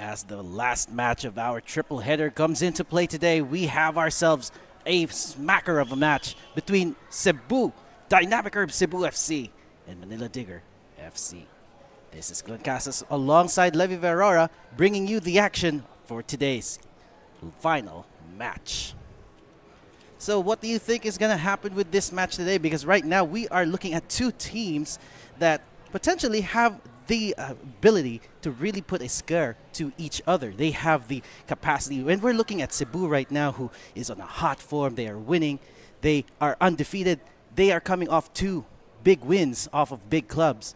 As the last match of our triple header comes into play today, we have ourselves a smacker of a match between Cebu, Dynamic Herb Cebu FC, and Manila Digger FC. This is Glenn Casas alongside Levi Verora, bringing you the action for today's final match. So what do you think is going to happen with this match today? Because right now we are looking at two teams that potentially have the ability to really put a scare to each other. They have the capacity. When we're looking at Cebu right now, who is on a hot form, they are winning. They are undefeated. They are coming off two big wins off of big clubs.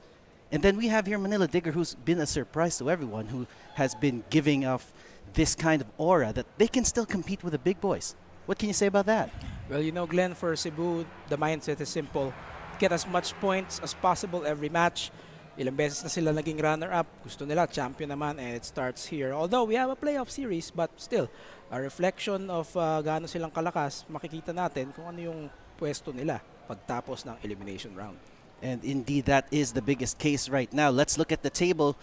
And then we have here Manila Digger, who's been a surprise to everyone, who has been giving off this kind of aura that they can still compete with the big boys. What can you say about that? Well, you know, Glenn, for Cebu, the mindset is simple. Get as much points as possible every match. Ilang beses na sila naging runner-up. Gusto nila, champion naman, and it starts here. Although we have a playoff series, but still, a reflection of gaano silang kalakas, makikita natin kung ano yung pwesto nila pagtapos ng elimination round. And indeed, that is the biggest case right now. Let's look at the table.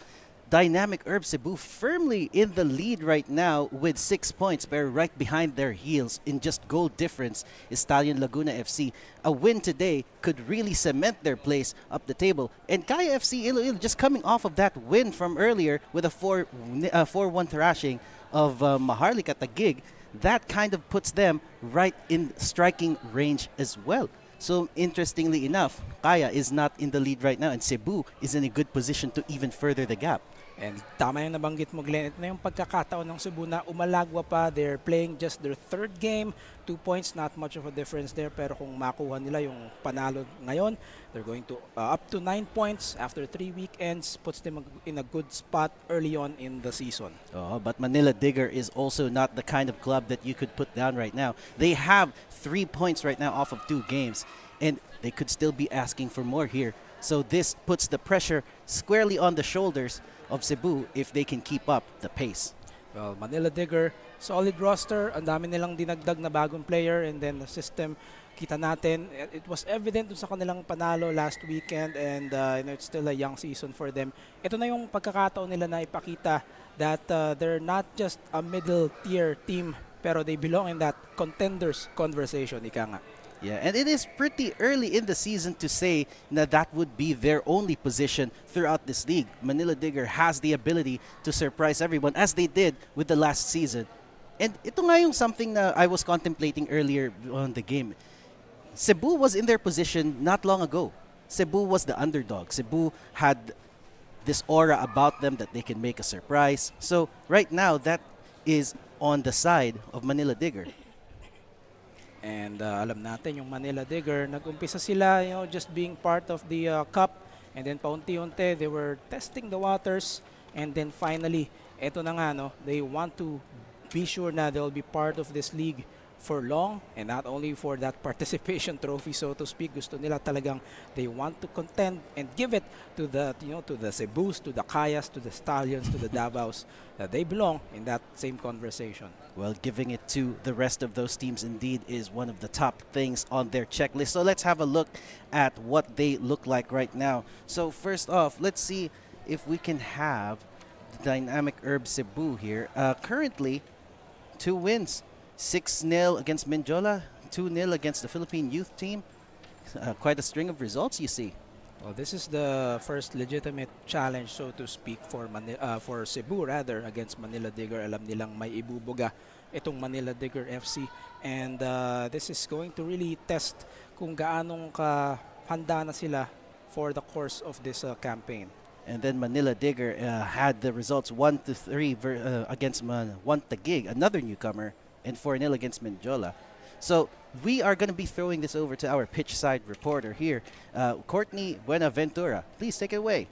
Dynamic Herb Cebu firmly in the lead right now with 6 points, but right behind their heels in just goal difference is Stallion Laguna FC. A win today could really cement their place up the table. And Kaya FC Iloilo just coming off of that win from earlier with a 4-1 thrashing of Maharlika Taguig. That kind of puts them right in striking range as well. So interestingly enough, Kaya is not in the lead right now, and Cebu is in a good position to even further the gap. And tama yung nabanggit mo, Glenn. Ito na yung pagkakataon ng Cebu na umalagwa pa. They're playing just their third game. 2 points, not much of a difference there. Pero kung makuha nila yung panalo ngayon, they're going to up to 9 points after 3 weekends. Puts them in a good spot early on in the season. Oh, but Manila Digger is also not the kind of club that you could put down right now. They have 3 points right now off of 2 games. And they could still be asking for more here. So this puts the pressure squarely on the shoulders of Cebu if they can keep up the pace. Well, Manila Digger, solid roster. Ang dami nilang dinagdag na bagong player, and then the system, kita natin, it was evident sa kanilang panalo last weekend, and it's still a young season for them. Ito na yung pagkakataon nila na ipakita that they're not just a middle tier team, pero they belong in that contenders conversation, ika nga. Yeah, and it is pretty early in the season to say that would be their only position throughout this league. Manila Digger has the ability to surprise everyone, as they did with the last season. And ito nga yung something na I was contemplating earlier on the game. Cebu was in their position not long ago. Cebu was the underdog. Cebu had this aura about them that they can make a surprise. So right now, that is on the side of Manila Digger. And alam natin yung Manila Digger, nag-umpisa sila, just being part of the cup, and then paunti-unti they were testing the waters, and then finally eto na nga, they want to be sure na they'll be part of this league for long, and not only for that participation trophy, so to speak. Gusto nila talagang they want to contend and give it to the to the Cebus, to the Kayas, to the Stallions, to the Davaos, that they belong in that same conversation. Well, giving it to the rest of those teams indeed is one of the top things on their checklist. So let's have a look at what they look like right now. So first off, let's see if we can have the Dynamic Herb Cebu here. Currently, 2 wins. 6-0 against Mindiola, 2-0 against the Philippine youth team. Quite a string of results, you see. Well, this is the first legitimate challenge, so to speak, for Cebu rather, against Manila Digger. Alam nilang may ibubuga itong Manila Digger FC, and this is going to really test kung gaanong kahanda na sila for the course of this campaign. And then Manila Digger had the results 1-3 against Taguig, another newcomer, and 4-0 against Mindiola. So we are going to be throwing this over to our pitch side reporter here, Courtney Buenaventura. Please take it away.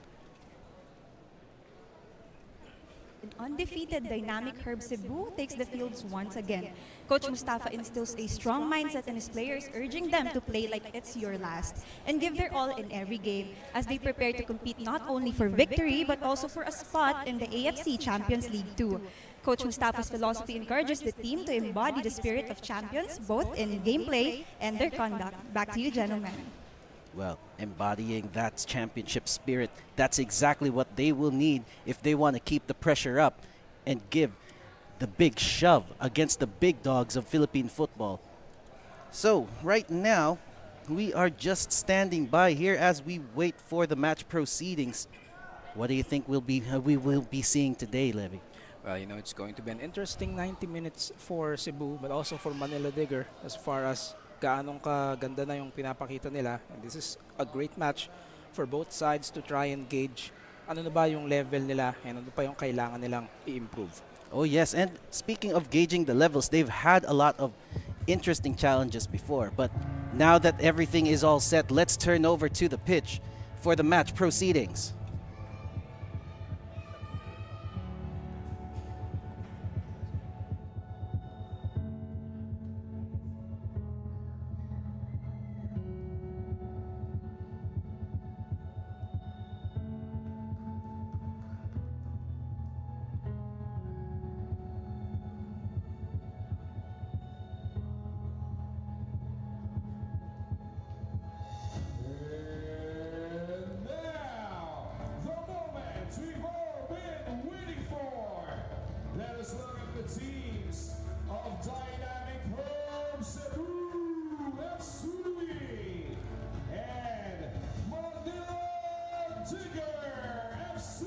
Undefeated Dynamic Herb Cebu takes the fields once again. Coach Mustafa instills a strong mindset in his players, urging them to play like it's your last and give their all in every game as they prepare to compete not only for victory but also for a spot in the AFC Champions League 2. Coach Mustafa's philosophy encourages the team to embody the spirit of champions both in gameplay and their conduct. Back to you, gentlemen. Well, embodying that championship spirit, that's exactly what they will need if they want to keep the pressure up and give the big shove against the big dogs of Philippine football. So right now, we are just standing by here as we wait for the match proceedings. What do you think we will be seeing today, Levy? Well, it's going to be an interesting 90 minutes for Cebu, but also for Manila Digger as far as gaanong kaganda na yung pinapakita nila. And this is a great match for both sides to try and gauge ano na ba yung level nila and ano pa yung kailangan nilang i-improve. Oh yes, and speaking of gauging the levels, they've had a lot of interesting challenges before. But now that everything is all set, let's turn over to the pitch for the match proceedings. We've all been waiting for. Let us look at the teams of Dynamic Herb Cebu FC and Manila Digger FC.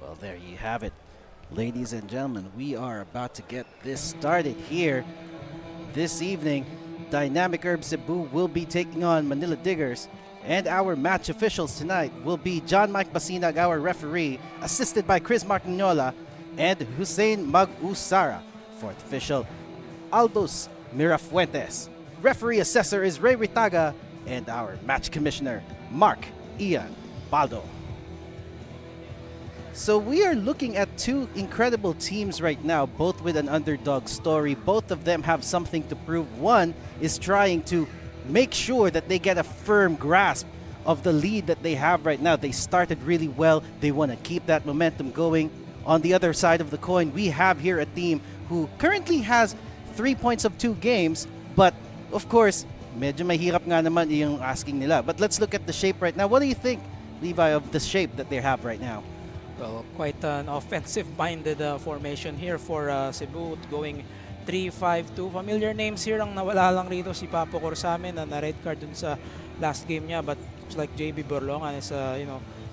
Well, there you have it. Ladies and gentlemen, we are about to get this started here. This evening, Dynamic Herb Cebu will be taking on Manila Diggers. And our match officials tonight will be John Mike Basinag, our referee, assisted by Chris Martignola and Hussein Mag-Usara. Fourth official, Aldous Mirafuentes. Referee assessor is Ray Ritaga, and our match commissioner, Mark Ian Baldo. So we are looking at two incredible teams right now, both with an underdog story. Both of them have something to prove. One is trying to make sure that they get a firm grasp of the lead that they have right now. They started really well. They want to keep that momentum going. On the other side of the coin, we have here a team who currently has 3 points of 2 games, but of course, medyo mahirap nga naman yung asking nila. But let's look at the shape right now. What do you think, Levi, of the shape that they have right now? Well, quite an offensive-minded formation here for Cebu, going 3-5-2. Familiar names here. Ang nawala lang rito si Papo Corsamin na red card dun sa last game niya, but it's like JB Borlongan is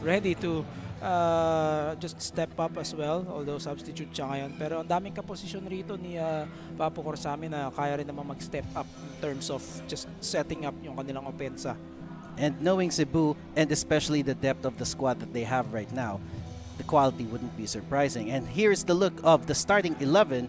ready to just step up as well, although substitute siya ngayon. Pero ang daming kaposisyon rito ni Papo Corsamin na kaya rin naman mag-step up in terms of just setting up yung kanilang opensa. And knowing Cebu, and especially the depth of the squad that they have right now, the quality wouldn't be surprising. And here's the look of the starting 11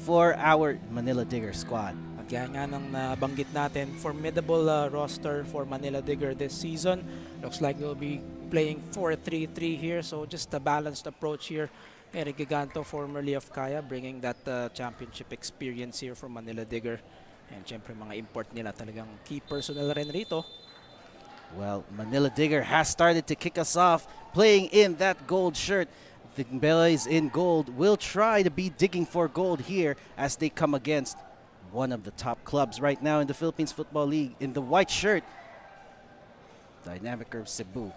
for our Manila Digger squad. At gaya nga ng nabanggit natin, formidable roster for Manila Digger this season. Looks like they'll be playing 4-3-3 here, so just a balanced approach here. Eric Giganto, formerly of Kaya, bringing that championship experience here for Manila Digger. And syempre mga import nila talagang key personnel rin rito. Well, Manila Digger has started to kick us off, playing in that gold shirt. The boys in gold will try to be digging for gold here as they come against one of the top clubs right now in the Philippines Football League in the white shirt, Dynamic Curve Cebu.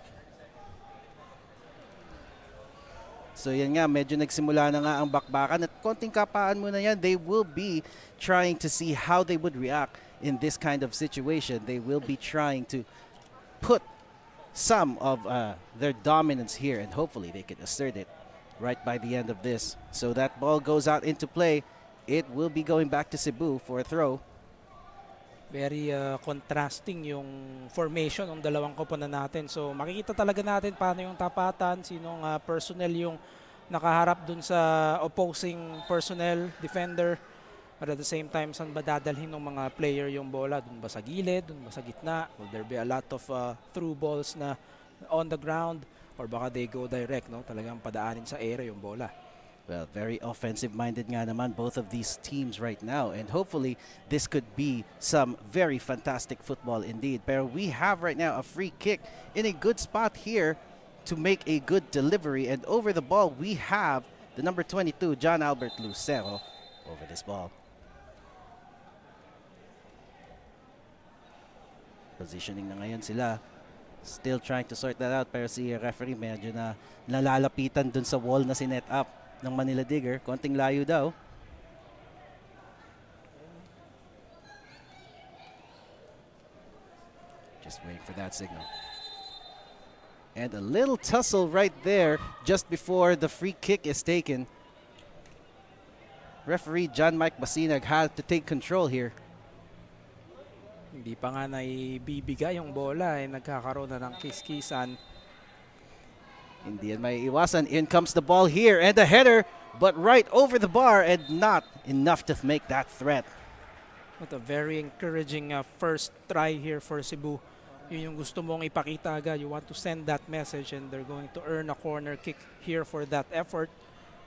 So yan nga, medyo nagsimula na nga ang bakbakan at konting kapaan muna yan. They will be trying to see how they would react in this kind of situation. They will be trying to put some of their dominance here, and hopefully they can assert it right by the end of this. So that ball goes out into play. It will be going back to Cebu for a throw. Very contrasting yung formation ng dalawang koponan natin. So makikita talaga natin paano yung tapatan, sinong personnel yung nakaharap dun sa opposing personnel, defender. But at the same time, saan ba dadalhin ng mga player yung bola? Dun ba sa gilid? Dun ba sa gitna? Will there be a lot of through balls na on the ground? Or baka they go direct, no? Talagang padaanin sa area yung bola. Well, very offensive-minded nga naman both of these teams right now, and hopefully this could be some very fantastic football indeed. Pero we have right now a free kick in a good spot here to make a good delivery, and over the ball we have the number 22, John Albert Lucero, over this ball. Positioning na ngayon sila. Still trying to sort that out, pero si referee medyo na nalalapitan dun sa wall na sinet up ng Manila Digger. Konting layo daw. Just waiting for that signal. And a little tussle right there just before the free kick is taken. Referee John Mike Basinag had to take control here. Hindi pa nga naibibigay yung bola, nagkakaroon na ng kiskisan. Hindi yan may iwasan. In comes the ball here and a header, but right over the bar and not enough to make that threat. What a very encouraging first try here for Cebu. Yun yung gusto mong ipakita agad. You want to send that message, and they're going to earn a corner kick here for that effort.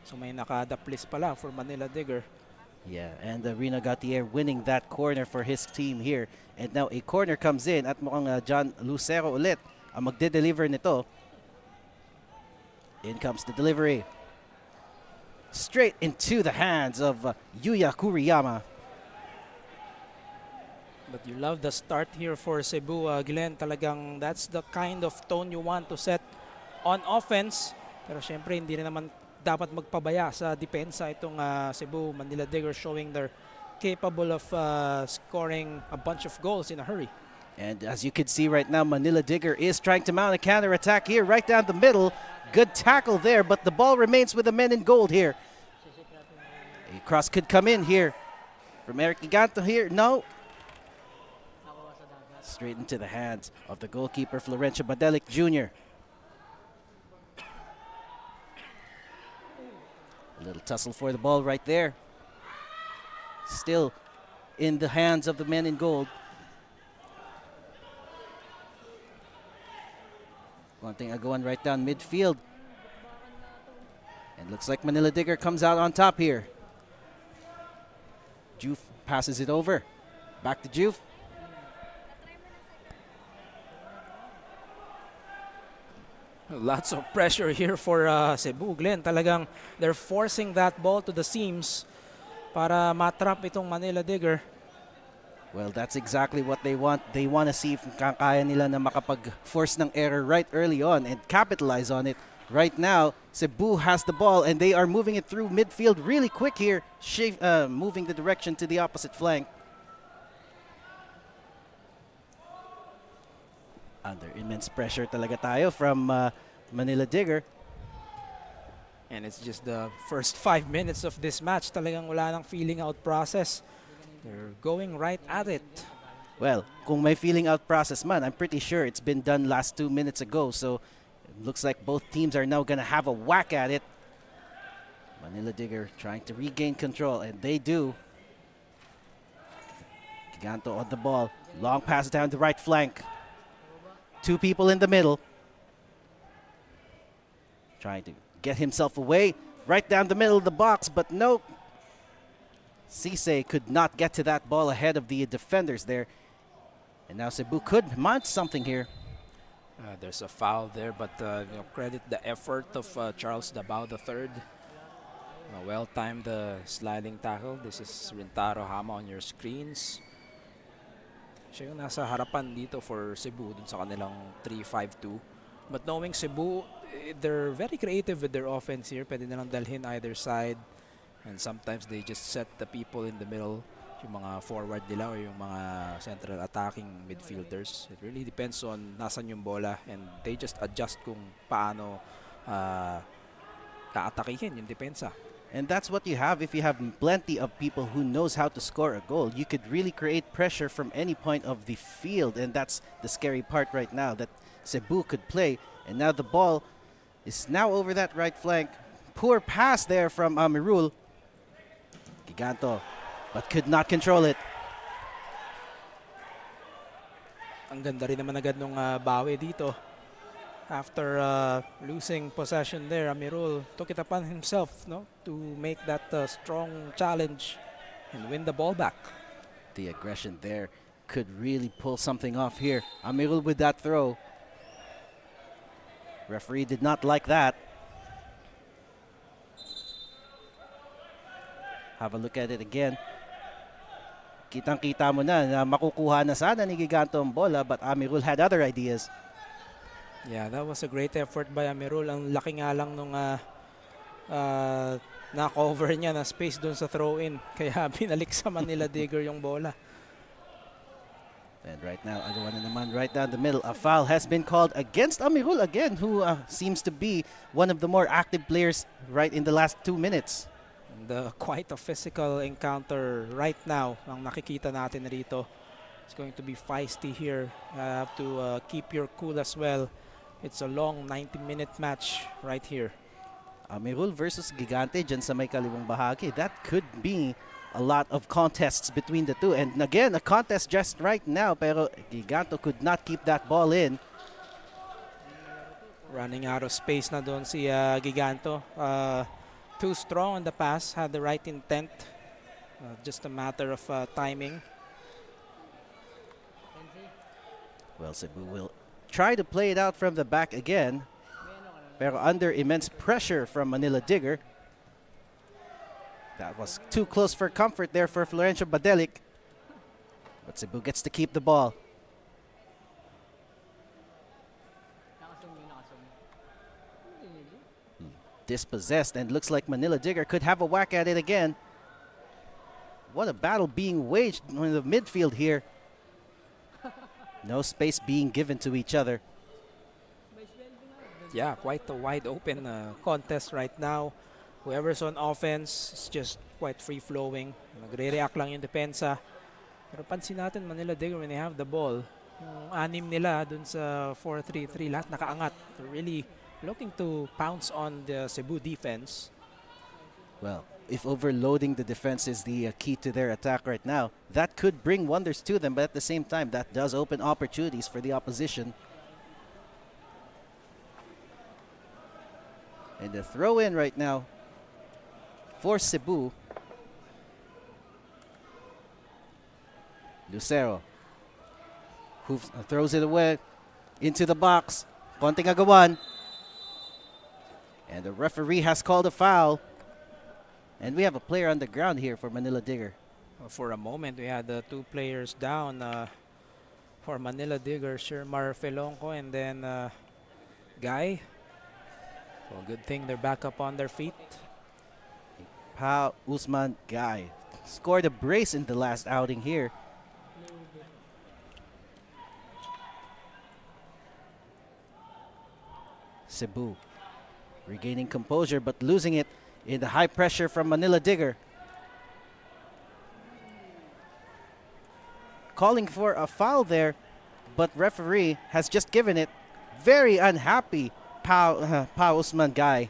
So may nakadaplis pala for Manila Digger. Yeah, and Rino Gautier winning that corner for his team here. And now a corner comes in at mukhang John Lucero ulit ang magde-deliver nito. In comes the delivery. Straight into the hands of Yuya Kuriyama. But you love the start here for Cebu, Glenn. Talagang that's the kind of tone you want to set on offense. Pero syempre hindi rin naman dapat magpabaya sa depensa itong Cebu. Manila Digger showing they're capable of scoring a bunch of goals in a hurry. And as you can see right now, Manila Digger is trying to mount a counter-attack here right down the middle. Good tackle there, but the ball remains with the men in gold here. A cross could come in here from Eric Giganto here. No. Straight into the hands of the goalkeeper, Florencio Badelic Jr. A little tussle for the ball right there. Still in the hands of the men in gold. One thing going right down midfield. And looks like Manila Digger comes out on top here. Juve passes it over. Back to Juve. Lots of pressure here for Cebu, Glenn. Talagang they're forcing that ball to the seams para matrap itong Manila Digger. Well, that's exactly what they want. They want to see if kaya nila na makapag-force ng error right early on and capitalize on it. Right now, Cebu has the ball and they are moving it through midfield really quick here, moving the direction to the opposite flank. Under immense pressure talaga tayo from Manila Digger. And it's just the first 5 minutes of this match. Talagang wala nang feeling out process. They're going right at it. Well, kung may feeling out process man, I'm pretty sure it's been done last 2 minutes ago. So it looks like both teams are now going to have a whack at it. Manila Digger trying to regain control, and they do. Giganto on the ball. Long pass down the right flank. Two people in the middle. Trying to get himself away. Right down the middle of the box, but no. Cisse could not get to that ball ahead of the defenders there. And now Cebu could mount something here. There's a foul there, but credit the effort of Charles Dabao III. Well-timed sliding tackle. This is Rintaro Hama on your screens. Siya yung nasa harapan dito for Cebu dun sa kanilang 3-5-2. But knowing Cebu, they're very creative with their offense here. Pwede nilang dalhin either side. And sometimes they just set the people in the middle. Yung mga forward nila or yung mga central attacking midfielders. It really depends on nasan yung bola. And they just adjust kung paano kaatakihin yung depensa. And that's what you have if you have plenty of people who knows how to score a goal. You could really create pressure from any point of the field, and that's the scary part right now, that Cebu could play. And now the ball is now over that right flank. Poor pass there from Amirul. Giganto, but could not control it. Ang ganda rin naman agad nung bawi dito. After losing possession there, Amirul took it upon himself to make that strong challenge and win the ball back. The aggression there could really pull something off here. Amirul with that throw. Referee did not like that. Have a look at it again. Kitang-kita mo na makukuha na sana ni Giganto ang bola, but Amirul had other ideas. Yeah, that was a great effort by Amirul. Ang laki nga lang nung na-cover niya na space doon sa throw-in. Kaya binalik sa Manila Digger yung bola. And right now, agawan na naman right down the middle. A foul has been called against Amirul again, who seems to be one of the more active players right in the last 2 minutes. And, quite a physical encounter right now ang nakikita natin rito. It's going to be feisty here. Have to keep your cool as well. It's a long 90-minute match right here. Amirul versus Gigante dyan sa may kaliwang bahagi. That could be a lot of contests between the two. And again, a contest just right now, pero Giganto could not keep that ball in. Running out of space na doon si Giganto. Too strong on the pass, had the right intent. Just a matter of timing. Well, Cebu will try to play it out from the back again, pero under immense pressure from Manila Digger. That was too close for comfort there for Florencio Badelic. But Cebu gets to keep the ball. Dispossessed, and looks like Manila Digger could have a whack at it again. What a battle being waged in the midfield here. No space being given to each other. Yeah, quite a wide open contest right now. Whoever's on offense is just quite free-flowing. Nagre-react lang yung depensa. Pero pansin natin, Manila Digger, when they have the ball, yung anim nila dun sa 4-3-3, lahat nakaangat. They're really looking to pounce on the Cebu defense. Well, if overloading the defense is the key to their attack right now, that could bring wonders to them, but at the same time, that does open opportunities for the opposition. And the throw in right now for Cebu. Lucero, who throws it away into the box. Konting agawan. And the referee has called a foul. And we have a player on the ground here for Manila Digger. Well, for a moment, we had the two players down for Manila Digger, Shermar Felonco and then Guy. Well, good thing they're back up on their feet. Pao Usman Guy scored a brace in the last outing here. Cebu regaining composure but losing it in the high pressure from Manila Digger. Calling for a foul there, but referee has just given it. Very unhappy, Pao Usman Guy.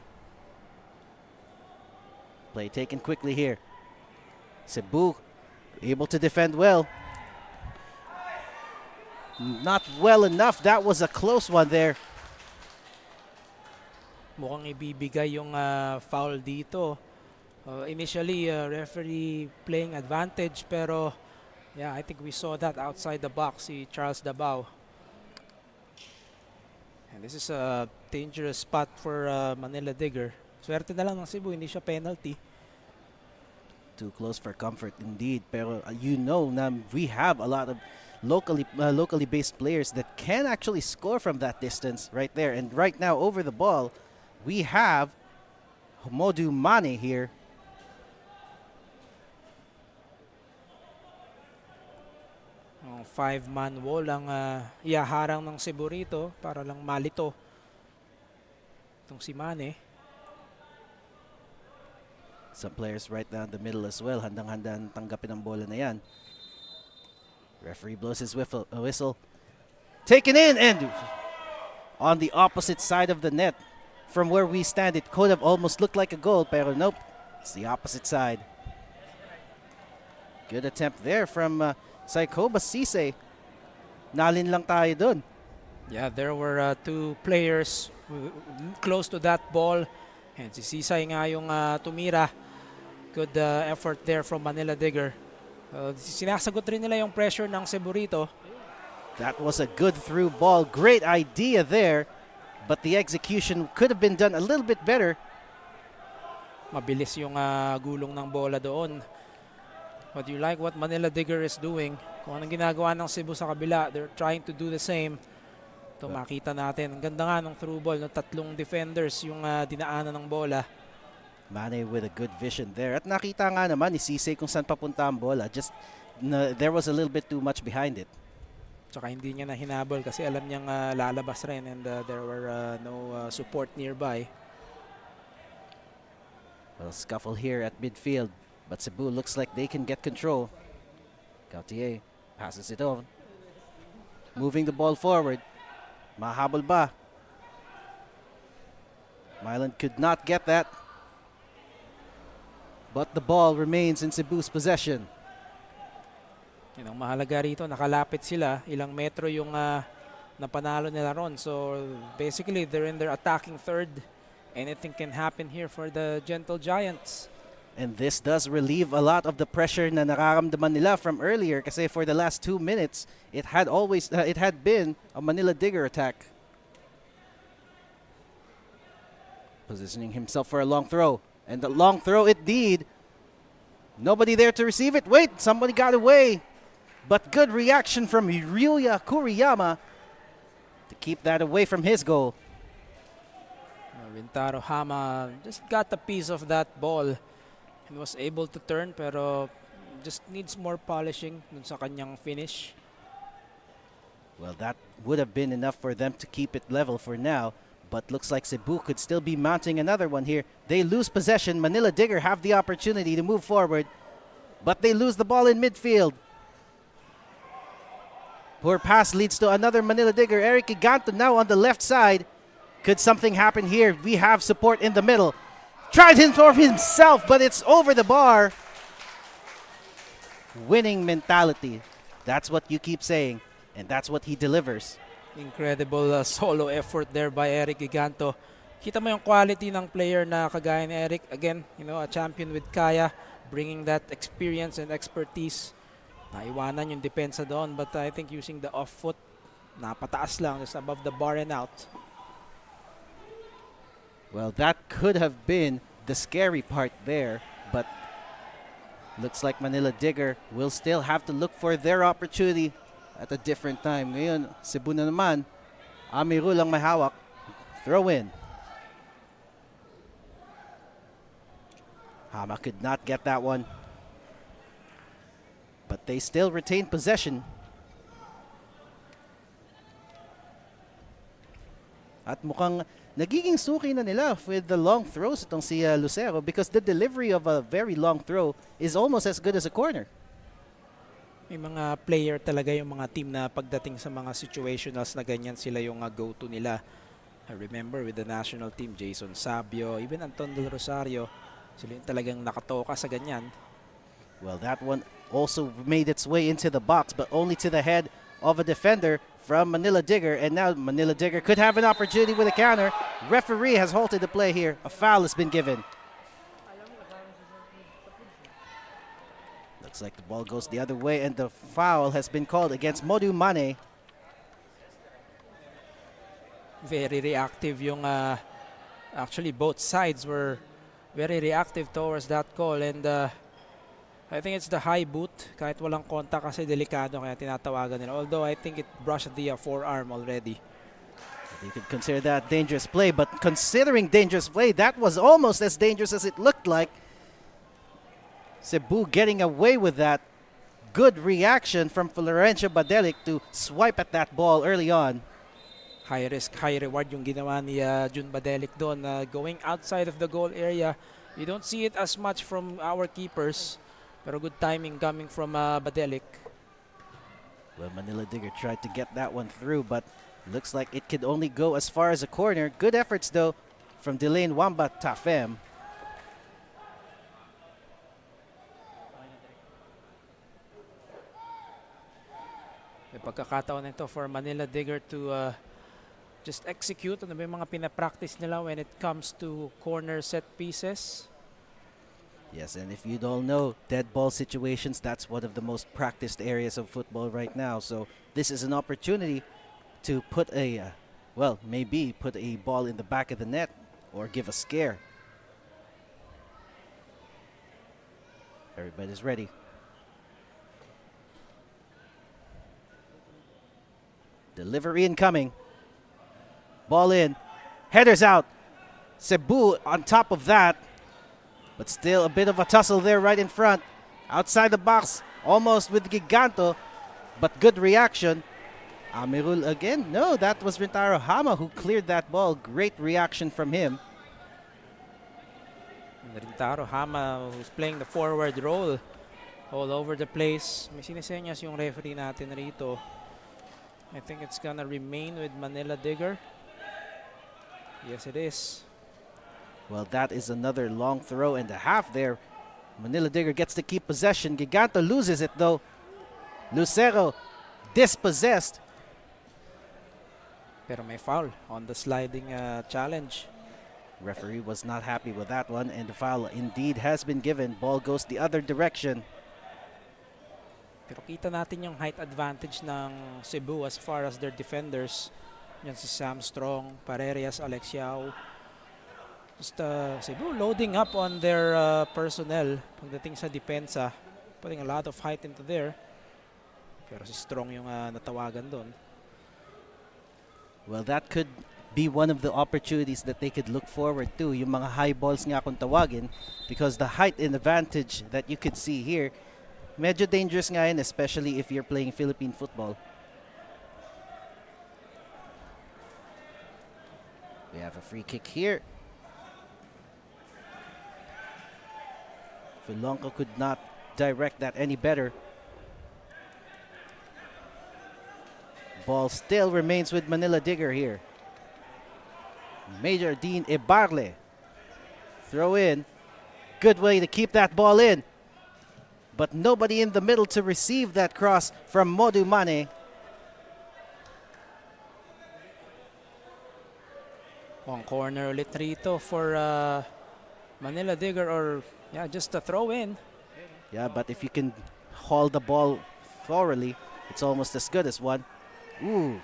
Play taken quickly here. Cebu able to defend well. Not well enough. That was a close one there. Mukhang ibibigay yung foul dito. Initially, referee playing advantage, pero yeah, I think we saw that outside the box, si Charles Dabao. And this is a dangerous spot for Manila Digger. Swerte na lang ng Cebu, hindi siya penalty. Too close for comfort indeed. Pero you know na we have a lot of locally based players that can actually score from that distance right there. And right now over the ball, we have Modu Mane here. Five-man wall ang iaharang ng Cebu rito para lang malito itong si Mane. Some players right down the middle as well. Handang-handang tanggapin ang bola na yan. Referee blows his whistle. Taken in and on the opposite side of the net. From where we stand, it could have almost looked like a goal, pero nope. It's the opposite side. Good attempt there from Saikoba Sise. Nalin lang tayo dun. Yeah, there were two players close to that ball. And si Sisay nga yung tumira. Good effort there from Manila Digger. Sinasagot rin nila yung pressure ng Cebu rito. That was a good through ball. Great idea there. But the execution could have been done a little bit better. Mabilis yung gulong ng bola doon. But you like what Manila Digger is doing. Kung anong ginagawa ng Cebu sa kabila, they're trying to do the same. Ito makita natin. Ang ganda nga ng through ball. No? Tatlong defenders yung dinaanan ng bola. Mane with a good vision there. At nakita nga naman ni Sise kung saan papunta ang bola. Just there was a little bit too much behind it. Tsaka hindi niya na hinabol kasi alam niyang lalabas rin and there were no support nearby. Well, scuffle here at midfield. But Cebu looks like they can get control. Gautier passes it on. Moving the ball forward. Mahabol ba? Mylan could not get that. But the ball remains in Cebu's possession. Yun ang mahalaga rito. Nakalapit sila. Ilang metro yung napanalo nila ron. So basically they're in their attacking third. Anything can happen here for the Gentle Giants. And this does relieve a lot of the pressure na nararamdaman nila from earlier kasi for the last 2 minutes, it had been a Manila Digger attack. Positioning himself for a long throw. And the long throw indeed. Nobody there to receive it. Wait, somebody got away. But good reaction from Ryuya Kuriyama to keep that away from his goal. Rintaro Hama just got a piece of that ball. And was able to turn pero just needs more polishing dun sa kanyang finish. Well, that would have been enough for them to keep it level for now. But looks like Cebu could still be mounting another one here. They lose possession. Manila Digger have the opportunity to move forward. But they lose the ball in midfield. Poor pass leads to another Manila Digger. Eric Giganto now on the left side. Could something happen here? We have support in the middle. Tried him for himself, but it's over the bar. Winning mentality. That's what you keep saying, and that's what he delivers. Incredible solo effort there by Eric Giganto. Kita mo yung quality ng player na kagaya ni Eric. Again, you know, a champion with kaya, bringing that experience and expertise. Naiwanan yung depensa doon, but I think using the off foot, napataas lang, just above the bar and out. Well, that could have been the scary part there, but looks like Manila Digger will still have to look for their opportunity at a different time. Ngayon, Cebu na naman, Amiru lang may hawak. Throw in. Hama could not get that one. But they still retain possession. At mukhang nagiging suki na nila with the long throws itong si Lucero because the delivery of a very long throw is almost as good as a corner. May mga player talaga yung mga team na pagdating sa mga situationals na ganyan sila yung go-to nila. I remember with the national team, Jason Sabio, even Anton Del Rosario, sila yung talagang nakatoka sa ganyan. Well, that one also made its way into the box but only to the head of a defender from Manila Digger, and now Manila Digger could have an opportunity with a counter. Referee has halted the play here. A foul has been given. Looks like the ball goes the other way, and the foul has been called against Modu Mane. Very reactive yung actually both sides were very reactive towards that call, and I think it's the high boot. Kahit walang contact kasi delikado kaya tinatawagan nila. Although I think it brushed the forearm already. You could consider that dangerous play, but considering dangerous play, that was almost as dangerous as it looked like. Cebu getting away with that. Good reaction from Florencio Badelic to swipe at that ball early on. High risk, high reward yung ginawa ni Jun Badelic doon. Going outside of the goal area. You don't see it as much from our keepers. Pero good timing coming from Badelic. Well, Manila Digger tried to get that one through, but looks like it could only go as far as a corner. Good efforts, though, from Delaine Wamba Tafem. May pagkakataon nito for Manila Digger to just execute ano ba yung mga pinapractice nila when it comes to corner set pieces. Yes, and if you don't know, dead ball situations, that's one of the most practiced areas of football right now. So this is an opportunity to put a, well, maybe put a ball in the back of the net or give a scare. Everybody's ready. Delivery incoming. Ball in. Headers out. Cebu on top of that. But still a bit of a tussle there right in front. Outside the box. Almost with Giganto. But good reaction. Amirul again. No, that was Rintaro Hama who cleared that ball. Great reaction from him. Rintaro Hama, who's playing the forward role all over the place. May sinisenyas yung referee natin rito. I think it's gonna remain with Manila Digger. Yes, it is. Well, that is another long throw and a half there. Manila Digger gets to keep possession. Giganto loses it though. Lucero dispossessed. Pero may foul on the sliding challenge. Referee was not happy with that one, and the foul indeed has been given. Ball goes the other direction. Pero kita natin yung height advantage ng Cebu as far as their defenders. Yan si Sam Strong, Parerias, Alexiao. Just Cebu loading up on their personnel pagdating sa depensa. Putting a lot of height into there. Pero si Strong yung natawagan doon. Well, that could be one of the opportunities that they could look forward to. Yung mga high balls nga kung tawagin, because the height and advantage that you could see here, medyo dangerous nga yun, especially if you're playing Philippine football. We have a free kick here. Filonco could not direct that any better. Ball still remains with Manila Digger here. Major Dean Ibarle. Throw in. Good way to keep that ball in. But nobody in the middle to receive that cross from Modu Mane. One corner ulit rito for Manila Digger, or yeah, just a throw in. Yeah, but if you can haul the ball thoroughly, it's almost as good as one. Ooh.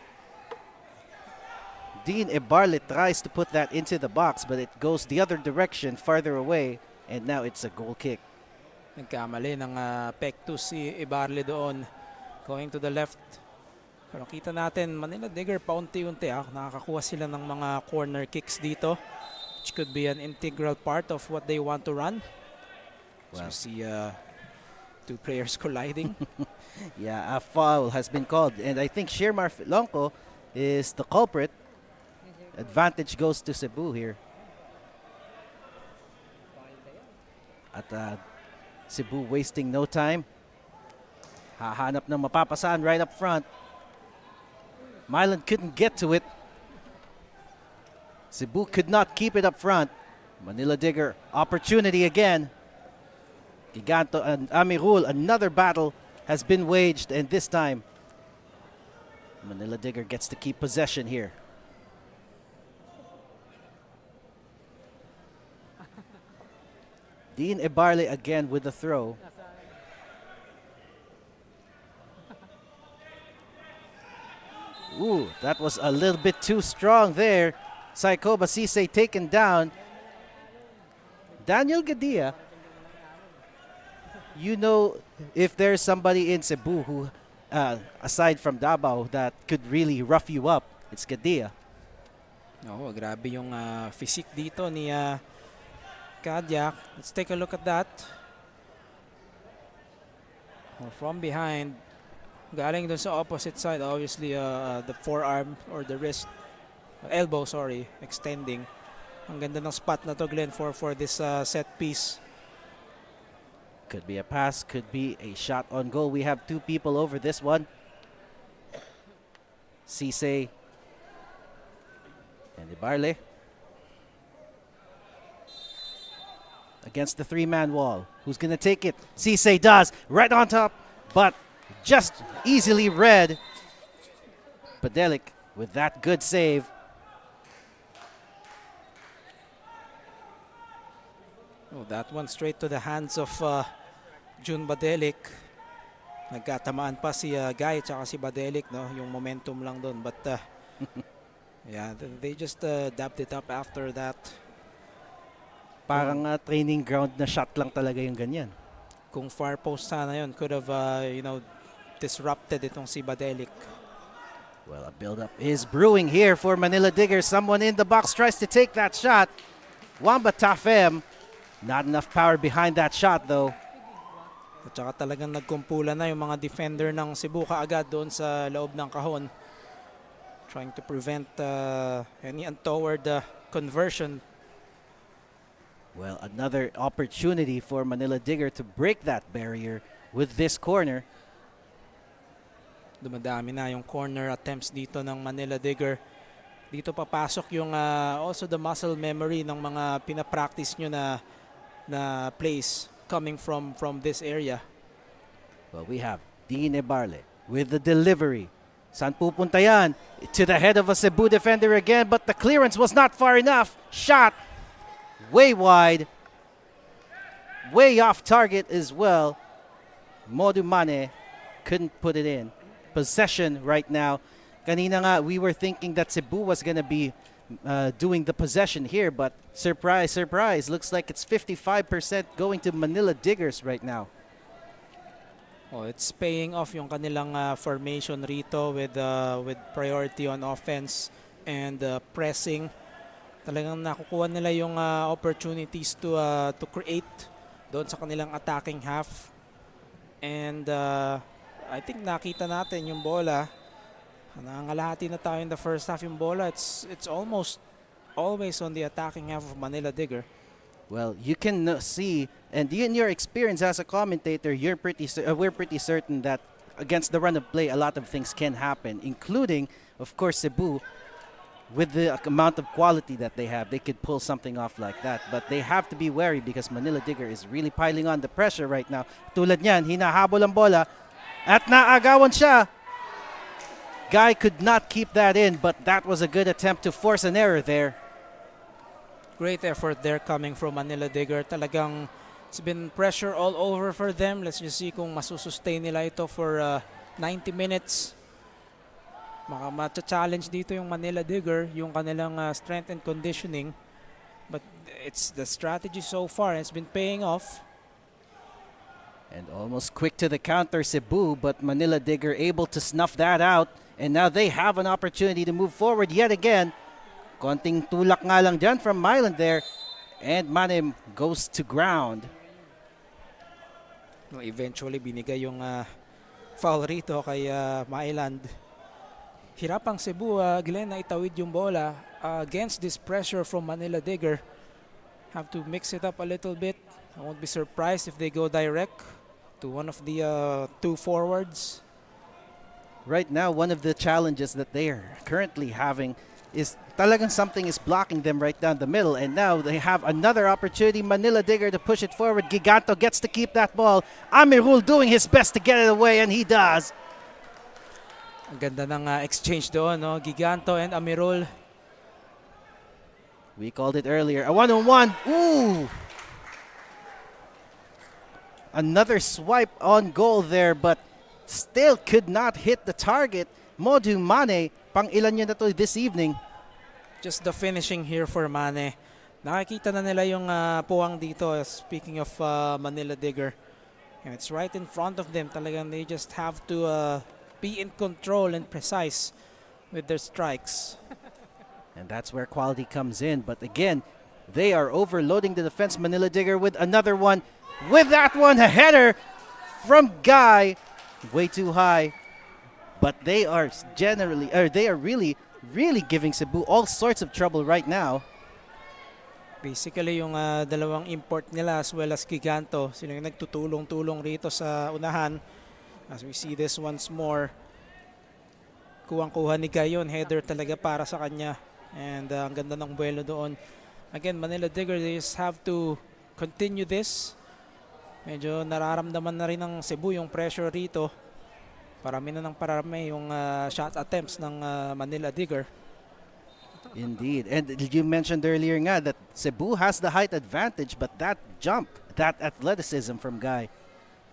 Dean Ibarle tries to put that into the box, but it goes the other direction, farther away, and now it's a goal kick. Nagkamali ng pektus si Ibarle doon, going to the left. Pero kita natin, Manila Digger paunti-unti nakakakuha sila ng mga corner kicks dito, which could be an integral part of what they want to run. Wow. So we see two players colliding. Yeah, a foul has been called, and I think Shirmar Filonco is the culprit. Advantage goes to Cebu here. At Cebu wasting no time. Hahanap ng mapapasaan right up front. Milan couldn't get to it. Cebu could not keep it up front. Manila Digger, opportunity again. Giganto and Amirul, another battle has been waged, and this time Manila Digger gets to keep possession here. Dean Ibarle again with the throw. Ooh, that was a little bit too strong there. Saikoba Sisay taken down. Daniel Gadia, you know, if there's somebody in Cebu who, aside from Davao, that could really rough you up, it's Gadia. Oo, grabe yung physique dito ni Kadyak. Let's take a look at that. From behind, galing dun sa opposite side, obviously the forearm or the wrist, elbow, sorry, extending. Ang ganda ng spot na to, Glenn, for this set piece. Could be a pass, could be a shot on goal. We have two people over this one. Sisay and Ibarle against the three-man wall. Who's going to take it? Sisay does, right on top, but just easily read. Badelic with that good save. Oh, that one straight to the hands of June Badelic. Nagkatamaan pa si Guy at si Badelic, no? Yung momentum lang doon. But yeah, they just dabbed it up after that. Parang training ground na shot lang talaga yung ganyan. Kung far post sana yun, could have, disrupted itong si Badelic. Well, a build-up is brewing here for Manila Diggers. Someone in the box tries to take that shot. Wamba Tafem. Not enough power behind that shot, though. At saka talagang nagkumpula na yung mga defender ng Cebu kaagad doon sa loob ng kahon. Trying to prevent any untoward conversion. Well, another opportunity for Manila Digger to break that barrier with this corner. Dumadami na yung corner attempts dito ng Manila Digger. Dito papasok yung also the muscle memory ng mga pinapractice nyo na plays coming from this area. Well, we have Dean Ebarle with the delivery. Saan pupunta yan? To the head of a Cebu defender again, but the clearance was not far enough. Shot way wide. Way off target as well. Modu Mane couldn't put it in. Possession right now. Kanina nga, we were thinking that Cebu was going to be doing the possession here, but surprise, surprise, looks like it's 55% going to Manila Diggers right now. Oh, it's paying off yung kanilang formation rito with priority on offense and pressing. Talagang nakukuha nila yung opportunities to create doon sa kanilang attacking half. And I think nakita natin yung bola. Nangangalahati na tayo in the first half yung bola. It's almost always on the attacking half of Manila Digger. Well, you can see, and in your experience as a commentator, we're pretty certain that against the run of play, a lot of things can happen, including, of course, Cebu. With the amount of quality that they have, they could pull something off like that. But they have to be wary because Manila Digger is really piling on the pressure right now. Tulad niyan, hinahabol ang bola at naagawan siya. Guy could not keep that in, but that was a good attempt to force an error there. Great effort there coming from Manila Digger. Talagang it's been pressure all over for them. Let's just see kung masusustain nila ito for 90 minutes. Mata-challenge dito yung Manila Digger, yung kanilang strength and conditioning. But it's the strategy so far. It's been paying off. And almost quick to the counter, Cebu, but Manila Digger able to snuff that out. And now they have an opportunity to move forward yet again. Konting tulak nga lang dyan from Myland there. And Manem goes to ground. Eventually, binigay yung foul rito kay Myland. Hirapang Cebu, Glenn, na itawid yung bola against this pressure from Manila Digger. Have to mix it up a little bit. I won't be surprised if they go direct to one of the two forwards. Right now, one of the challenges that they are currently having is talagang something is blocking them right down the middle. And now they have another opportunity, Manila Digger, to push it forward. Giganto gets to keep that ball. Amirul doing his best to get it away, and he does. Ang ganda ng exchange doon, no? Giganto and Amirul. We called it earlier. A one-on-one. Ooh! Another swipe on goal there, but still could not hit the target. Modu Mane pang ilan niya na to this evening. Just the finishing here for Mane. Nakikita na nila yung puwang dito, speaking of Manila Digger. And it's right in front of them. Talagang they just have to be in control and precise with their strikes. And that's where quality comes in. But again, they are overloading the defense. Manila Digger with another one. With that one, a header from Guy. Way too high. But they are really giving Cebu all sorts of trouble right now. Basically, yung dalawang import nila as well as Giganto, sila yung nagtutulong-tulong rito sa unahan. As we see this once more, kuwang-kuha ni Gayon, header talaga para sa kanya. And ang ganda ng buwelo doon. Again, Manila Digger, they just have to continue this. Medyo nararamdaman na rin ng Cebu yung pressure rito. Parami na ng parami yung shot attempts ng Manila Digger. Indeed. And you mentioned earlier nga that Cebu has the height advantage, but that jump, that athleticism from Guy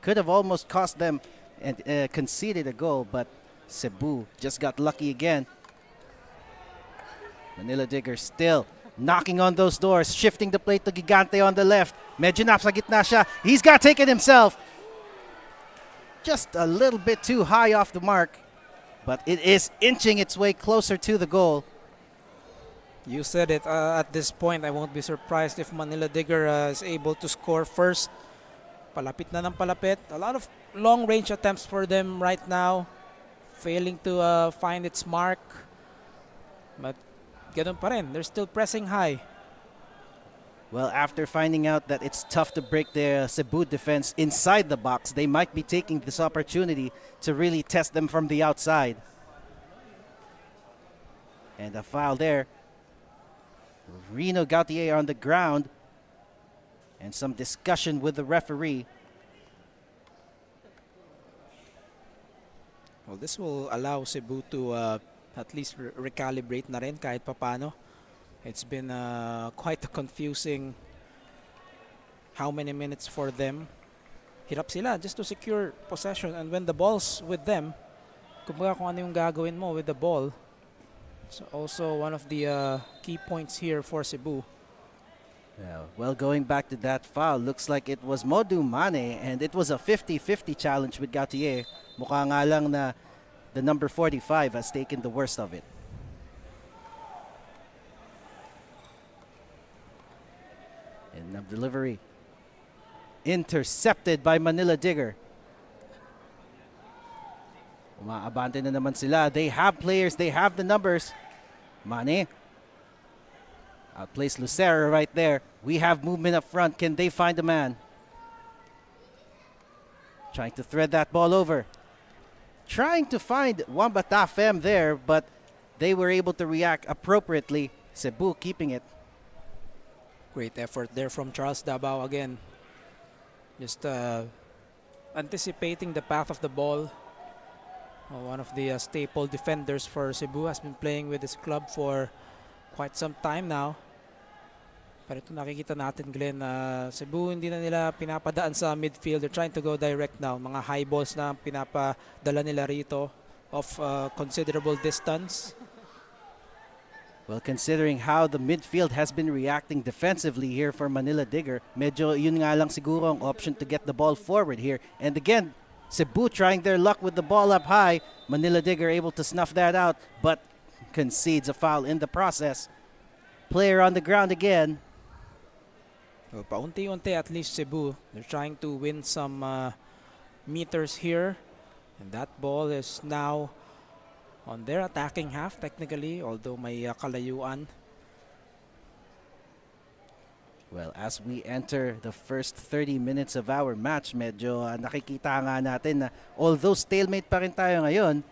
could have almost cost them and conceded a goal, but Cebu just got lucky again. Manila Digger still knocking on those doors, shifting the plate to Gigante on the left. Medyo nasa gitna siya. He's got to take it himself. Just a little bit too high off the mark, but it is inching its way closer to the goal. You said it. At this point, I won't be surprised if Manila Digger is able to score first. Palapit na ng palapit. A lot of long-range attempts for them right now. Failing to find its mark. But ganun pa rin. They're still pressing high. Well, after finding out that it's tough to break the Cebu defense inside the box, they might be taking this opportunity to really test them from the outside. And a foul there. Reno Gautier on the ground. And some discussion with the referee. Well, this will allow Cebu to at least recalibrate na rin kahit papano. It's been quite confusing how many minutes for them. Hirap sila just to secure possession, and when the ball's with them, kumbaga kung ano yung gagawin mo with the ball. So also one of the key points here for Cebu. Yeah, well, going back to that foul, looks like it was Modu Mane, and it was a 50-50 challenge with Gautier. Mukha nga lang na the number 45 has taken the worst of it. And the delivery intercepted by Manila Digger. Umaabante na naman sila. They have players, they have the numbers. Mane outplays Lucero right there. We have movement up front. Can they find a man? Trying to thread that ball over. Trying to find Wambata Fem there, but they were able to react appropriately. Cebu keeping it. Great effort there from Charles Dabao again. Just anticipating the path of the ball. One of the staple defenders for Cebu, has been playing with his club for quite some time now. Pero ito nakikita natin, Glenn, Cebu hindi na nila pinapadaan sa midfield. They're trying to go direct now. Mga high balls na pinapadala nila rito of considerable distance. Well, considering how the midfield has been reacting defensively here for Manila Digger, medyo yun nga lang siguro ang option to get the ball forward here. And again, Cebu trying their luck with the ball up high. Manila Digger able to snuff that out, but concedes a foul in the process. Player on the ground again. So, paunti-unti at least Cebu. They're trying to win some meters here. And that ball is now on their attacking half technically, although may kalayuan. Well, as we enter the first 30 minutes of our match, medyo nakikita nga natin na although stalemate pa rin tayo ngayon,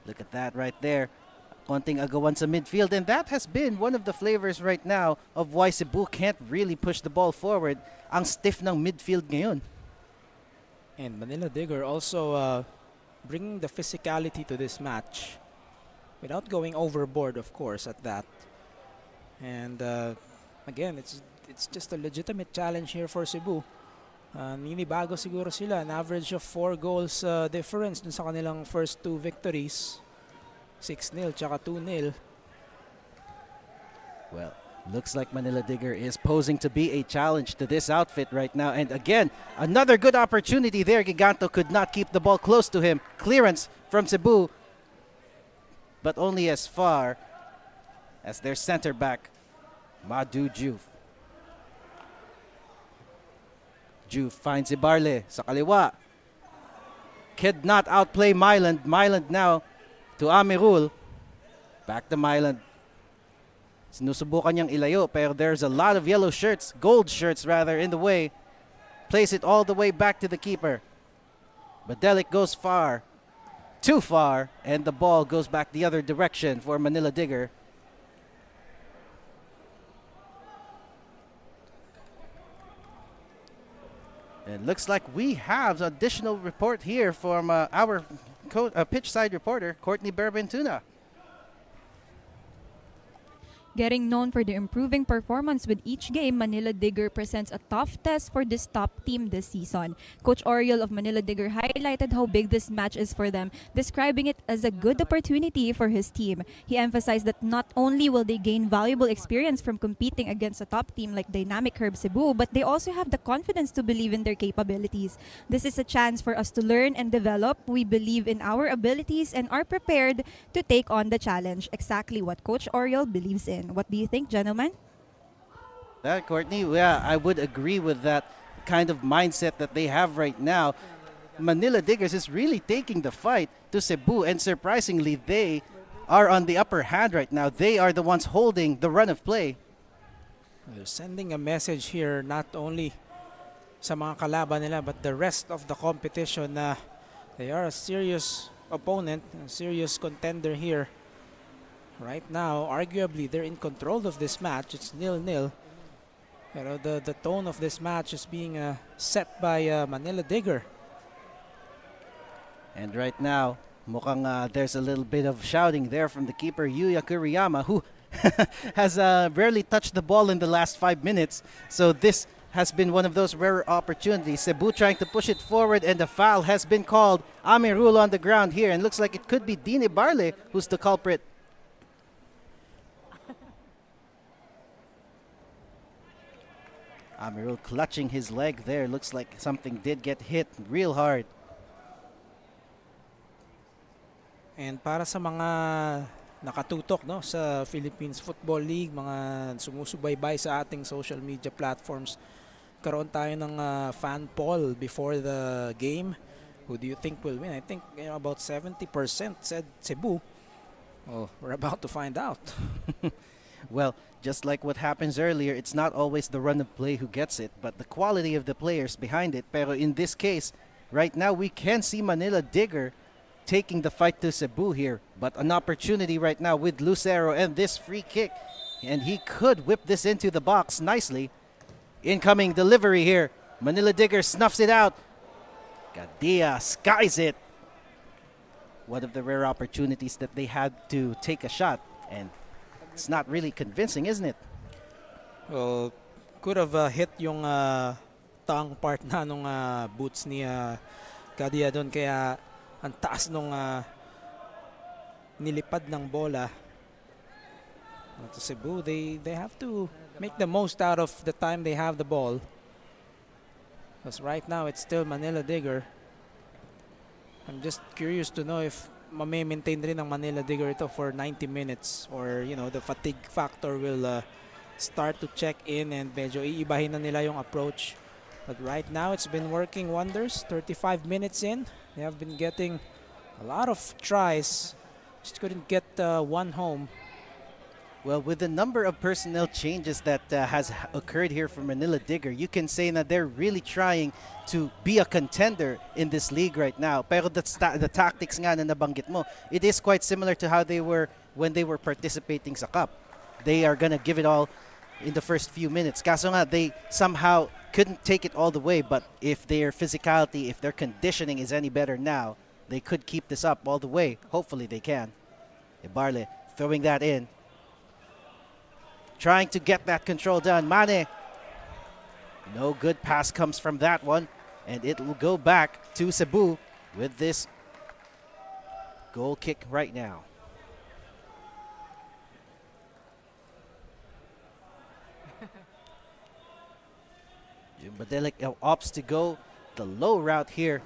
look at that right there. Konting agawan sa midfield, and that has been one of the flavors right now of why Cebu can't really push the ball forward. Ang stiff ng midfield ngayon. And Manila Digger also bringing the physicality to this match without going overboard, of course, at that. And again, it's just a legitimate challenge here for Cebu. Ninibago siguro sila, an average of 4 goals difference dun sa kanilang first 2 victories. 6-0 tsaka 2-0. Well, looks like Manila Digger is posing to be a challenge to this outfit right now. And again, another good opportunity there. Giganto could not keep the ball close to him. Clearance from Cebu, but only as far as their center back, Madu Juve. Juve finds Ibarle sa kaliwa. Could not outplay Myland. Myland now to Amirul. Back to Myland. Sinusubukan niyang ilayo, pero there's a lot of yellow shirts, gold shirts rather, in the way. Place it all the way back to the keeper. But Delic goes far, too far, and the ball goes back the other direction for Manila Digger. It looks like we have an additional report here from our pitch side reporter, Courtney Berbentuna. Getting known for their improving performance with each game, Manila Digger presents a tough test for this top team this season. Coach Oriol of Manila Digger highlighted how big this match is for them, describing it as a good opportunity for his team. He emphasized that not only will they gain valuable experience from competing against a top team like Dynamic Herb Cebu, but they also have the confidence to believe in their capabilities. This is a chance for us to learn and develop. We believe in our abilities and are prepared to take on the challenge. Exactly what Coach Oriol believes in. What do you think, gentlemen? That, Courtney, yeah, I would agree with that kind of mindset that they have right now. Manila Diggers is really taking the fight to Cebu, and surprisingly, they are on the upper hand right now. They are the ones holding the run of play. They're sending a message here not only sa mga kalaban nila but the rest of the competition na they are a serious opponent, a serious contender here. Right now, arguably, they're in control of this match. It's 0-0. Pero the tone of this match is being set by Manila Digger. And right now, mukhang there's a little bit of shouting there from the keeper, Yuya Kuriyama, who has barely touched the ball in the last 5 minutes. So this has been one of those rare opportunities. Cebu trying to push it forward, and the foul has been called. Amirul on the ground here, and looks like it could be Dini Barle who's the culprit. Amirul clutching his leg there. Looks like something did get hit real hard. And para sa mga nakatutok no sa Philippines Football League, mga sumusubaybay sa ating social media platforms, karoon tayo ng fan poll before the game. Who do you think will win? I think about 70% said Cebu. Oh, we're about to find out. Well, just like what happens earlier, it's not always the run of play who gets it, but the quality of the players behind it. Pero in this case, right now we can see Manila Digger taking the fight to Cebu here, but an opportunity right now with Lucero and this free kick, and he could whip this into the box nicely. Incoming delivery here. Manila Digger snuffs it out. Gadia skies it. One of the rare opportunities that they had to take a shot, and it's not really convincing, isn't it? Well, could have hit yung tongue part na nung boots ni Gadia doon, kaya ang taas nung nilipad ng bola. To Cebu, they have to make the most out of the time they have the ball. Because right now it's still Manila Digger. I'm just curious to know if ma-maintain rin ng Manila Digger ito for 90 minutes, or the fatigue factor will start to check in and medyo iibahin na nila yung approach. But right now it's been working wonders. 35 minutes in, they have been getting a lot of tries, just couldn't get one home. Well, with the number of personnel changes that has occurred here for Manila Digger, you can say that they're really trying to be a contender in this league right now. Pero the tactics nga na nabanggit mo, it is quite similar to how they were when they were participating sa Cup. They are gonna give it all in the first few minutes. Kaso nga, they somehow couldn't take it all the way, but if their physicality, if their conditioning is any better now, they could keep this up all the way. Hopefully they can. Ibarle throwing that in. Trying to get that control down. Mane. No good pass comes from that one. And it will go back to Cebu with this goal kick right now. Badelic opts to go the low route here.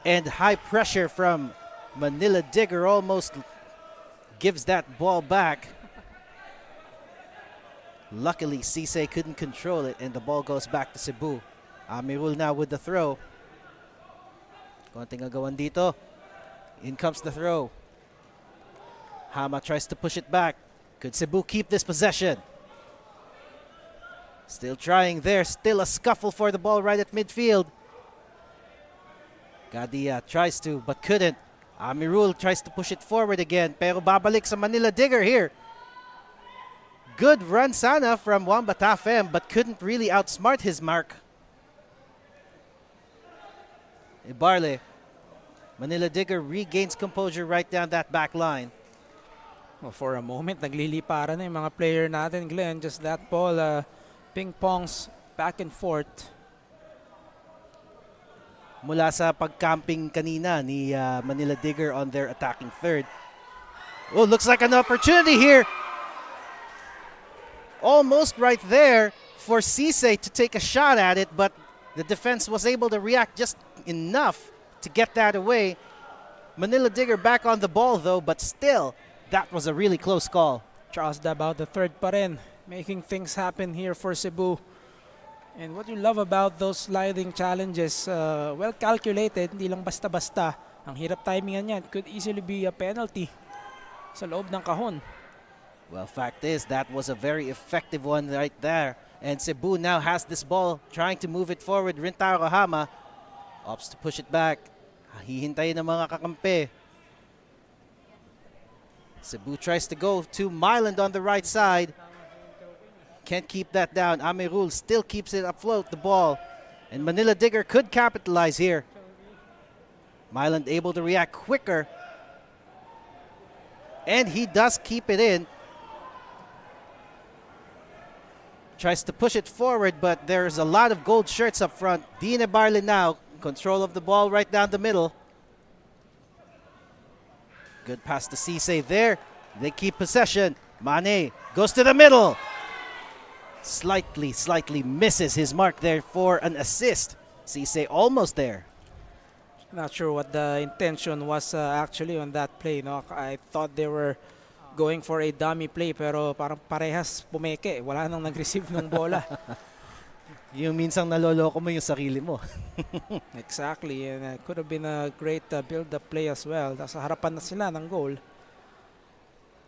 And high pressure from Manila Digger almost gives that ball back. Luckily, Cebu couldn't control it, and the ball goes back to Cebu. Amirul now with the throw. Konting agawan dito. In comes the throw. Hama tries to push it back. Could Cebu keep this possession? Still trying there. Still a scuffle for the ball right at midfield. Gadia tries to, but couldn't. Amirul tries to push it forward again, pero babalik sa Manila Digger here. Good run sana from Wamba Tafem, but couldn't really outsmart his mark. Ibarle. Manila Digger regains composure right down that back line. Well, for a moment, nagliliparan na yung mga player natin, Glenn. Just that ball, ping-pongs back and forth. Mula sa pagcamping kanina ni Manila Digger on their attacking third. Oh, looks like an opportunity here. Almost right there for Cebu to take a shot at it, but the defense was able to react just enough to get that away. Manila Digger back on the ball though, but still, that was a really close call. Charles Dabao, the third pa rin, making things happen here for Cebu. And what you love about those sliding challenges, well calculated, hindi lang basta-basta. Ang hirap timingan yan, could easily be a penalty sa loob ng kahon. Well, fact is, that was a very effective one right there. And Cebu now has this ball, trying to move it forward. Rintaro Hama opts to push it back. Hihintayin ng mga kakampi. Cebu tries to go to Myland on the right side. Can't keep that down. Amirul still keeps it afloat, the ball. And Manila Digger could capitalize here. Myland able to react quicker. And he does keep it in. Tries to push it forward, but there's a lot of gold shirts up front. Dina Barley now, control of the ball right down the middle. Good pass to Cebu there. They keep possession. Mane goes to the middle. Slightly misses his mark there for an assist. Cebu almost there. Not sure what the intention was actually on that play. No? I thought they were going for a dummy play, pero parang parehas pumeke. Wala nang nag-receive ng bola. Yung minsang naloloko mo yung sarili mo. Exactly, and it could have been a great build-up play as well. Nasa harapan na sila ng goal.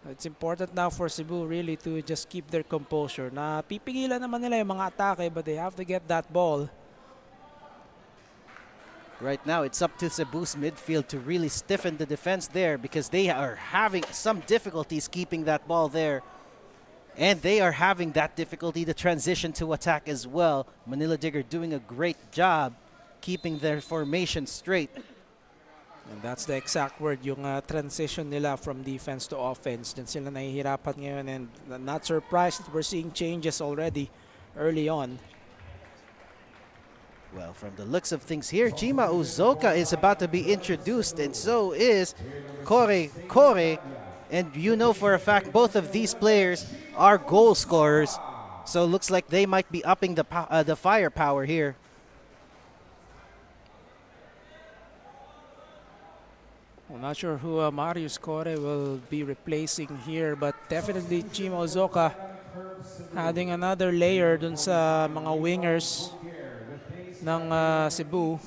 It's important now for Cebu really to just keep their composure. Napipigilan naman nila yung mga atake, but they have to get that ball. Right now, it's up to Cebu's midfield to really stiffen the defense there, because they are having some difficulties keeping that ball there. And they are having that difficulty to transition to attack as well. Manila Digger doing a great job keeping their formation straight. And that's the exact word, yung transition nila from defense to offense. Diyan sila nahihirapan ngayon, and not surprised we're seeing changes already early on. Well, from the looks of things here, Jima Uzoka is about to be introduced, and so is Kore. And you know for a fact both of these players are goal scorers. So it looks like they might be upping the firepower here. I'm not sure who Marius Kore will be replacing here, but definitely Jima Uzoka adding another layer dun sa mga wingers ng Cebu.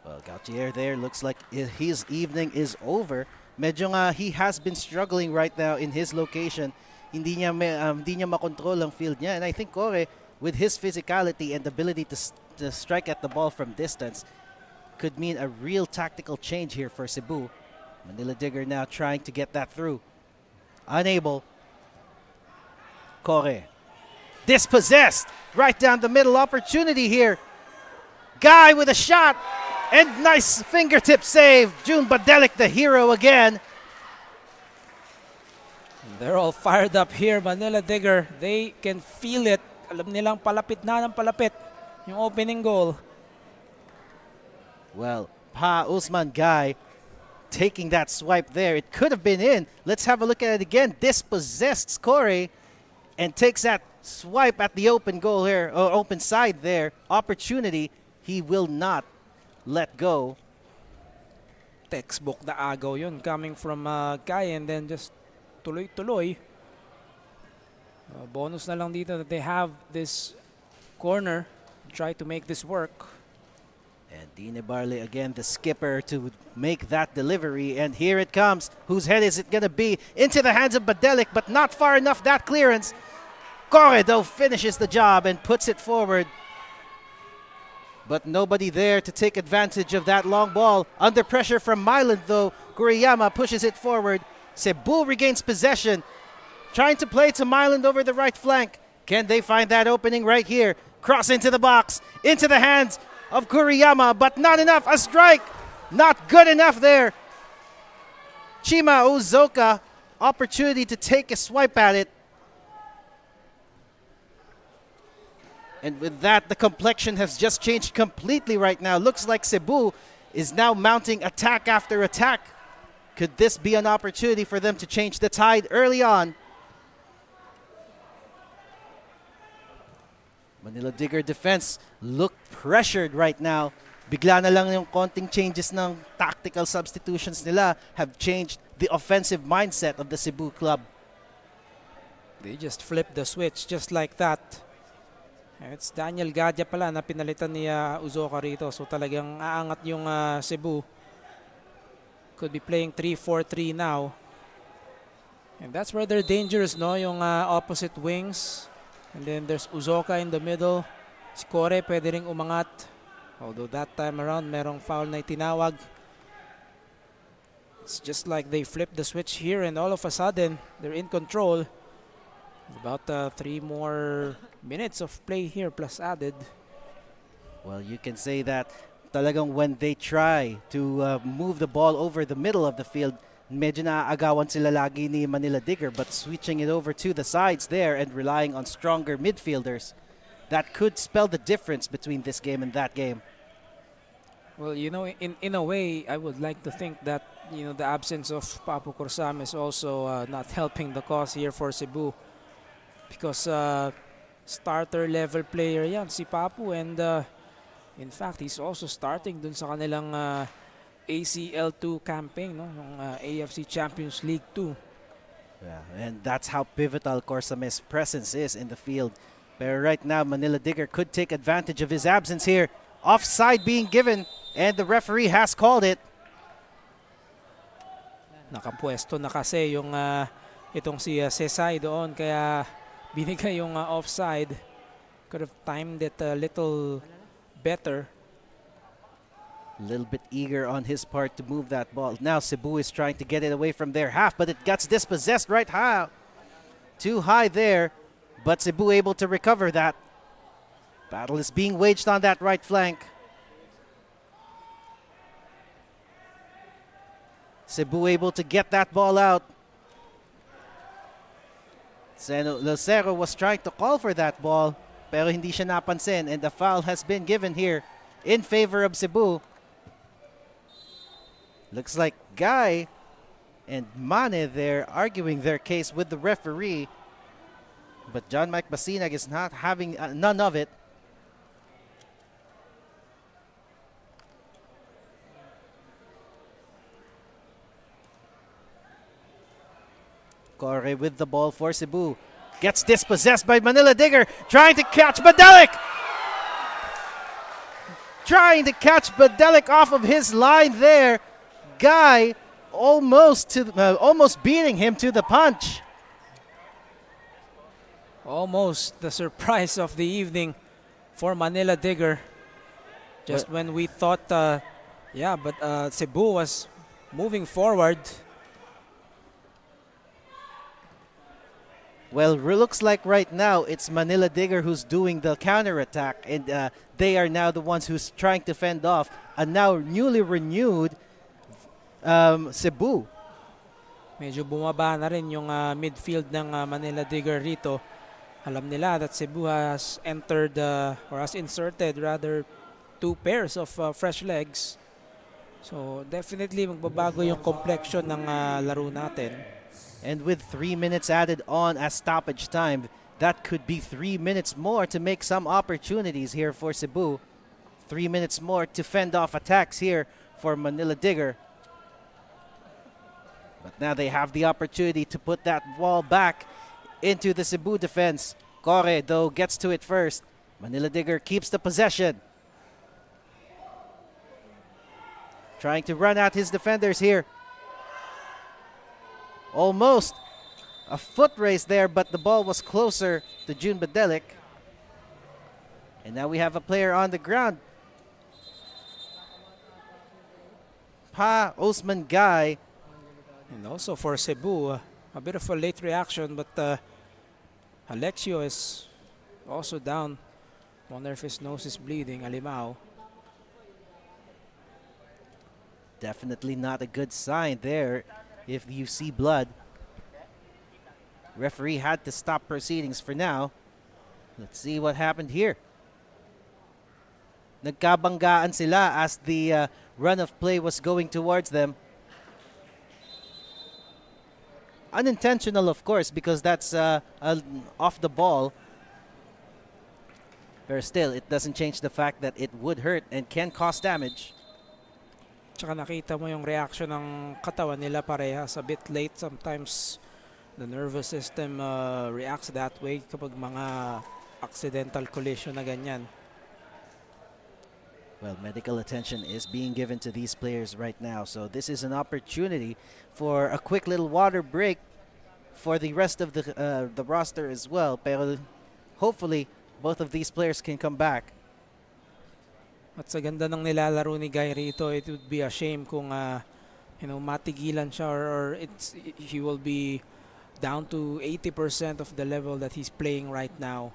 Well, Gautier there looks like his evening is over. Medyo nga he has been struggling right now in his location. Hindi niya makontrol ang field niya. And I think Kore, with his physicality and ability to strike at the ball from distance, could mean a real tactical change here for Cebu. Manila Digger now trying to get that through. Unable. Kore. Dispossessed. Right down the middle, opportunity here. Guy with a shot. And nice fingertip save. June Badelic, the hero again. They're all fired up here, Manila Digger. They can feel it. Alam nilang palapit na ng palapit yung opening goal. Well, Pa Usman Guy taking that swipe there. It could have been in. Let's have a look at it again. Dispossessed Corey and takes that swipe at the open goal here, or open side there, opportunity, he will not let go. Textbook na agaw yun coming from Guy, and then just tuloy-tuloy. Bonus na lang dito that they have this corner. Try to make this work. And Dine Barley again, the skipper, to make that delivery. And here it comes. Whose head is it going to be? Into the hands of Badelic, but not far enough, that clearance. Corre, finishes the job and puts it forward. But nobody there to take advantage of that long ball. Under pressure from Myland, though, Guriyama pushes it forward. Cebu regains possession. Trying to play to Myland over the right flank. Can they find that opening right here? Cross into the box, into the hands of Guriyama, but not enough. A strike, not good enough there. Chima Uzoka, opportunity to take a swipe at it. And with that, the complexion has just changed completely right now. Looks like Cebu is now mounting attack after attack. Could this be an opportunity for them to change the tide early on? Manila Digger defense look pressured right now. Bigla na lang yung konting changes ng tactical substitutions nila have changed the offensive mindset of the Cebu club. They just flipped the switch just like that. It's Daniel Gadya pala na pinalitan ni Uzoka rito. So talagang aangat yung Cebu. Could be playing 3-4-3 now. And that's where they're dangerous, no? Yung opposite wings. And then there's Uzoka in the middle. Si Corre pwede ring umangat. Although that time around, merong foul na itinawag. It's just like they flipped the switch here and all of a sudden, they're in control. About 3 more minutes of play here plus added. Well, you can say that talagang when they try to move the ball over the middle of the field, medyo naaagawan sila lagi ni Manila Digger, but switching it over to the sides there and relying on stronger midfielders, that could spell the difference between this game and that game. Well, you know, in a way, I would like to think that, you know, the absence of Papu Corsam is also not helping the cause here for Cebu. Because starter level player yan, si Papu, and in fact, he's also starting dun sa kanilang ACL2 campaign, no? Yung AFC Champions League 2. Yeah, and that's how pivotal Corsame's presence is in the field. But right now, Manila Digger could take advantage of his absence here. Offside being given, and the referee has called it. Nakapwesto na kasi yung itong si Sesay doon, kaya binigay yung offside. Could have timed it a little better. A little bit eager on his part to move that ball. Now Cebu is trying to get it away from their half, but it gets dispossessed right high. Too high there, but Cebu able to recover that. Battle is being waged on that right flank. Cebu able to get that ball out. Lucero was trying to call for that ball, pero hindi siya napansin, and the foul has been given here in favor of Cebu. Looks like Guy and Mane there arguing their case with the referee, but John Mike Basinag is not having none of it. Corre with the ball for Cebu. Gets dispossessed by Manila Digger. Trying to catch Badelic. Trying to catch Badelic off of his line there. Guy almost beating him to the punch. Almost the surprise of the evening for Manila Digger. Just when we thought, Cebu was moving forward. Well, looks like right now it's Manila Digger who's doing the counterattack, and they are now the ones who's trying to fend off a now newly renewed Cebu. Medyo bumaba na rin yung midfield ng Manila Digger rito. Alam nila that Cebu has entered or has inserted rather 2 pairs of fresh legs. So definitely magbabago yung complexion ng laro natin. And with 3 minutes added on as stoppage time, that could be 3 minutes more to make some opportunities here for Cebu. 3 minutes more to fend off attacks here for Manila Digger. But now they have the opportunity to put that ball back into the Cebu defense. Corre, though, gets to it first. Manila Digger keeps the possession. Trying to run out his defenders here. Almost a foot race there, but the ball was closer to June Badelik. And now we have a player on the ground. Pa Osman Guy. And also for Cebu, a bit of a late reaction, but Alexio is also down. Wonder if his nose is bleeding. Alimao. Definitely not a good sign there if you see blood. Referee had to stop proceedings for now. Let's see what happened here. Nagkabanggaan sila as the run of play was going towards them. Unintentional, of course, because that's off the ball. But still, it doesn't change the fact that it would hurt and can cause damage. Tsaka nakita mo yung reaction ng katawan nila parehas. A bit late sometimes. The nervous system reacts that way kapag mga accidental collision na ganyan. Well, medical attention is being given to these players right now. So this is an opportunity for a quick little water break for the rest of the roster as well. Pero hopefully, both of these players can come back. At sa ganda ng nilalaro ni Guy rito, it would be a shame kung matigilan siya or he will be down to 80% of the level that he's playing right now.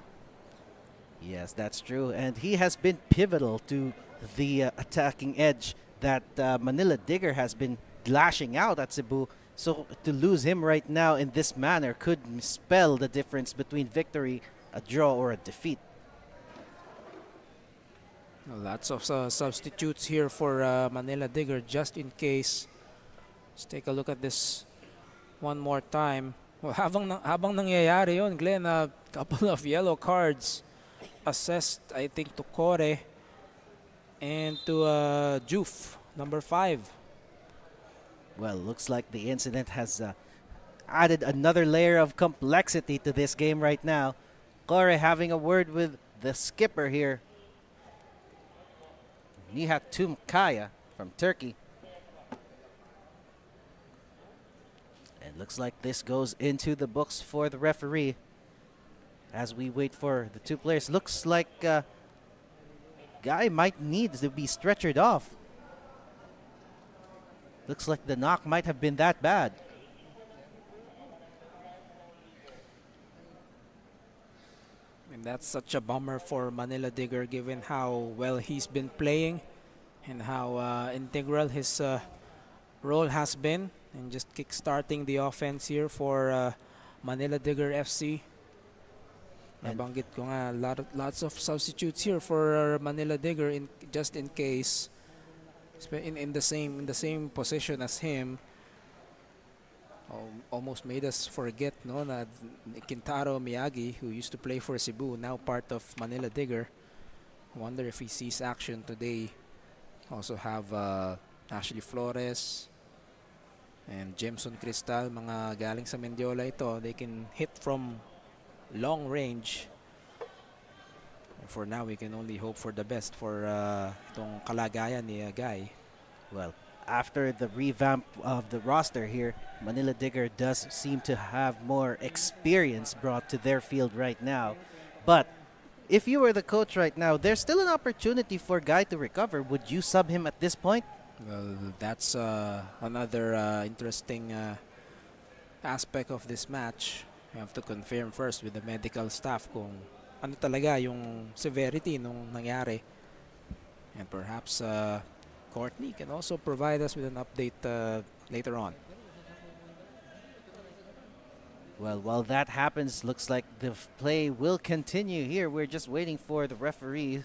Yes, that's true. And he has been pivotal to the attacking edge that Manila Digger has been lashing out at Cebu. So to lose him right now in this manner could spell the difference between victory, a draw, or a defeat. Lots of substitutes here for Manila Digger just in case. Let's take a look at this one more time. Well, habang nangyayari yun, Glenn, a couple of yellow cards assessed, I think, to Corre and to Juf, number 5. Well, looks like the incident has added another layer of complexity to this game right now. Corre having a word with the skipper here. Nihat Tumkaya from Turkey. And looks like this goes into the books for the referee as we wait for the two players. Looks like Guy might need to be stretchered off. Looks like the knock might have been that bad. And that's such a bummer for Manila Digger given how well he's been playing and how integral his role has been in just kick-starting the offense here for Manila Digger FC. Nabanggit ko nga, lots of substitutes here for Manila Digger just in case in the same position as him. Almost made us forget, no, na Kintaro Miyagi, who used to play for Cebu, now part of Manila Digger. Wonder if he sees action today. Also have Ashley Flores and Jameson Cristal, mga galing sa Mendiola ito. They can hit from long range. For now, we can only hope for the best for itong kalagayan ni Guy. Well, after the revamp of the roster here, Manila Digger does seem to have more experience brought to their field right now. But if you were the coach right now, there's still an opportunity for Guy to recover. Would you sub him at this point? Well, that's another interesting aspect of this match. We have to confirm first with the medical staff kung ano talaga yung severity nung nangyari. And perhaps Courtney can also provide us with an update later on. Well, while that happens, looks like the play will continue here. We're just waiting for the referee.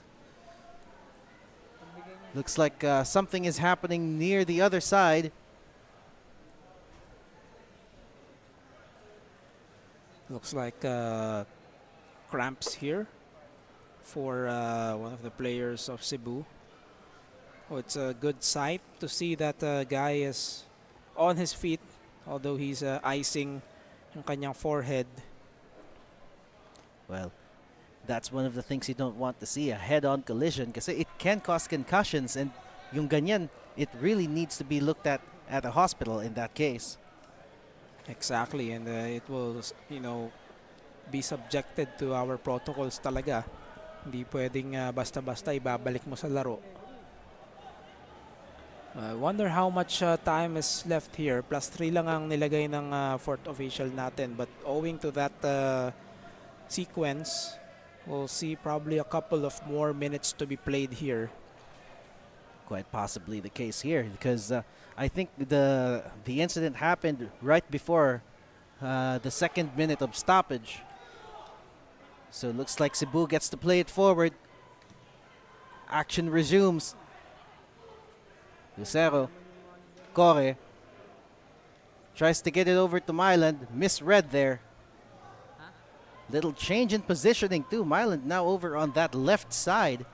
Looks like something is happening near the other side. Looks like cramps here for one of the players of Cebu. Oh, it's a good sight to see that guy is on his feet, although he's icing yung kanyang forehead. Well, that's one of the things you don't want to see, a head-on collision, because it can cause concussions, and yung ganyan, it really needs to be looked at a hospital in that case. Exactly, and it will, be subjected to our protocols talaga. Hindi pwedeng basta-basta ibabalik mo sa laro. I wonder how much time is left here. +3 lang ang nilagay ng fourth official natin, but owing to that sequence, we'll see probably a couple of more minutes to be played here. Quite possibly the case here, because I think the incident happened right before the second minute of stoppage. So it looks like Cebu gets to play it forward. Action resumes. Lucero, Corre, tries to get it over to Myland, misread there. Little change in positioning too. Myland now over on that left side.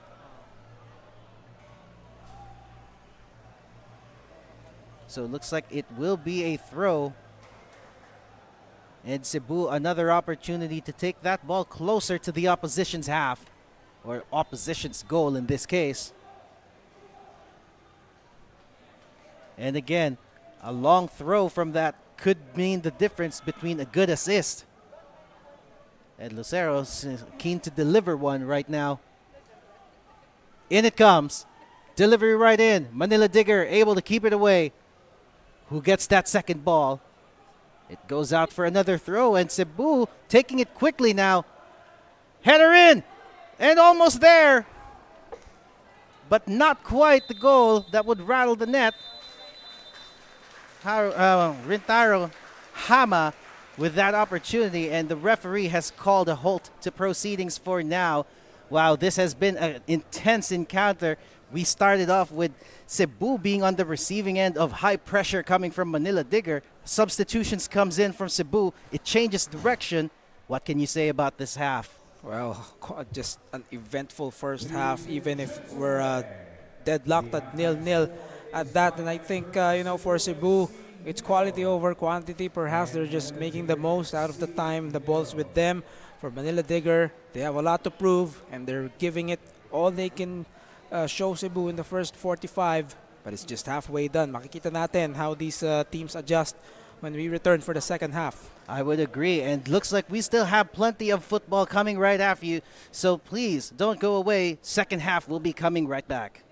So it looks like it will be a throw. And Cebu another opportunity to take that ball closer to the opposition's half, or opposition's goal in this case. And again, a long throw from that could mean the difference between a good assist. And Lucero's keen to deliver one right now. In it comes. Delivery right in. Manila Digger able to keep it away. Who gets that second ball? It goes out for another throw, and Cebu taking it quickly now. Header in! And almost there! But not quite the goal that would rattle the net. Rintaro Hama with that opportunity, and the referee has called a halt to proceedings for now. Wow, this has been an intense encounter. We started off with Cebu being on the receiving end of high pressure coming from Manila Digger. Substitutions comes in from Cebu. It changes direction. What can you say about this half? Well, just an eventful first half, even if we're deadlocked at 0-0 at that. And I think, for Cebu, it's quality over quantity. Perhaps they're just making the most out of the time the ball's with them. For Manila Digger, they have a lot to prove, and they're giving it all they can show Cebu in the first 45. But it's just halfway done. Makikita natin how these teams adjust when we return for the second half. I would agree, and looks like we still have plenty of football coming right after you. So please, don't go away. Second half will be coming right back.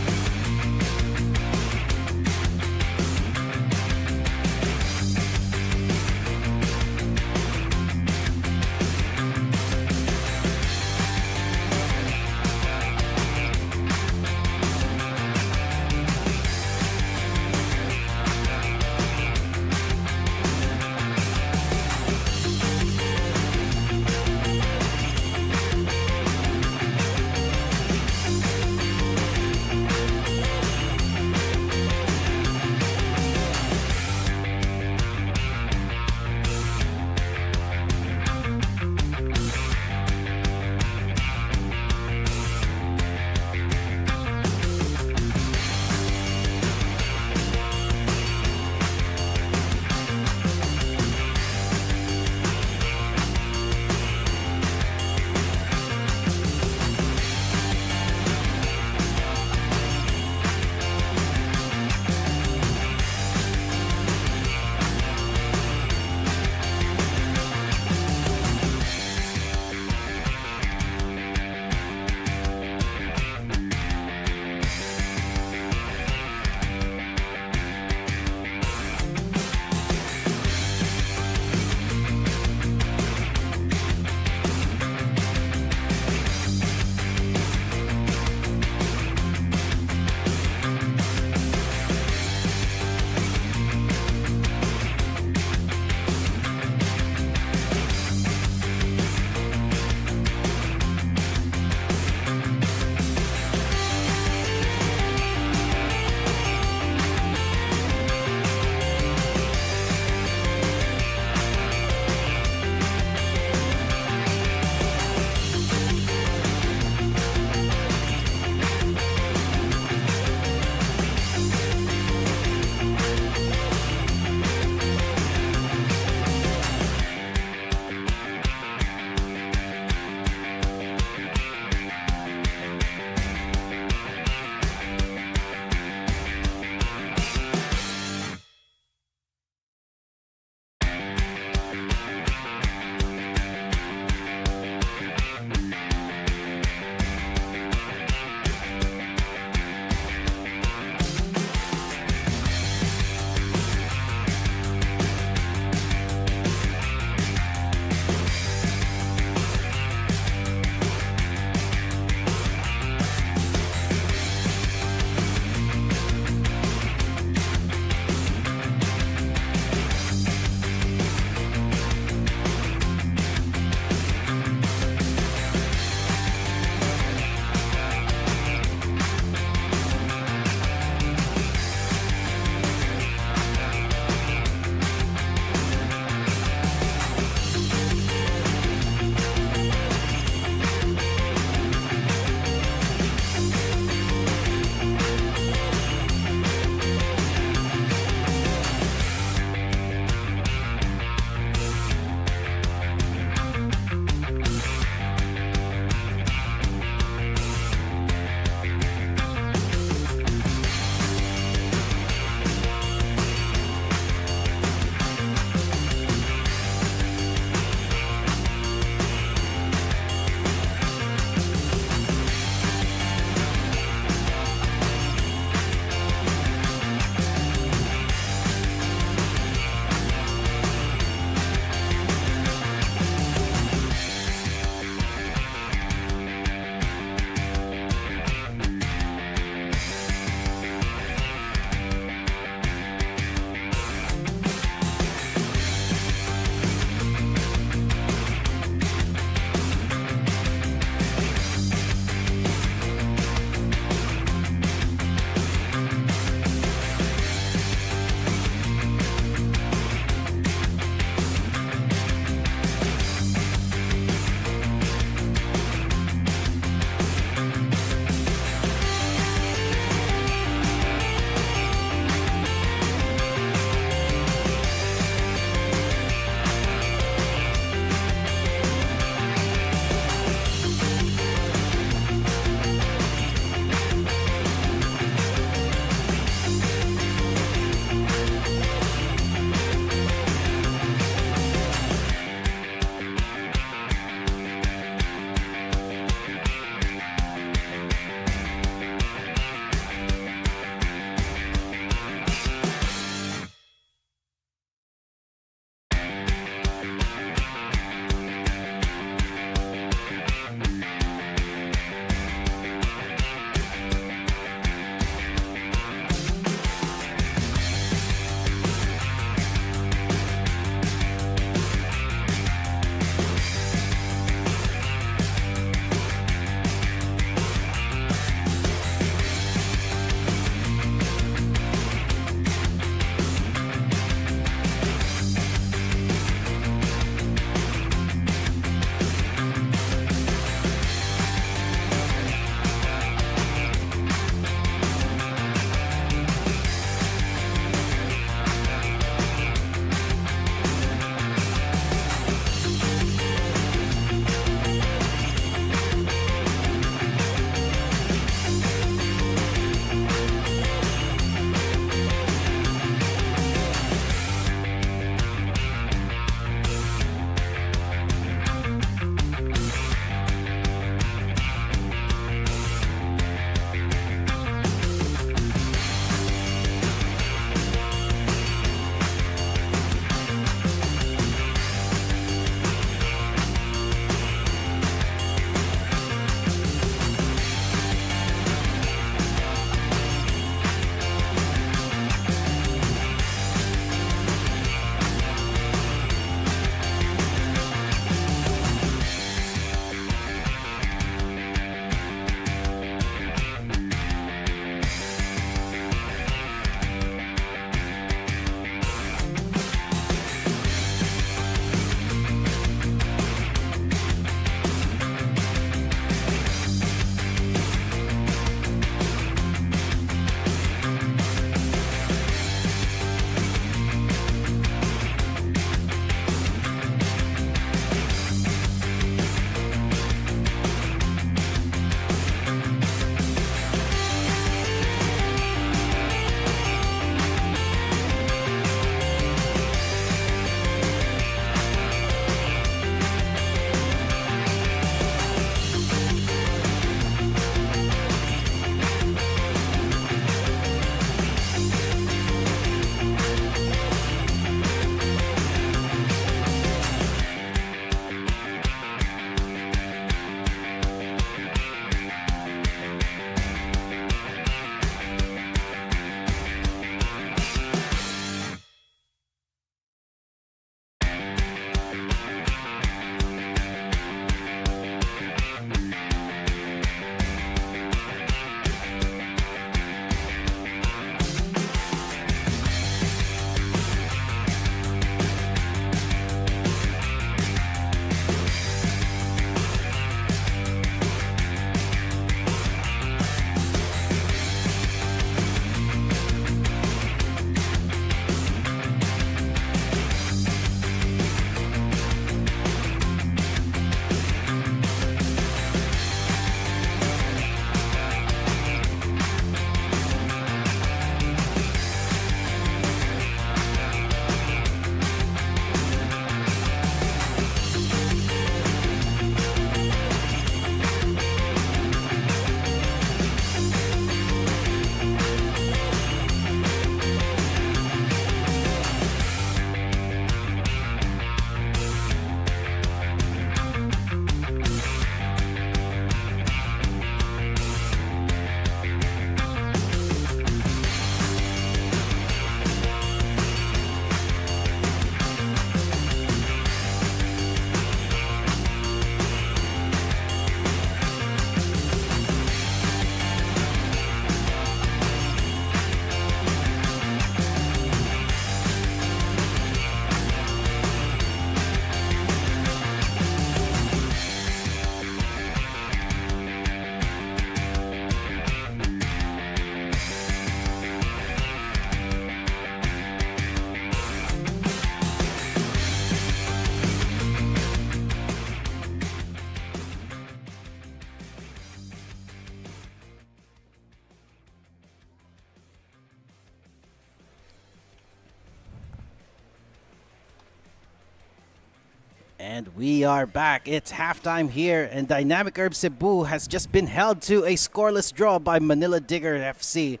And we are back. It's halftime here, and Dynamic Herb Cebu has just been held to a scoreless draw by Manila Digger FC.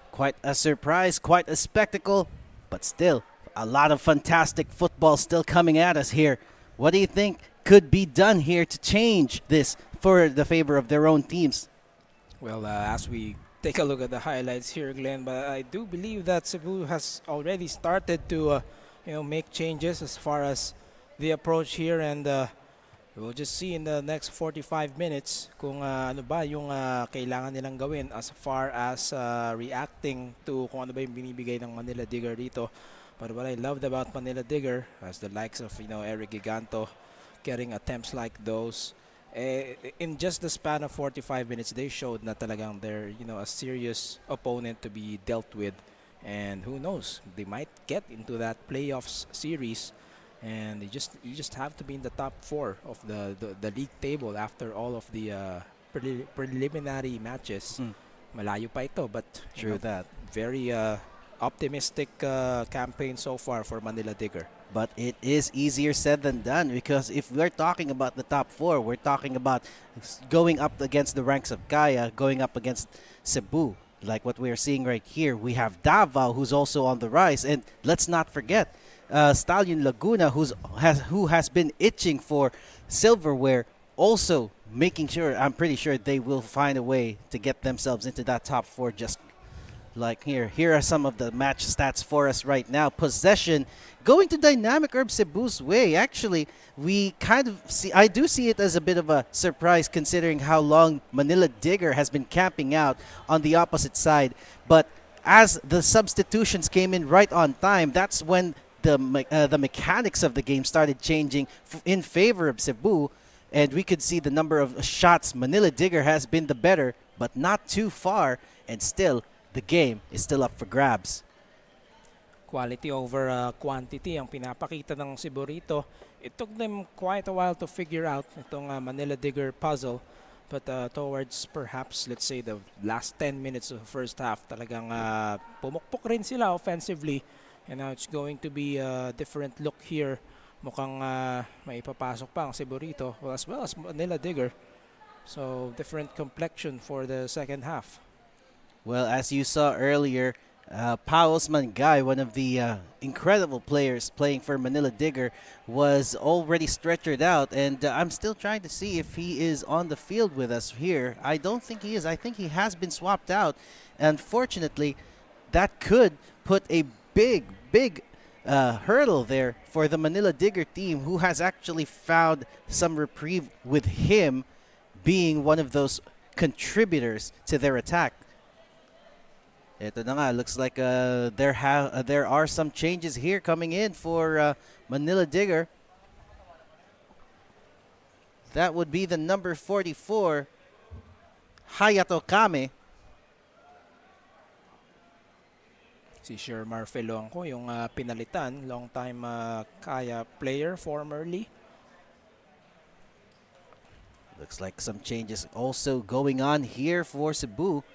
Quite a surprise, quite a spectacle, but still a lot of fantastic football still coming at us here. What do you think could be done here to change this for the favor of their own teams? Well, as we take a look at the highlights here, Glenn, but I do believe that Cebu has already started to, make changes as far as the approach here, and we'll just see in the next 45 minutes kung ano ba yung kailangan nilang gawin as far as reacting to kung ano ba yung binibigay ng Manila Digger dito. But what I loved about Manila Digger, as the likes of Eric Giganto getting attempts like those, in just the span of 45 minutes, they showed na talagang they're a serious opponent to be dealt with, and who knows, they might get into that playoffs series. And you just have to be in the top 4 of the league table after all of the preliminary matches. Malayo pa ito, but True that. very optimistic campaign so far for Manila Digger. But it is easier said than done, because if we're talking about the top 4, we're talking about going up against the ranks of Kaya, going up against Cebu. Like what we're seeing right here, we have Davao, who's also on the rise, and let's not forget Stallion Laguna, who has been itching for silverware, also making sure, I'm pretty sure they will find a way to get themselves into that top 4. Just like here are some of the match stats for us right now. Possession going to Dynamic Herb Cebu's way. Actually, I do see it as a bit of a surprise, considering how long Manila Digger has been camping out on the opposite side. But as the substitutions came in right on time, that's when the mechanics of the game started changing in favor of Cebu, and we could see the number of shots. Manila Digger has been the better, but not too far, and still the game is still up for grabs. Quality over quantity ang pinapakita ng Cebu rito. It took them quite a while to figure out itong Manila Digger puzzle, but towards perhaps, let's say, the last 10 minutes of the first half, talagang pumukpok rin sila offensively. And now it's going to be a different look here. Mukhang may ipapasok pa ang Cebu rito, as well as Manila Digger. So different complexion for the second half. Well, as you saw earlier, Paos Mangay, one of the incredible players playing for Manila Digger, was already stretchered out, and I'm still trying to see if he is on the field with us here. I don't think he is. I think he has been swapped out. Unfortunately, that could put a big hurdle there for the Manila Digger team, who has actually found some reprieve with him being one of those contributors to their attack. Ito na nga, looks like there are some changes here coming in for Manila Digger. That would be the number 44, Hayato Kame. Si Shermar Felongco, yung pinalitan, long-time Kaya player formerly. Looks like some changes also going on here for Cebu.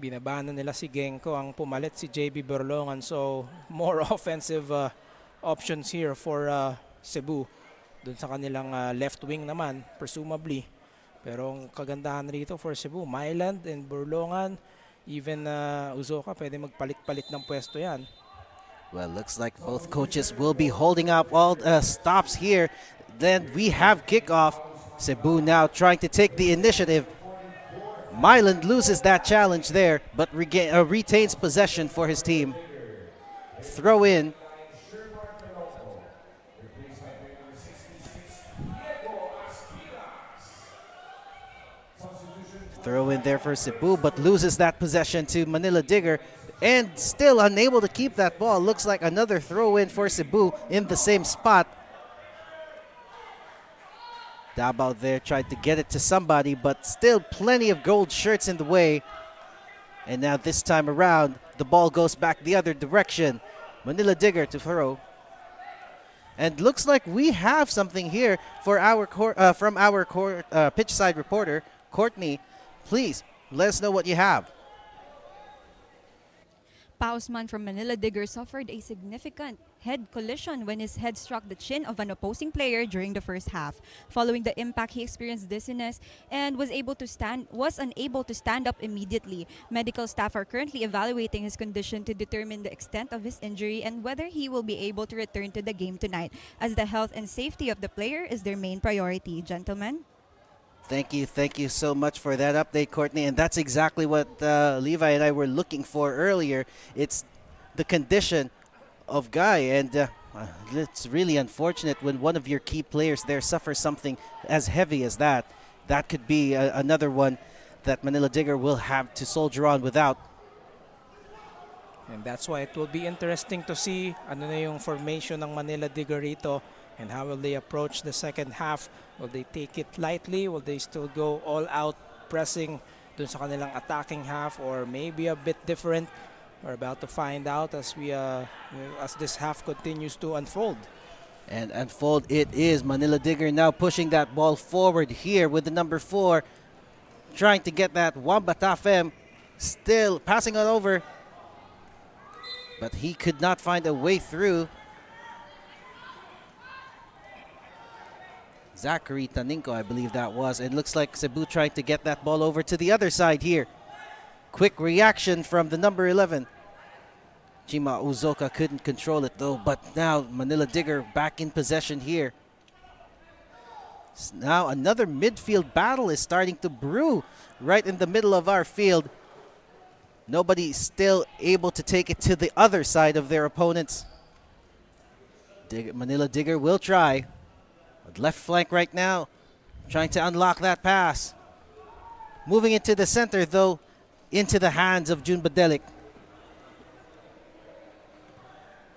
Binabana nila si Genko, ang pumalit si JB Berlongan, so more offensive options here for Cebu. Doon sa kanilang left wing naman, presumably. Pero ang kagandahan rito for Cebu, Myland and Berlongan, even Uzoka, pwede magpalit-palit ng pwesto yan. Well, looks like both coaches will be holding up all stops here. Then we have kickoff. Cebu now trying to take the initiative. Myland loses that challenge there, but retains possession for his team. Throw in. Throw in there for Cebu, but loses that possession to Manila Digger, and still unable to keep that ball. Looks like another throw in for Cebu in the same spot. Dabao there tried to get it to somebody, but still plenty of gold shirts in the way. And now this time around, the ball goes back the other direction. Manila Digger to throw. And looks like we have something here for our from our pitch side reporter, Courtney. Please let us know what you have. Pausman from Manila Digger suffered a significant head collision when his head struck the chin of an opposing player during the first half. Following the impact, he experienced dizziness and was unable to stand up immediately. Medical staff are currently evaluating his condition to determine the extent of his injury and whether he will be able to return to the game tonight, as the health and safety of the player is their main priority. Gentlemen? Thank you so much for that update, Courtney. And that's exactly what Levi and I were looking for earlier. It's the condition of Guy, and it's really unfortunate when one of your key players there suffers something as heavy as that. That could be another one that Manila Digger will have to soldier on without. And that's why it will be interesting to see ano na yung formation ng Manila Digger rito and how will they approach the second half. Will they take it lightly? Will they still go all out pressing dun sa kanilang attacking half, or maybe a bit different? We're about to find out as this half continues to unfold. And unfold it is. Manila Digger now pushing that ball forward here with the number 4, trying to get that Wamba Tafem, still passing it over, but he could not find a way through. Zachary Taninko, I believe that was. It looks like Cebu trying to get that ball over to the other side here. Quick reaction from the number 11. Chima Uzoka couldn't control it though, but now Manila Digger back in possession here. Now another midfield battle is starting to brew right in the middle of our field. Nobody still able to take it to the other side of their opponents. Manila Digger will try. Left flank right now, trying to unlock that pass. Moving into the center though, into the hands of June Badelik.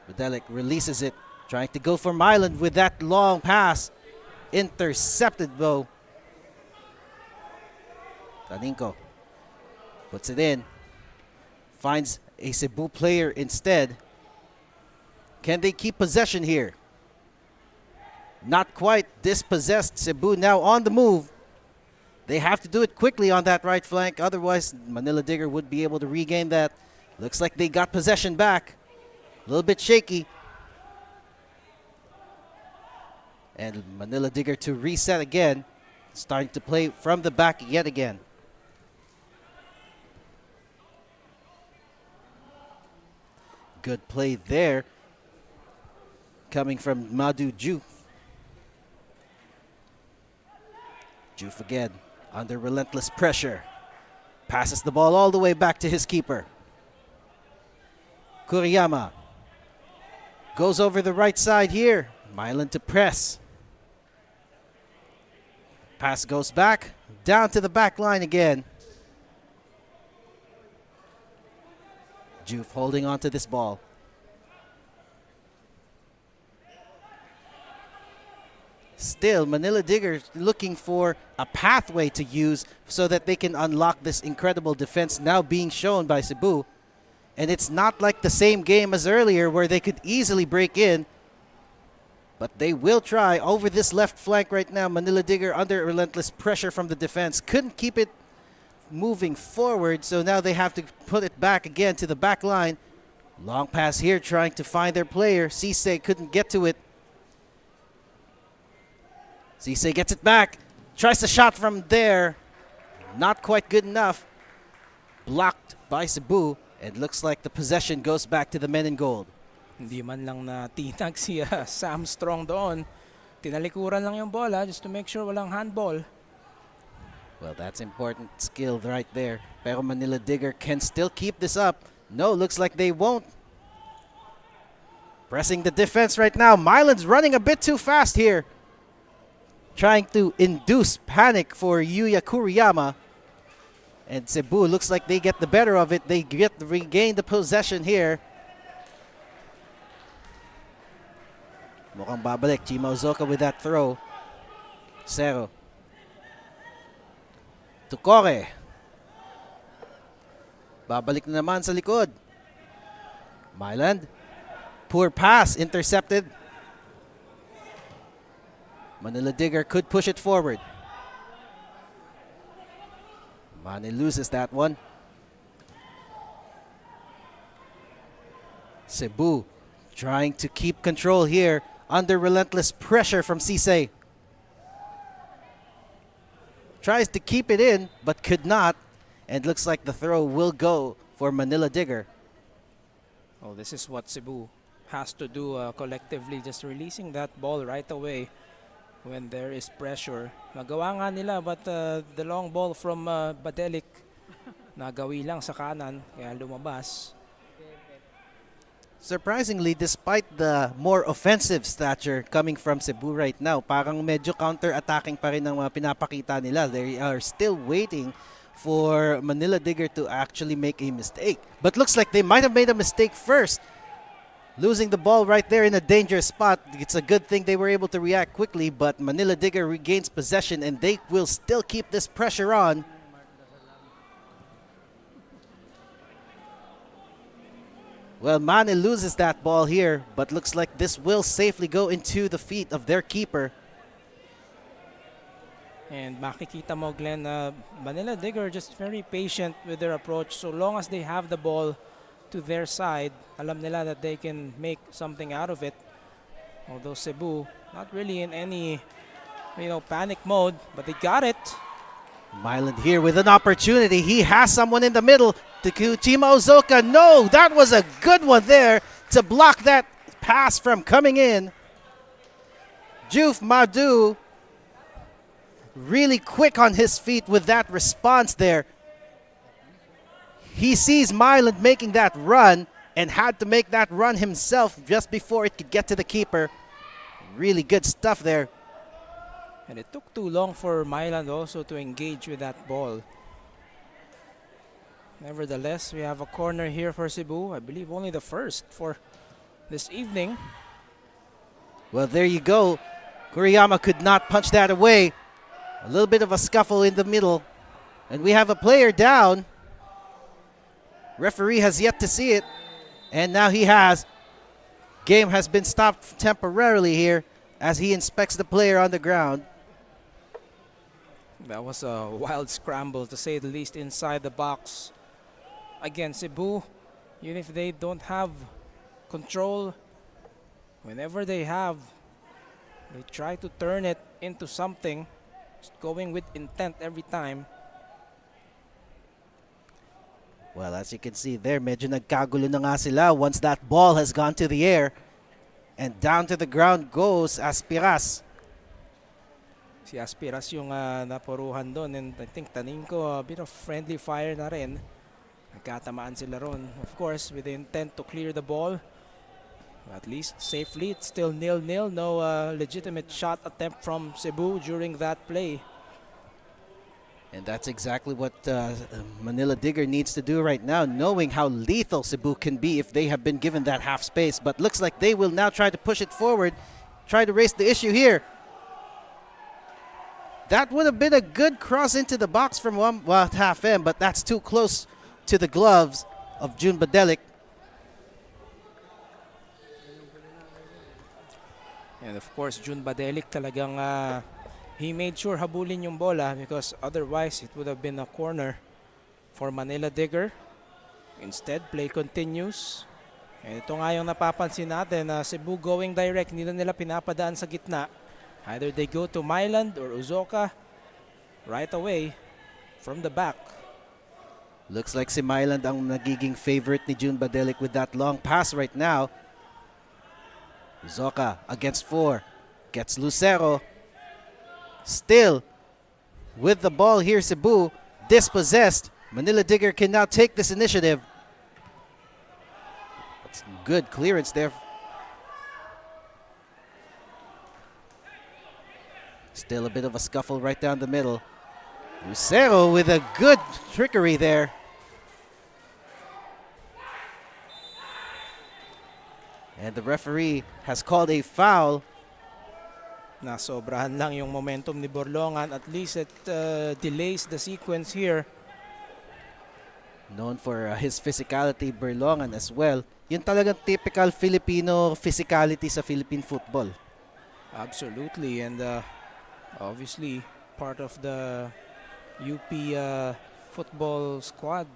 Badelik releases it, trying to go for Mylan with that long pass. Intercepted though. Taninko puts it in, finds a Cebu player instead. Can they keep possession here? Not quite. Dispossessed. Cebu now on the move. They have to do it quickly on that right flank, otherwise Manila Digger would be able to regain that. Looks like they got possession back. A little bit shaky. And Manila Digger to reset again. Starting to play from the back yet again. Good play there. Coming from Madu Ju. Juf again, under relentless pressure. Passes the ball all the way back to his keeper. Kuriyama goes over the right side here. Mylan to press. Pass goes back, down to the back line again. Juf holding on to this ball. Still, Manila Digger looking for a pathway to use so that they can unlock this incredible defense now being shown by Cebu. And it's not like the same game as earlier where they could easily break in. But they will try over this left flank right now. Manila Digger under relentless pressure from the defense. Couldn't keep it moving forward, so now they have to put it back again to the back line. Long pass here trying to find their player. Cisse couldn't get to it. Cisse gets it back, tries the shot from there. Not quite good enough. Blocked by Cebu, and looks like the possession goes back to the men in gold. Hindi man lang na tinag si Sam Strong doon. Tinalikuran lang yung bola just to make sure walang handball. Well, that's important skill right there. Pero Manila Digger can still keep this up. No, looks like they won't. Pressing the defense right now. Mylan's running a bit too fast here. Trying to induce panic for Yuya Kuriyama. And Cebu looks like they get the better of it. They regain the possession here. Mukhang babalik. Chima Uzoka with that throw. Cero. Tukore. Babalik na naman sa likod. Myland. Poor pass. Intercepted. Manila Digger could push it forward. Mane loses that one. Cebu trying to keep control here under relentless pressure from Sisay. Tries to keep it in, but could not. And looks like the throw will go for Manila Digger. Oh, this is what Cebu has to do collectively, just releasing that ball right away when there is pressure. Nagawa nga nila, but the long ball from Badelik nagawi lang sa kanan, kaya lumabas. Surprisingly, despite the more offensive stature coming from Cebu right now, parang medyo counter-attacking pa rin ang mga pinapakita nila. They are still waiting for Manila Digger to actually make a mistake. But looks like they might have made a mistake first. Losing the ball right there in a dangerous spot. It's a good thing they were able to react quickly, but Manila Digger regains possession and they will still keep this pressure on. Well, Mane loses that ball here, but looks like this will safely go into the feet of their keeper. And makikita mo, Glenn, Manila Digger just very patient with their approach. So long as they have the ball to their side, alam nila that they can make something out of it. Although Cebu, not really in any, panic mode, but they got it. Myland here with an opportunity. He has someone in the middle. Chima Ozoka, no, that was a good one there to block that pass from coming in. Juf Madu really quick on his feet with that response there. He sees Myland making that run and had to make that run himself just before it could get to the keeper. Really good stuff there. And it took too long for Myland also to engage with that ball. Nevertheless, we have a corner here for Cebu. I believe only the first for this evening. Well, there you go. Kuriyama could not punch that away. A little bit of a scuffle in the middle. And we have a player down. Referee has yet to see it. And now he has. Game has been stopped temporarily here as he inspects the player on the ground. That was a wild scramble, to say the least, inside the box. Again, Cebu, even if they don't have control, whenever they have, they try to turn it into something, just going with intent every time. Well, as you can see there, medyo nagkagulo na nga sila once that ball has gone to the air. And down to the ground goes Aspiras. Si Aspiras yung napuruhan doon, and I think tanin ko a bit of friendly fire na rin. Nagkatamaan sila ron. Of course, with the intent to clear the ball. At least safely, it's still 0-0. No legitimate shot attempt from Cebu during that play. And that's exactly what Manila Digger needs to do right now, knowing how lethal Cebu can be if they have been given that half space. But looks like they will now try to push it forward, try to raise the issue here. That would have been a good cross into the box from half M, but that's too close to the gloves of June Badelik. And of course, June Badelik talagang he made sure habulin yung bola, because otherwise it would have been a corner for Manila Digger. Instead, play continues. And ito nga yung napapansin natin, Cebu going direct, nila pinapadaan sa gitna. Either they go to Myland or Uzoka right away from the back. Looks like si Myland ang nagiging favorite ni June Badelik with that long pass right now. Uzoka against 4. Gets Lucero. Still with the ball here, Cebu dispossessed. Manila Digger can now take this initiative. That's good clearance there. Still a bit of a scuffle right down the middle. Lucero with a good trickery there. And the referee has called a foul. Nasobrahan lang yung momentum ni Borlongan. At least it delays the sequence here. Known for his physicality, Borlongan as well. Yun talagang typical Filipino physicality sa Philippine football. Absolutely. And obviously part of the UP football squad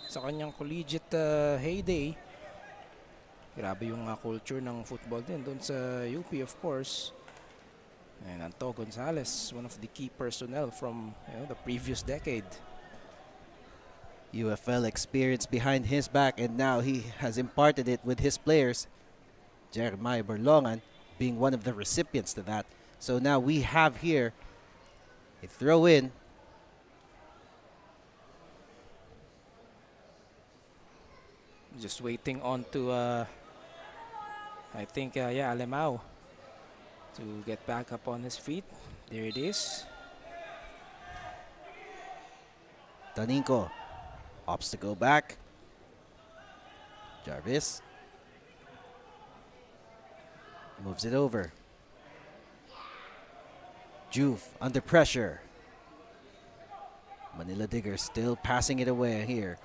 sa kanyang collegiate heyday. Grabe yung culture ng football din doon sa UP, of course. And Anto Gonzalez, one of the key personnel from the previous decade. UFL experience behind his back, and now he has imparted it with his players. Jeremiah Berlongan being one of the recipients to that. So now we have here a throw in. Just waiting on to, I think, Alemao to get back up on his feet. There it is. Taninco opts to go back. Jarvis moves it over. Juve under pressure. Manila Digger still passing it away here.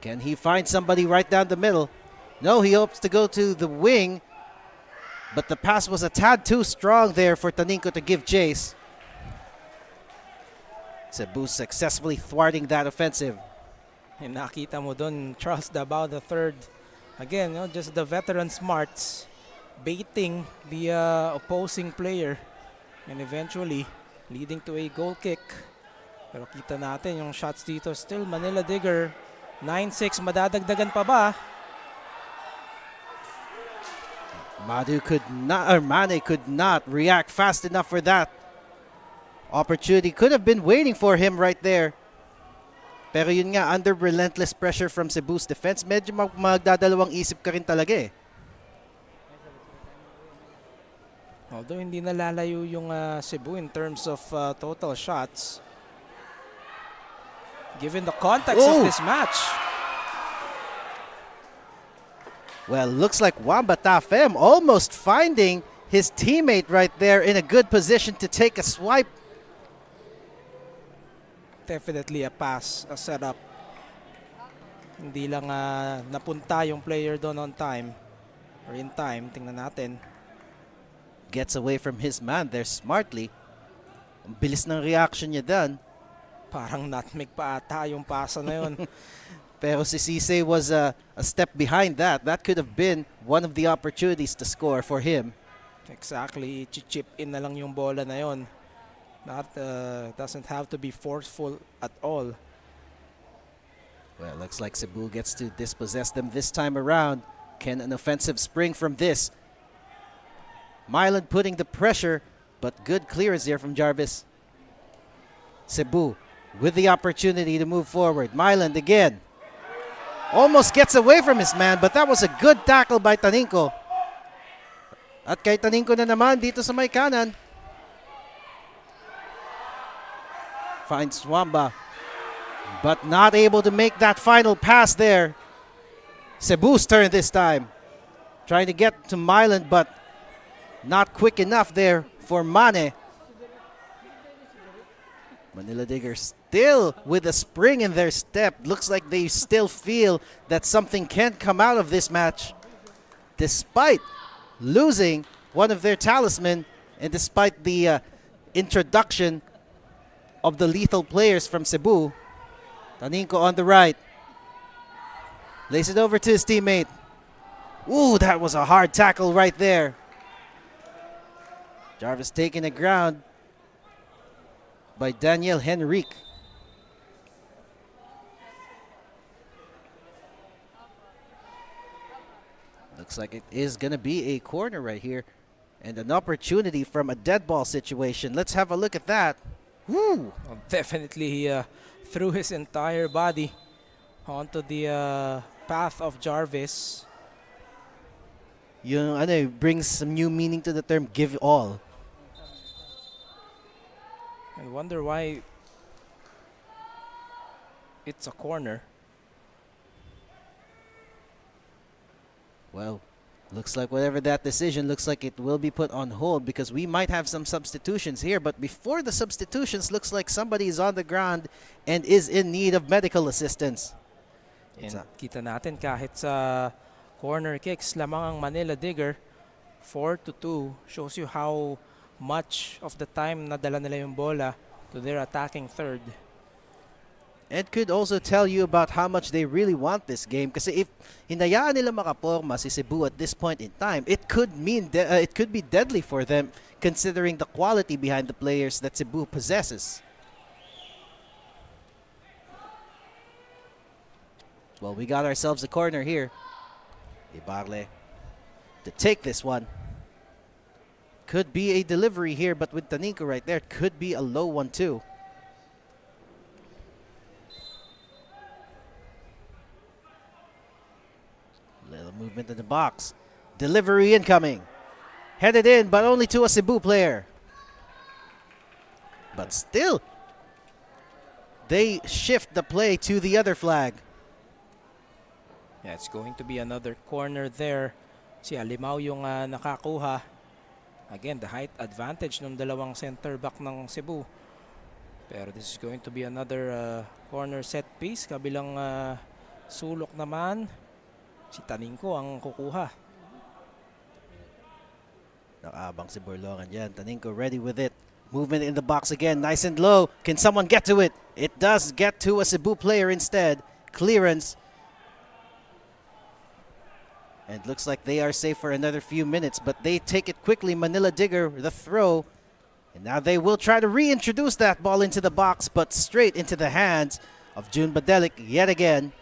Can he find somebody right down the middle? No, he hopes to go to the wing, but the pass was a tad too strong there for Taninco to give chase. Cebu successfully thwarting that offensive. And nakita mo doon, Charles Dabao the third. Again, just the veteran smarts baiting the opposing player and eventually leading to a goal kick. Pero kita natin yung shots dito. Still Manila Digger 9-6, madadagdagan pa ba? Mane could not react fast enough for that opportunity. Could have been waiting for him right there. Pero yun nga, under relentless pressure from Cebu's defense, medyo magdadalawang isip ka rin talaga eh. Although hindi nalalayo yung Cebu in terms of total shots, given the context of this match. Well, looks like Wamba Tafem almost finding his teammate right there in a good position to take a swipe. Definitely a pass, a setup. Hindi lang napunta yung player doon on time or in time. Tingnan natin. Gets away from his man there smartly. Ang bilis ng reaction niya dun. Parang nutmeg pa ata yung pasa na yun. Pero si Cisse was a step behind that. That could have been one of the opportunities to score for him. Exactly. Chip in na lang yung bola na yun. Doesn't have to be forceful at all. Well, looks like Cebu gets to dispossess them this time around. Can an offensive spring from this? Mylan putting the pressure, but good clearance here from Jarvis. Cebu with the opportunity to move forward. Mylan again. Almost gets away from his man, but that was a good tackle by Taninco. At kay Taninco na naman dito sa may kanan. Finds Wamba, but not able to make that final pass there. Cebu's turn this time. Trying to get to Mylan, but not quick enough there for Mane. Manila Digger still with a spring in their step. Looks like they still feel that something can come out of this match. Despite losing one of their talisman and despite the introduction of the lethal players from Cebu. Taninco on the right. Lays it over to his teammate. Ooh, that was a hard tackle right there. Jarvis taking the ground by Daniel Henrique. Looks like it is going to be a corner right here. And an opportunity from a dead ball situation. Let's have a look at that. Woo! Well, definitely he threw his entire body onto the path of Jarvis. Yung ano, brings some new meaning to the term give all. I wonder why it's a corner. Well, looks like whatever that decision, looks like it will be put on hold because we might have some substitutions here. But before the substitutions, looks like somebody is on the ground and is in need of medical assistance. And kita natin kahit sa corner kicks lamang ang Manila Digger, 4-2 shows you how much of the time nadala nila yung bola to their attacking third. It could also tell you about how much they really want this game. Kasi if hinayaan nila makaporma si Cebu at this point in time, it could mean it could be deadly for them considering the quality behind the players that Cebu possesses. Well, we got ourselves a corner here. Ibarle to take this one. Could be a delivery here, but with Taninko right there, could be a low one too. Little movement in the box. Delivery incoming. Headed in, but only to a Cebu player. But still, they shift the play to the other flag. Yeah, it's going to be another corner there. Si Alimao yung nakakuha. Again, the height advantage ng dalawang center back ng Cebu. Pero this is going to be another corner set piece. Kabilang sulok naman, si Taninko ang kukuha. Nakaabang si Borlongan dyan. Taninko ready with it. Movement in the box again, nice and low. Can someone get to it? It does get to a Cebu player instead. Clearance. And looks like they are safe for another few minutes, but they take it quickly. Manila Digger, the throw. And now they will try to reintroduce that ball into the box, but straight into the hands of June Badelik yet again.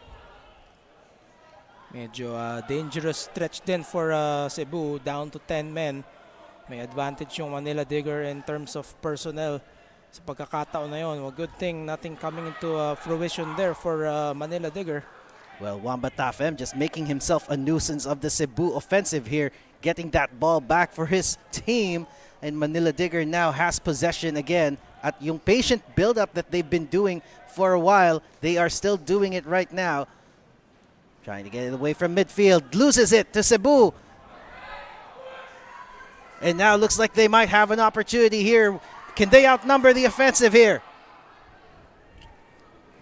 Medyo dangerous stretch din for Cebu, down to 10 men. May advantage yung Manila Digger in terms of personnel sa pagkakataon na yun. Well, good thing nothing coming into fruition there for Manila Digger. Well, Wamba Tafem just making himself a nuisance of the Cebu offensive here, getting that ball back for his team. And Manila Digger now has possession again. At yung patient build-up that they've been doing for a while, they are still doing it right now. Trying to get it away from midfield. Loses it to Cebu. And now looks like they might have an opportunity here. Can they outnumber the offensive here?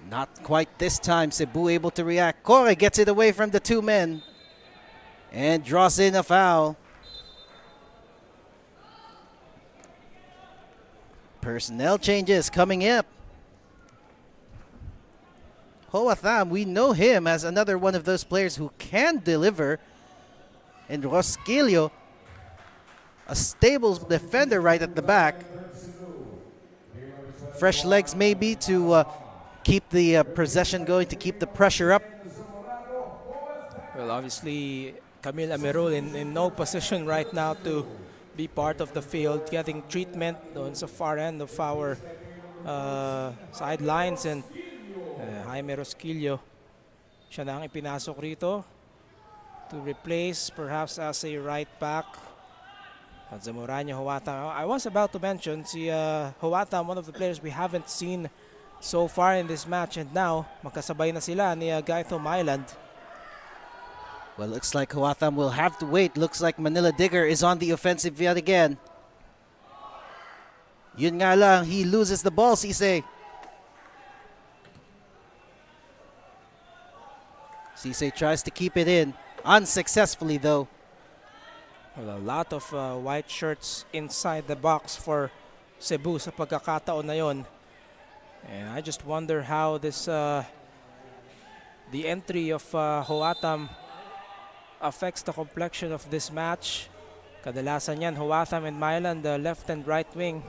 Not quite this time. Cebu able to react. Kore gets it away from the two men and draws in a foul. Personnel changes coming up. Hoatham, we know him as another one of those players who can deliver. And Rosquillo, a stable defender right at the back. Fresh legs maybe to keep the possession going, to keep the pressure up. Well, obviously, Camille Amerol in no position right now to be part of the field, getting treatment on the far end of our sidelines. And Jaime Rosquillo, siya na ang ipinasok rito to replace perhaps as a right back. At Zamorano Hoatam. I was about to mention si Hoatam, one of the players we haven't seen so far in this match, and now magkasabay na sila ni Gaito Myland. Well, looks like Hoatham will have to wait. Looks like Manila Digger is on the offensive yet again. Yun nga lang, he loses the ball, Sisay. Sisay tries to keep it in. Unsuccessfully, though. Well, a lot of white shirts inside the box for Cebu sa pagkakataon na yon. And I just wonder how this the entry of Hoatam affects the complexion of this match. Kadalasan yan, Hoatam and Mylan, the left and right wing.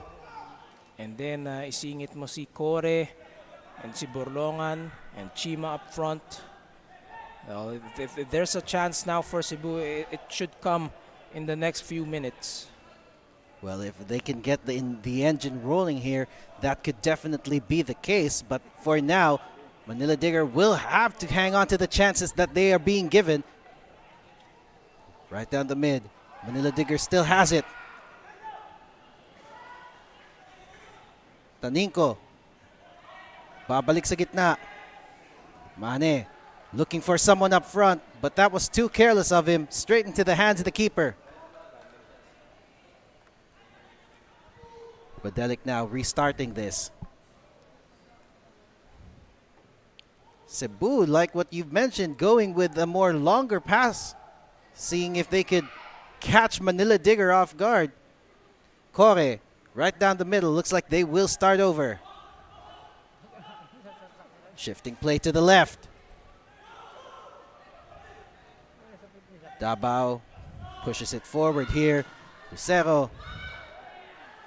And then isingit mo si Kore and si Borlongan and Chima up front. Well, if there's a chance now for Cebu, it should come in the next few minutes. Well, if they can get the engine rolling here, that could definitely be the case. But for now, Manila Digger will have to hang on to the chances that they are being given. Right down the mid. Manila Digger still has it. Taninko. Babalik sa gitna. Mane looking for someone up front, but that was too careless of him. Straight into the hands of the keeper. Badelik now restarting this. Cebu, like what you've mentioned, going with a more longer pass, seeing if they could catch Manila Digger off guard. Kore, right down the middle, looks like they will start over. Shifting play to the left. Dabao pushes it forward here. Lucero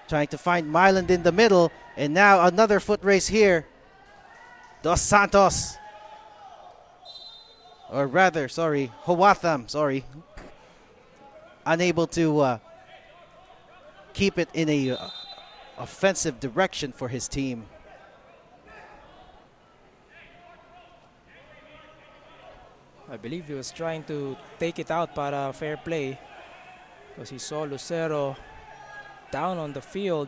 trying to find Myland in the middle. And now another foot race here. Dos Santos. Or rather, sorry, Hawatham, sorry. Unable to keep it in a offensive direction for his team. I believe he was trying to take it out para fair play because he saw Lucero down on the field.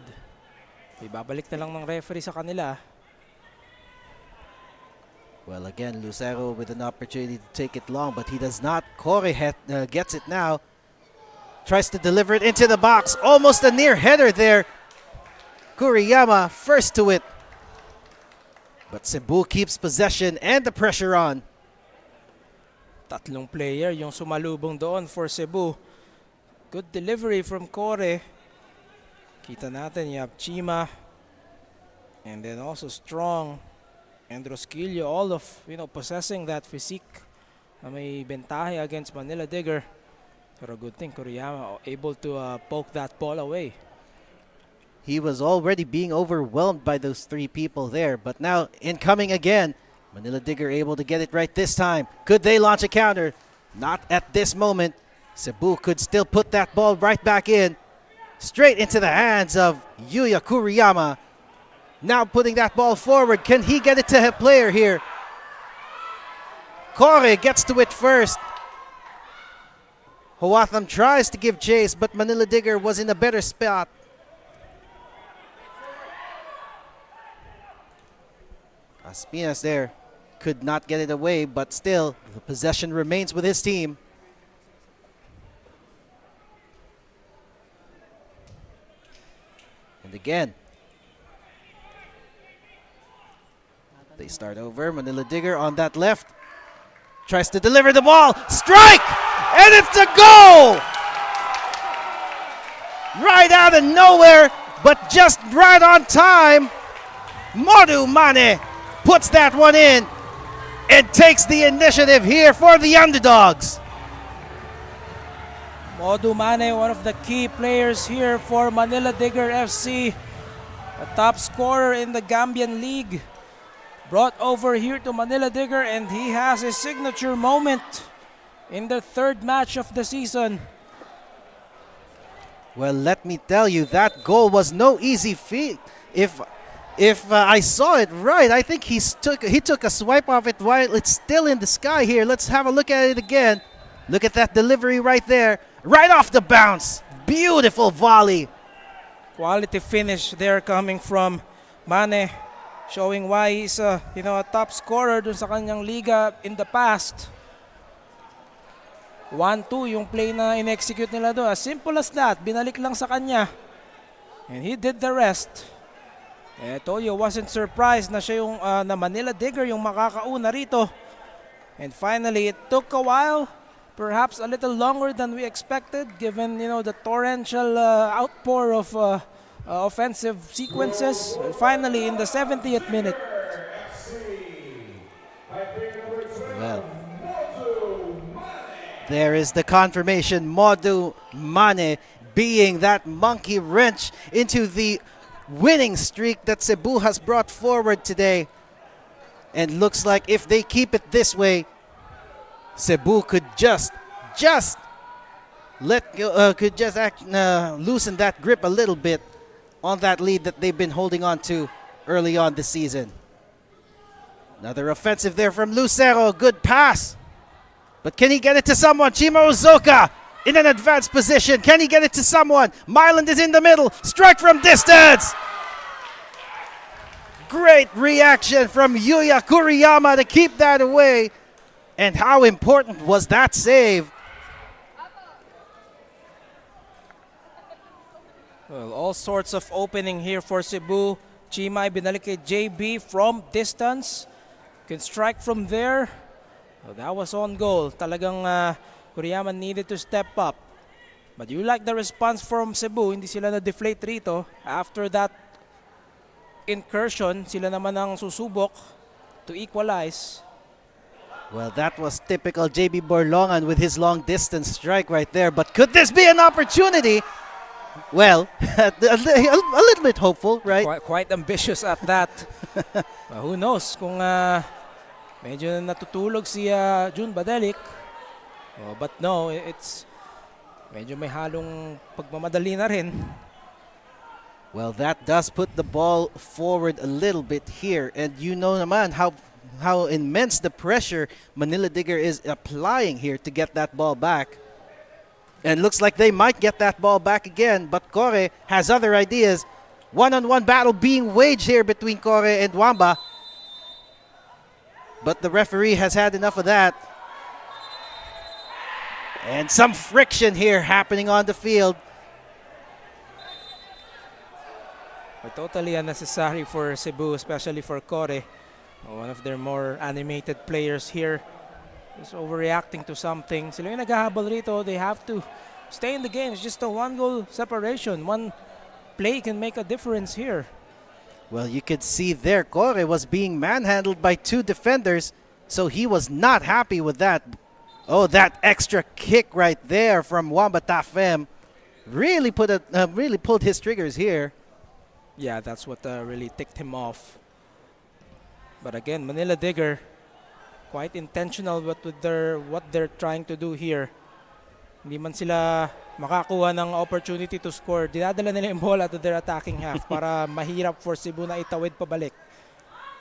Ibabalik na lang ng referee sa kanila. Well, again, Lucero with an opportunity to take it long, but he does not. Corey gets it now. Tries to deliver it into the box. Almost a near header there. Kuriyama first to it. But Cebu keeps possession and the pressure on. Tatlong player yung sumalubong doon for Cebu. Good delivery from Kore. Kita natin you have Chima and then also Strong and Rosquillo, all of possessing that physique na may bentahe against Manila Digger. Pero good thing Kuriyama able to poke that ball away. He was already being overwhelmed by those three people there, but now incoming again. Manila Digger able to get it right this time. Could they launch a counter? Not at this moment. Cebu could still put that ball right back in. Straight into the hands of Yuya Kuriyama. Now putting that ball forward. Can he get it to a player here? Kore gets to it first. Hawatham tries to give chase, but Manila Digger was in a better spot. Aspinas there could not get it away, but still the possession remains with his team. And again, they start over. Manila Digger on that left. Tries to deliver the ball. Strike! And it's a goal! Right out of nowhere, but just right on time. Modu Mane puts that one in and takes the initiative here for the underdogs. Modu Mane, one of the key players here for Manila Digger FC. A top scorer in the Gambian League. Brought over here to Manila Digger, and he has his signature moment in the third match of the season. Well, let me tell you, that goal was no easy feat. If I saw it right, I think he took a swipe of it while it's still in the sky here. Let's have a look at it again. Look at that delivery right there. Right off the bounce. Beautiful volley. Quality finish there coming from Mane, showing why he's a top scorer dun sa kanyang liga in the past. 1-2 yung play na in-execute nila doon. As simple as that. Binalik lang sa kanya. And he did the rest. I told you, wasn't surprised na siya yung na Manila Digger yung makakauna rito. And finally, it took a while. Perhaps a little longer than we expected given the torrential outpour of offensive sequences. And finally, in the 70th minute. Well, there is the confirmation. Modu Mane being that monkey wrench into the winning streak that Cebu has brought forward today. And looks like if they keep it this way, Cebu could just let go, loosen that grip a little bit on that lead that they've been holding on to early on this season. Another offensive there from Lucero. Good pass. But can he get it to someone? Chima Uzoka in an advanced position. Can he get it to someone? Myland is in the middle. Strike from distance. Great reaction from Yuya Kuriyama to keep that away. And how important was that save? Well, all sorts of opening here for Cebu. Chimay binalik kay JB from distance. Can strike from there. Well, that was on goal. Talagang Kuriyama needed to step up. But you like the response from Cebu. Hindi sila na-deflate rito. After that incursion, sila naman ang susubok to equalize. Well, that was typical JB Borlongan with his long distance strike right there. But could this be an opportunity? Well, a little bit hopeful, right? Quite ambitious at that. Who knows kung medyo natutulog si June Badelik. Oh, but no, it's medyo may halong pagmamadali na rin. Well, that does put the ball forward a little bit here. And you know naman how immense the pressure Manila Digger is applying here to get that ball back. And looks like they might get that ball back again, but Kore has other ideas. One-on-one battle being waged here between Kore and Wamba. But the referee has had enough of that. And some friction here happening on the field. But totally unnecessary for Cebu, especially for Kore. One of their more animated players here is overreacting to something. Sila yung naghahabol rito. They have to stay in the game. It's just a one-goal separation. One play can make a difference here. Well, you could see there, Kore was being manhandled by two defenders, so he was not happy with that. Oh, that extra kick right there from Wamba Tafem really pulled his triggers here. Yeah, that's what really ticked him off. But again, Manila Digger, quite intentional with what they're trying to do here. Hindi man sila makakuha ng opportunity to score. Dinadala nila yung bola to their attacking half para mahirap for Cebu na itawid pabalik.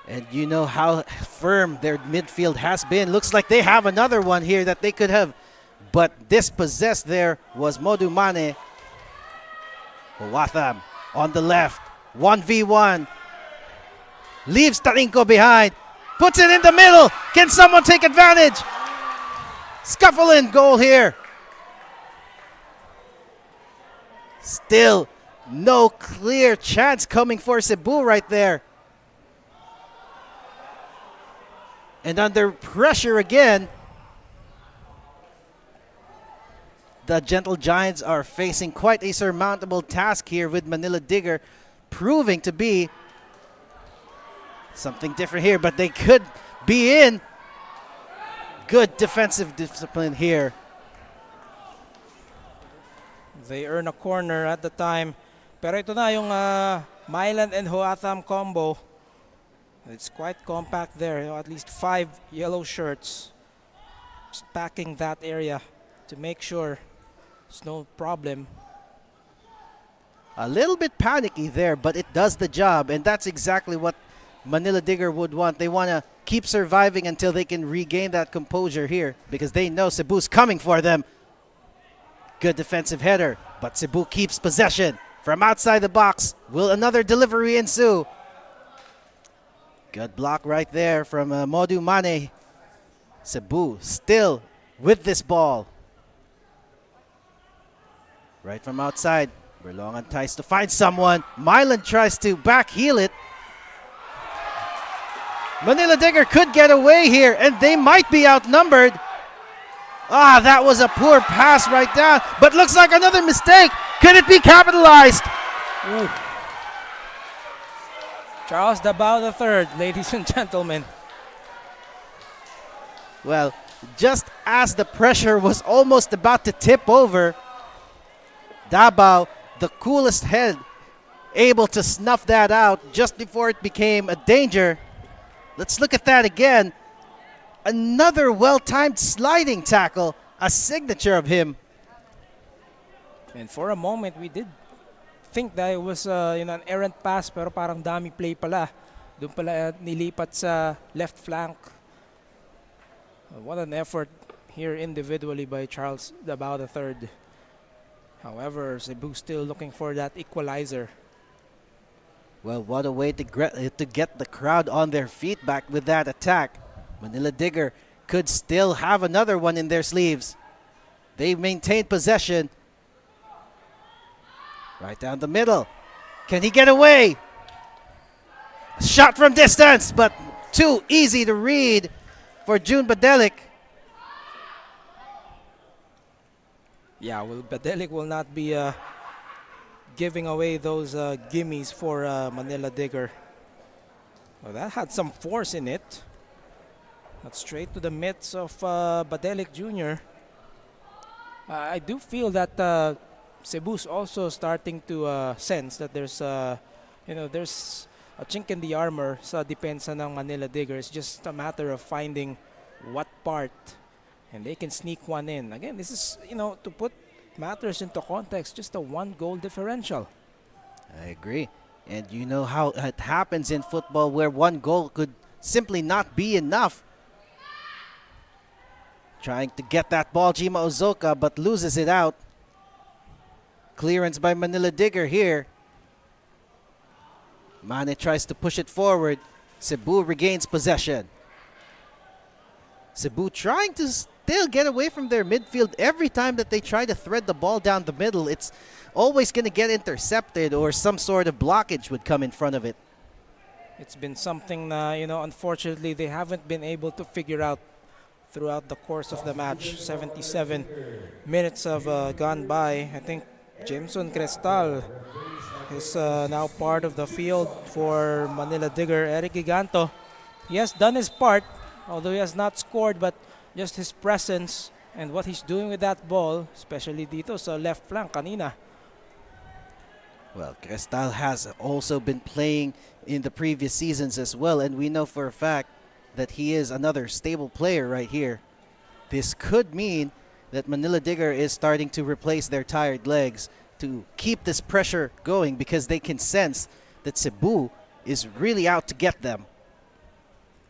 And you know how firm their midfield has been. Looks like they have another one here that they could have. But dispossessed there was Modu Mane. Huwatham on the left. 1v1. Leaves Tarinko behind. Puts it in the middle. Can someone take advantage? Scuffling goal here. Still no clear chance coming for Cebu right there. And under pressure again, the Gentle Giants are facing quite a surmountable task here with Manila Digger proving to be something different here, but they could be in. Good defensive discipline here. They earn a corner at the time. Pero ito na yung Mylan and Huatham combo. It's quite compact there. You know, at least 5 yellow shirts. Just packing that area to make sure there's no problem. A little bit panicky there, but it does the job, and that's exactly what Manila Digger would want. They want to keep surviving until they can regain that composure here because they know Cebu's coming for them. Good defensive header, but Cebu keeps possession from outside the box. Will another delivery ensue? Good block right there from Modu Mane. Cebu still with this ball. Right from outside. Berlongan tries to find someone. Mylan tries to back heel it. Manila Digger could get away here, and they might be outnumbered. Ah, that was a poor pass right down, but looks like another mistake. Could it be capitalized? Ooh. Charles Dabao III, ladies and gentlemen. Well, just as the pressure was almost about to tip over, Dabao, the coolest head, able to snuff that out just before it became a danger. Let's look at that again. Another well-timed sliding tackle, a signature of him. And for a moment, we did think that it was an errant pass, pero parang dummy play pala. Doon pala nilipat sa left flank. What an effort here individually by Charles Dabao III. However, Cebu still looking for that equalizer. Well, what a way to get the crowd on their feet back with that attack. Manila Digger could still have another one in their sleeves. They maintained possession. Right down the middle. Can he get away? A shot from distance, but too easy to read for June Badelik. Yeah, well, Badelik will not be giving away those gimmies for Manila Digger. Well, that had some force in it. That's straight to the midst of Badelic Jr. I do feel that Cebu's also starting to sense that there's a chink in the armor sa depensa ng Manila Digger. It's just a matter of finding what part, and they can sneak one in. Again, this is, to put matters into context, just a 1-goal differential. I agree. And you know how it happens in football where one goal could simply not be enough. Trying to get that ball, Jima Ozoka, but loses it out. Clearance by Manila Digger here. Mane tries to push it forward. Cebu regains possession. Cebu trying to still get away from their midfield. Every time that they try to thread the ball down the middle, it's always going to get intercepted or some sort of blockage would come in front of it. It's been something unfortunately they haven't been able to figure out throughout the course of the match. 77 minutes have gone by. I think Jameson Crestal is now part of the field for Manila Digger. Eric Giganto, he has done his part, although he has not scored, but just his presence and what he's doing with that ball, especially dito sa left flank kanina. Well, Crestal has also been playing in the previous seasons as well, and we know for a fact that he is another stable player right here. This could mean that Manila Digger is starting to replace their tired legs to keep this pressure going because they can sense that Cebu is really out to get them.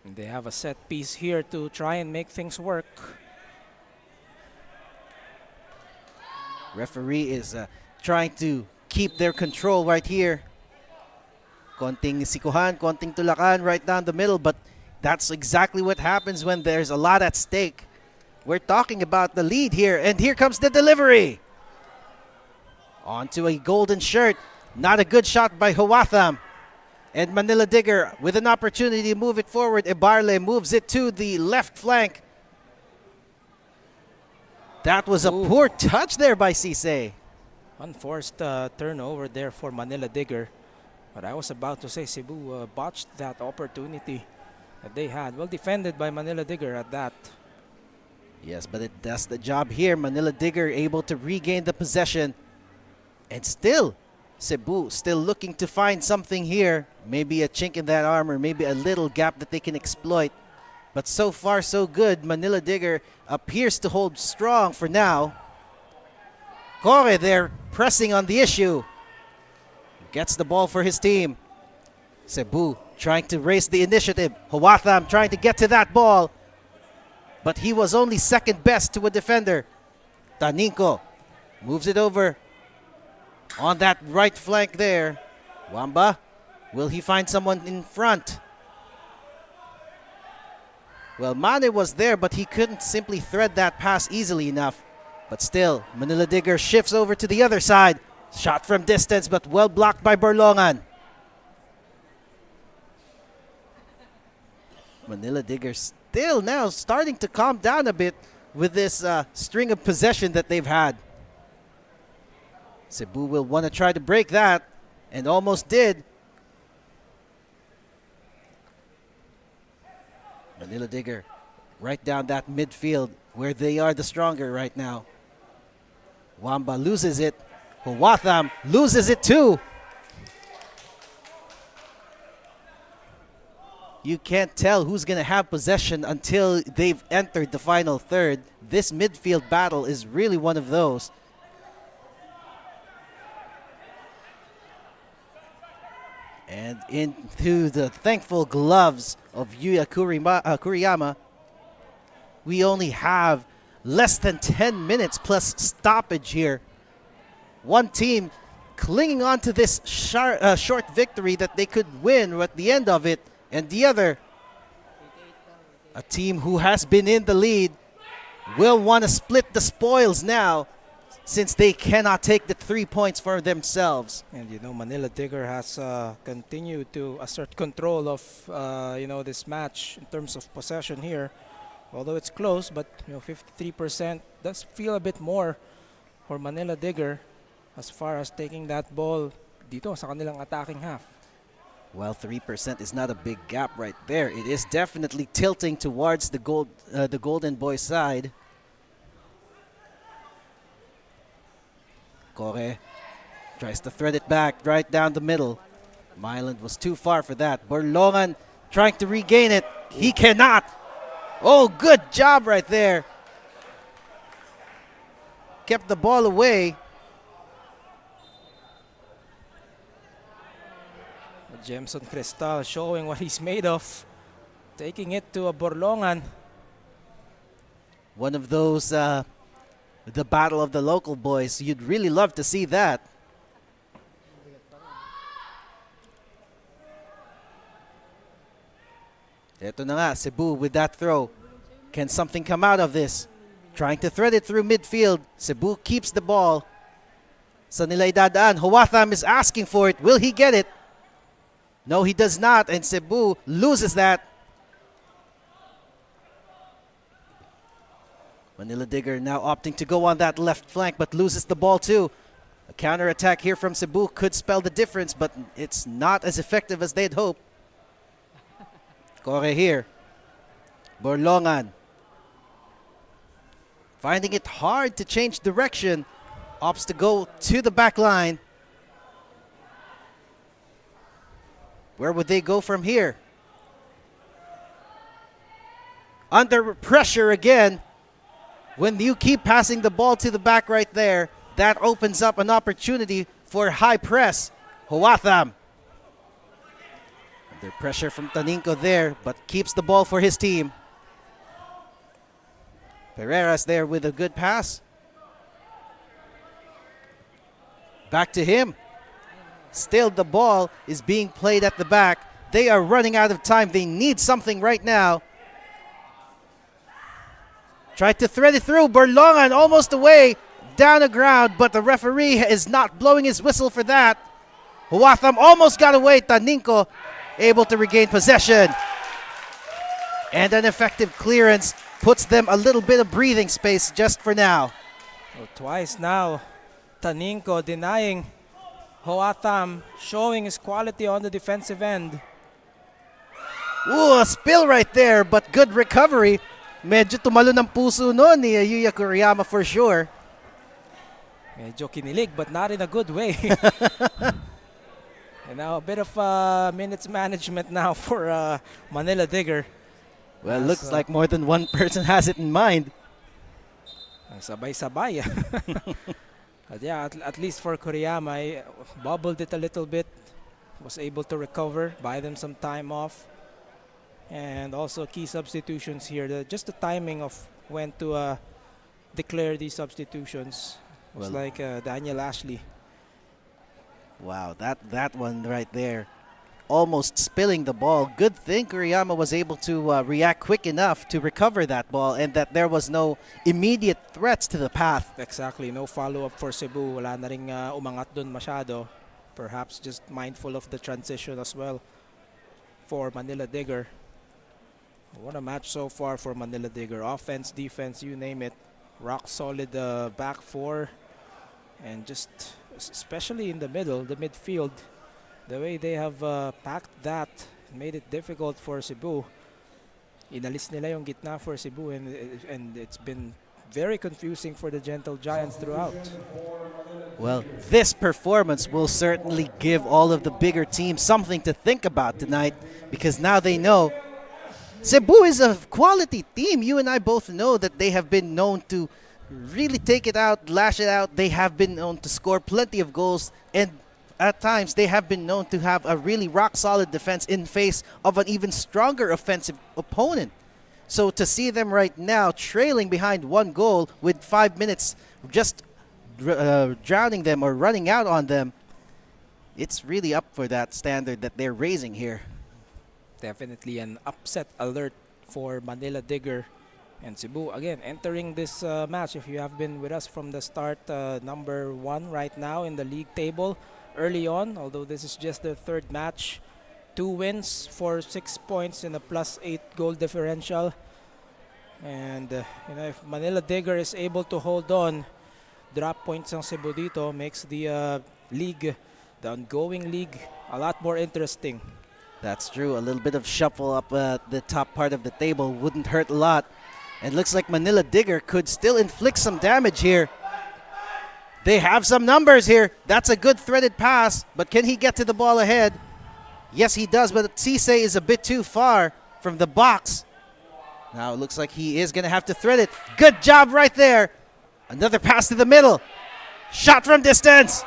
And they have a set piece here to try and make things work. Referee is trying to keep their control right here. Konting sikuhan, konting tulakan right down the middle, but that's exactly what happens when there's a lot at stake. We're talking about the lead here, and here comes the delivery. Onto a golden shirt. Not a good shot by Hawatham. And Manila Digger with an opportunity to move it forward. Ibarle moves it to the left flank. That was a poor touch there by Cisse. Unforced turnover there for Manila Digger. But I was about to say Cebu botched that opportunity that they had. Well defended by Manila Digger at that. Yes, but it does the job here. Manila Digger able to regain the possession. And still, Cebu still looking to find something here. Maybe a chink in that armor, maybe a little gap that they can exploit. But so far, so good. Manila Digger appears to hold strong for now. Kore there pressing on the issue. Gets the ball for his team. Cebu trying to raise the initiative. Hawatham trying to get to that ball. But he was only second best to a defender. Taninko moves it over on that right flank there. Wamba, will he find someone in front? Well, Mane was there, but he couldn't simply thread that pass easily enough. But still, Manila Digger shifts over to the other side. Shot from distance, but well blocked by Berlongan. Manila Digger still now starting to calm down a bit with this string of possession that they've had. Cebu will want to try to break that, and almost did. Manila Digger right down that midfield where they are the stronger right now. Wamba loses it. Hawatham loses it too. You can't tell who's going to have possession until they've entered the final third. This midfield battle is really one of those. And into the thankful gloves of Yuya Kuriyama, we only have less than 10 minutes plus stoppage here. One team clinging on to this short victory that they could win at the end of it, and the other, a team who has been in the lead, will want to split the spoils now since they cannot take the 3 points for themselves. And Manila Digger has continued to assert control of this match in terms of possession here. Although it's close, but 53% does feel a bit more for Manila Digger as far as taking that ball dito sa kanilang attacking half. Well, 3% is not a big gap right there. It is definitely tilting towards the Golden Boy side. Kore tries to thread it back right down the middle. Myland was too far for that. Borlongan trying to regain it. He cannot. Oh, good job right there. Kept the ball away. Jemson Cristal showing what he's made of. Taking it to a Borlongan. One of those, the battle of the local boys. You'd really love to see that. Ito na nga, Cebu with that throw. Can something come out of this? Trying to thread it through midfield. Cebu keeps the ball. Sa nila idadaan. Huwatham is asking for it. Will he get it? No, he does not, and Cebu loses that. Manila Digger now opting to go on that left flank, but loses the ball too. A counter-attack here from Cebu could spell the difference, but it's not as effective as they'd hoped. Kore here. Borlongan. Finding it hard to change direction. Opts to go to the back line. Where would they go from here? Under pressure again. When you keep passing the ball to the back right there, that opens up an opportunity for high press. Huwatham. Under pressure from Taninco there, but keeps the ball for his team. Pereira's there with a good pass. Back to him. Still the ball is being played at the back. They are running out of time. They need something right now. Tried to thread it through. Borlongan almost away. Down the ground, but the referee is not blowing his whistle for that. Huwatham almost got away. Taninco able to regain possession. And an effective clearance puts them a little bit of breathing space just for now. Well, twice now, Taninco denying Huwatham, showing his quality on the defensive end. Ooh, a spill right there, but good recovery. Medyo tumalo ng puso noon ni Yuya Kuriyama for sure. Medyo kinilig, but not in a good way. And now a bit of minutes management now for Manila Digger. Well, looks like more than one person has it in mind. Sabay-sabay. But yeah, at least for Kuriyama, I bobbled it a little bit. Was able to recover, buy them some time off. And also key substitutions here. Just the timing of when to declare these substitutions. Was Well, like Daniel Ashley. Wow, that one right there. Almost spilling the ball. Good thing Kuriyama was able to react quick enough to recover that ball and that there was no immediate threats to the path. Exactly, no follow-up for Cebu. Wala na ring umangat dun masyado. Perhaps just mindful of the transition as well for Manila Digger. What a match so far for Manila Digger. Offense, defense, you name it. Rock solid back four. And just especially in the middle, the midfield, the way they have packed that made it difficult for Cebu. Inalis nila yung gitna for Cebu and it's been very confusing for the Gentle Giants throughout. Well, this performance will certainly give all of the bigger teams something to think about tonight because now they know Cebu is a quality team. You and I both know that they have been known to really take it out, lash it out. They have been known to score plenty of goals, and at times they have been known to have a really rock-solid defense in face of an even stronger offensive opponent. So to see them right now trailing behind one goal with 5 minutes just drowning them or running out on them, it's really up for that standard that they're raising here. Definitely an upset alert for Manila Digger and Cebu. Again, entering this match, if you have been with us from the start, number one right now in the league table early on, although this is just their third match. 2 wins for 6 points in a +8 goal differential. And if Manila Digger is able to hold on, drop points ang Cebu dito, makes the league the ongoing league a lot more interesting. That's true. A little bit of shuffle up the top part of the table wouldn't hurt a lot. And looks like Manila Digger could still inflict some damage here. They have some numbers here. That's a good threaded pass, but can he get to the ball ahead? Yes, he does, but Cisse is a bit too far from the box. Now it looks like he is going to have to thread it. Good job right there. Another pass to the middle. Shot from distance.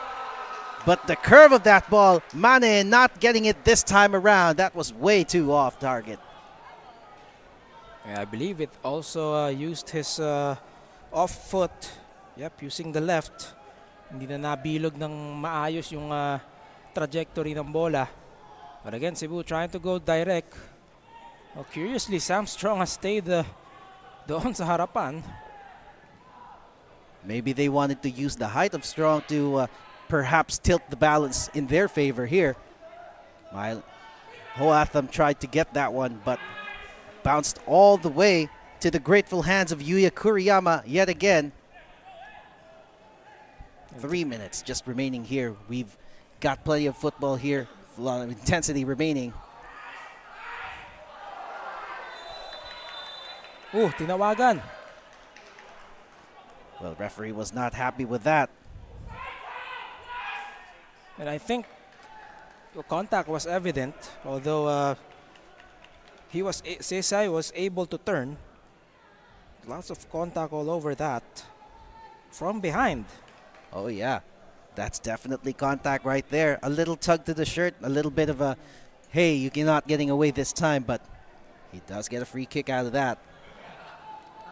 But the curve of that ball, Mane not getting it this time around. That was way too off target. I believe it also used his off foot. Yep, using the left. Hindi na nabilog ng maayos yung trajectory ng bola. But again, Cebu trying to go direct. Well, curiously, Sam Strong has stayed doon sa harapan. Maybe they wanted to use the height of Strong to perhaps tilt the balance in their favor here. Hoatham tried to get that one, but bounced all the way to the grateful hands of Yuya Kuriyama yet again. 3 minutes just remaining here. We've got plenty of football here, a lot of intensity remaining. Tinawagan. Well, referee was not happy with that. And I think the contact was evident, although Sesay was able to turn. Lots of contact all over that. From behind. Oh yeah, that's definitely contact right there. A little tug to the shirt, a little bit of a, hey, you're not getting away this time, but he does get a free kick out of that.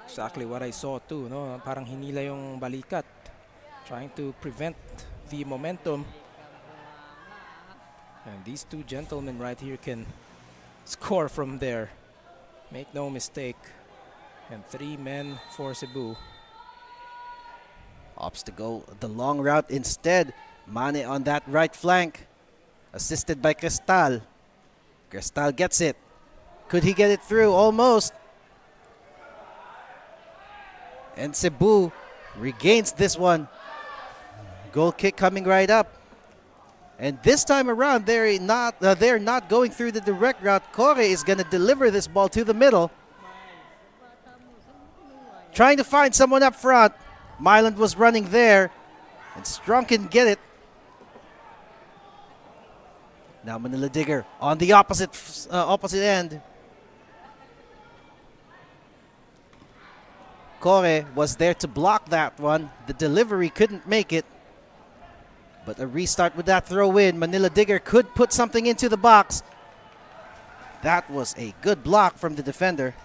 Exactly what I saw too, no? Parang hinila yung balikat, trying to prevent the momentum. And these two gentlemen right here can score from there. Make no mistake. And 3 men for Cebu. Opts to go the long route instead. Mane on that right flank, assisted by Cristal. Cristal gets it. Could he get it through? Almost. And Cebu regains this one. Goal kick coming right up. And this time around, they're not going through the direct route. Kore is going to deliver this ball to the middle. Trying to find someone up front. Myland was running there, and Strong can get it. Now Manila Digger on the opposite end. Kore was there to block that one. The delivery couldn't make it. But a restart with that throw in. Manila Digger could put something into the box. That was a good block from the defender.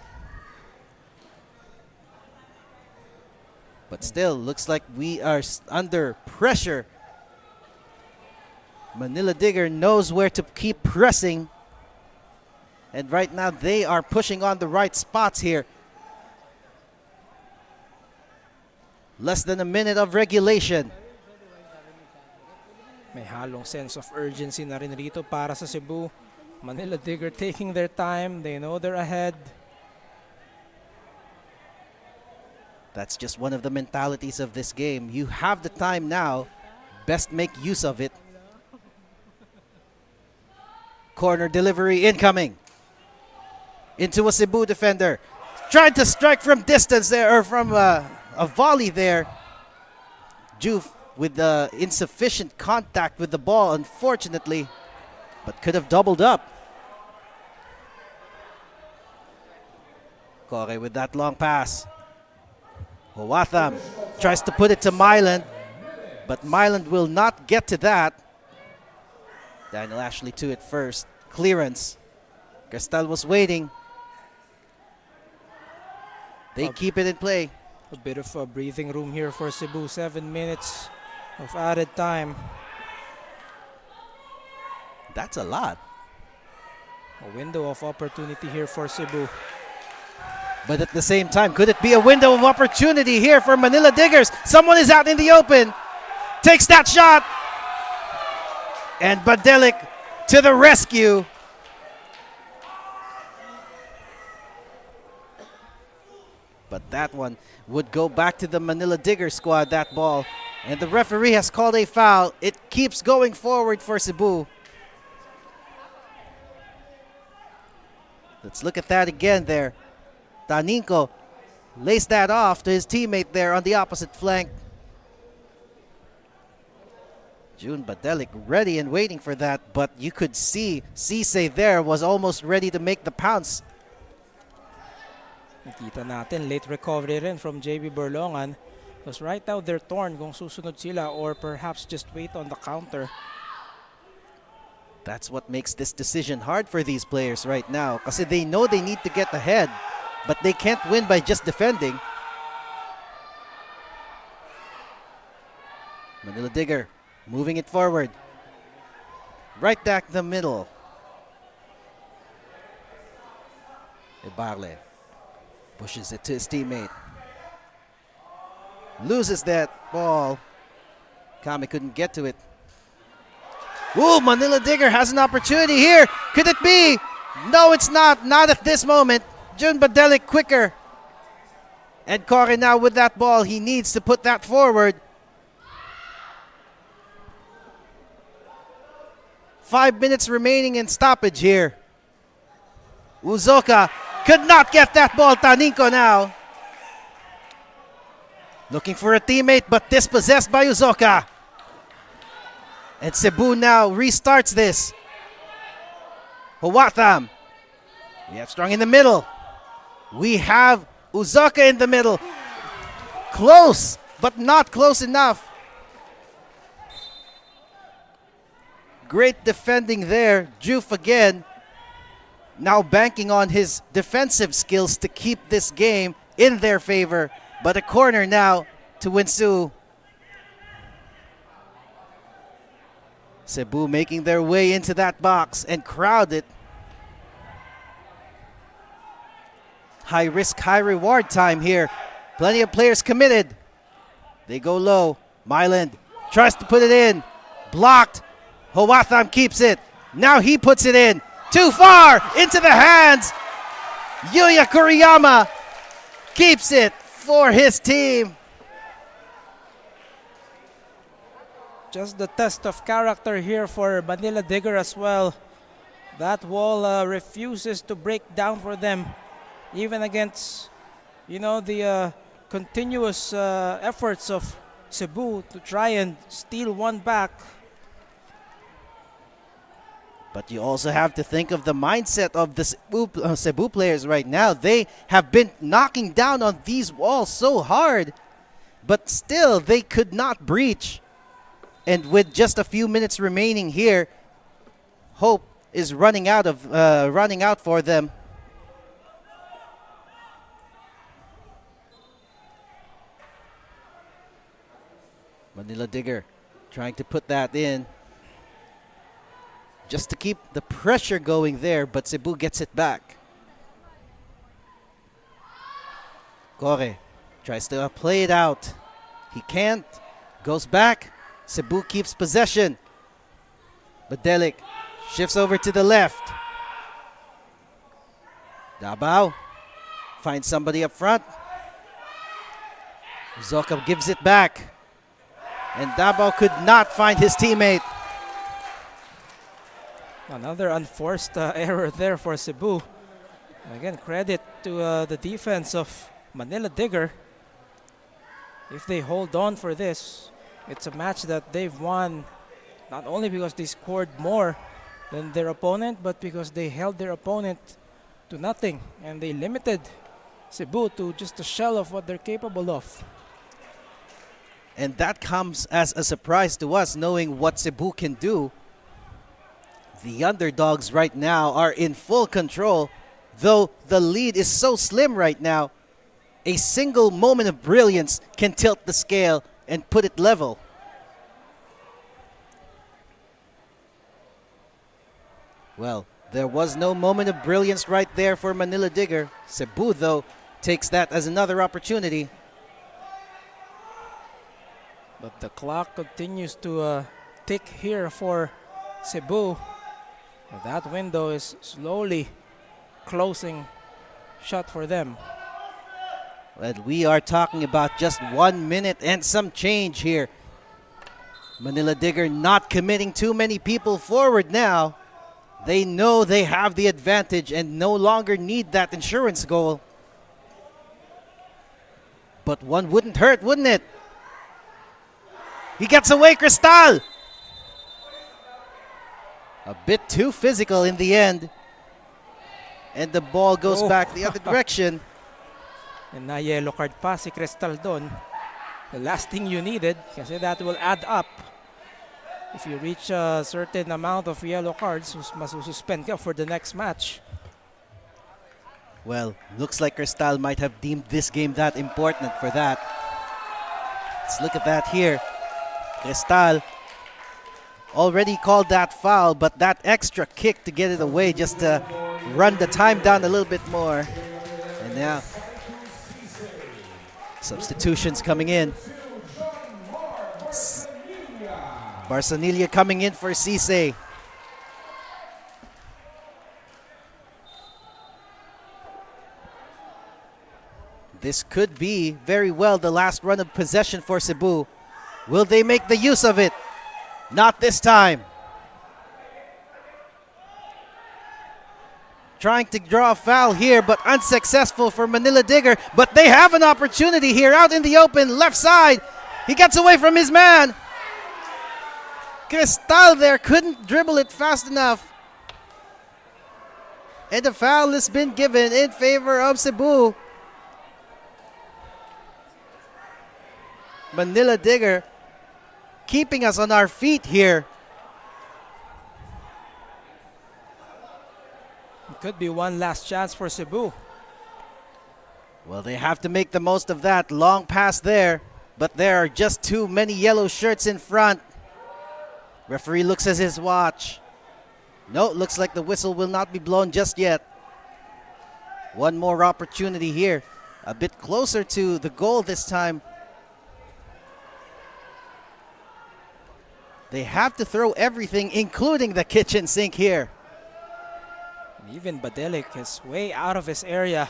But still, looks like we are under pressure. Manila Digger knows where to keep pressing. And right now, they are pushing on the right spots here. Less than a minute of regulation. May halong sense of urgency na rin rito para sa Cebu. Manila Digger taking their time. They know they're ahead. That's just one of the mentalities of this game. You have the time now. Best make use of it. Corner delivery incoming. Into a Cebu defender. Tried to strike from distance there, or from a volley there. Juve with insufficient contact with the ball, unfortunately, but could have doubled up. Kore with that long pass. Hoatham tries to put it to Myland, but Myland will not get to that. Daniel Ashley to it first. Clearance. Cristal was waiting. They keep it in play. A bit of a breathing room here for Cebu. 7 minutes of added time. That's a lot. A window of opportunity here for Cebu. But at the same time, could it be a window of opportunity here for Manila Diggers? Someone is out in the open. Takes that shot. And Badelic to the rescue. But that one would go back to the Manila Digger squad, that ball. And the referee has called a foul. It keeps going forward for Cebu. Let's look at that again there. Taninko lays that off to his teammate there on the opposite flank. June Badelic ready and waiting for that, but you could see Cisse there was almost ready to make the pounce. Nakita natin, late recovery rin from JB Berlongan. Because right now they're torn kung susunod sila or perhaps just wait on the counter. That's what makes this decision hard for these players right now, kasi they know they need to get ahead, but they can't win by just defending. Manila Digger moving it forward. Right back the middle. Ibarle pushes it to his teammate. Loses that ball. Kami couldn't get to it. Ooh, Manila Digger has an opportunity here. Could it be? No, it's not. Not at this moment. Jun Badelic quicker. And Corey now with that ball. He needs to put that forward. 5 minutes remaining in stoppage here. Uzoka could not get that ball. Taninko now. Looking for a teammate, but dispossessed by Uzoka. And Cebu now restarts this. Huwatham. We have Strong in the middle. We have Uzoka in the middle. Close, but not close enough. Great defending there. Juf again. Now banking on his defensive skills to keep this game in their favor. But a corner now to Winsu. Cebu making their way into that box and crowded. High risk, high reward time here. Plenty of players committed. They go low. Myland tries to put it in. Blocked. Huwatham keeps it. Now he puts it in. Too far into the hands. Yuya Kuriyama keeps it for his team. Just the test of character here for Manila Digger as well. That wall refuses to break down for them, even against, the continuous efforts of Cebu to try and steal one back. But you also have to think of the mindset of the Cebu players right now. They have been knocking down on these walls so hard, but still they could not breach. And with just a few minutes remaining here, hope is running out for them. Manila Digger trying to put that in just to keep the pressure going there, but Cebu gets it back. Corre tries to play it out. He can't. Goes back. Cebu keeps possession. Badelic shifts over to the left. Dabao finds somebody up front. Zoka gives it back. And Dabao could not find his teammate. Another unforced error there for Cebu. Again, credit to the defense of Manila Digger. If they hold on for this, it's a match that they've won not only because they scored more than their opponent, but because they held their opponent to nothing and they limited Cebu to just a shell of what they're capable of. And that comes as a surprise to us, knowing what Cebu can do. The underdogs right now are in full control, though the lead is so slim right now. A single moment of brilliance can tilt the scale and put it level. Well, there was no moment of brilliance right there for Manila Digger. Cebu, though, takes that as another opportunity. But the clock continues to tick here for Cebu. That window is slowly closing shut for them. And we are talking about just 1 minute and some change here Manila Digger not committing too many people forward now. They know they have the advantage and no longer need that insurance goal. But one wouldn't hurt, wouldn't it? He gets away, Cristal! A bit too physical in the end. And the ball goes back the other direction. And na yellow card pa si Cristal doon. The last thing you needed, kasi that will add up. If you reach a certain amount of yellow cards, masususpend ka for the next match. Well, looks like Cristal might have deemed this game that important for that. Let's look at that here. Cristal already called that foul, but that extra kick to get it away just to run the time down a little bit more. And now, substitutions coming in. Barsanilla coming in for Cisse. This could be very well the last run of possession for Cebu. Will they make the use of it? Not this time. Trying to draw a foul here, but unsuccessful for Manila Digger. But they have an opportunity here out in the open, left side. He gets away from his man. Cristal there couldn't dribble it fast enough. And the foul has been given in favor of Cebu. Manila Digger keeping us on our feet here. It could be one last chance for Cebu. Well, they have to make the most of that. Long pass there, but there are just too many yellow shirts in front. Referee looks at his watch. No, looks like the whistle will not be blown just yet. One more opportunity here. A bit closer to the goal this time. They have to throw everything, including the kitchen sink here. Even Badelic is way out of his area.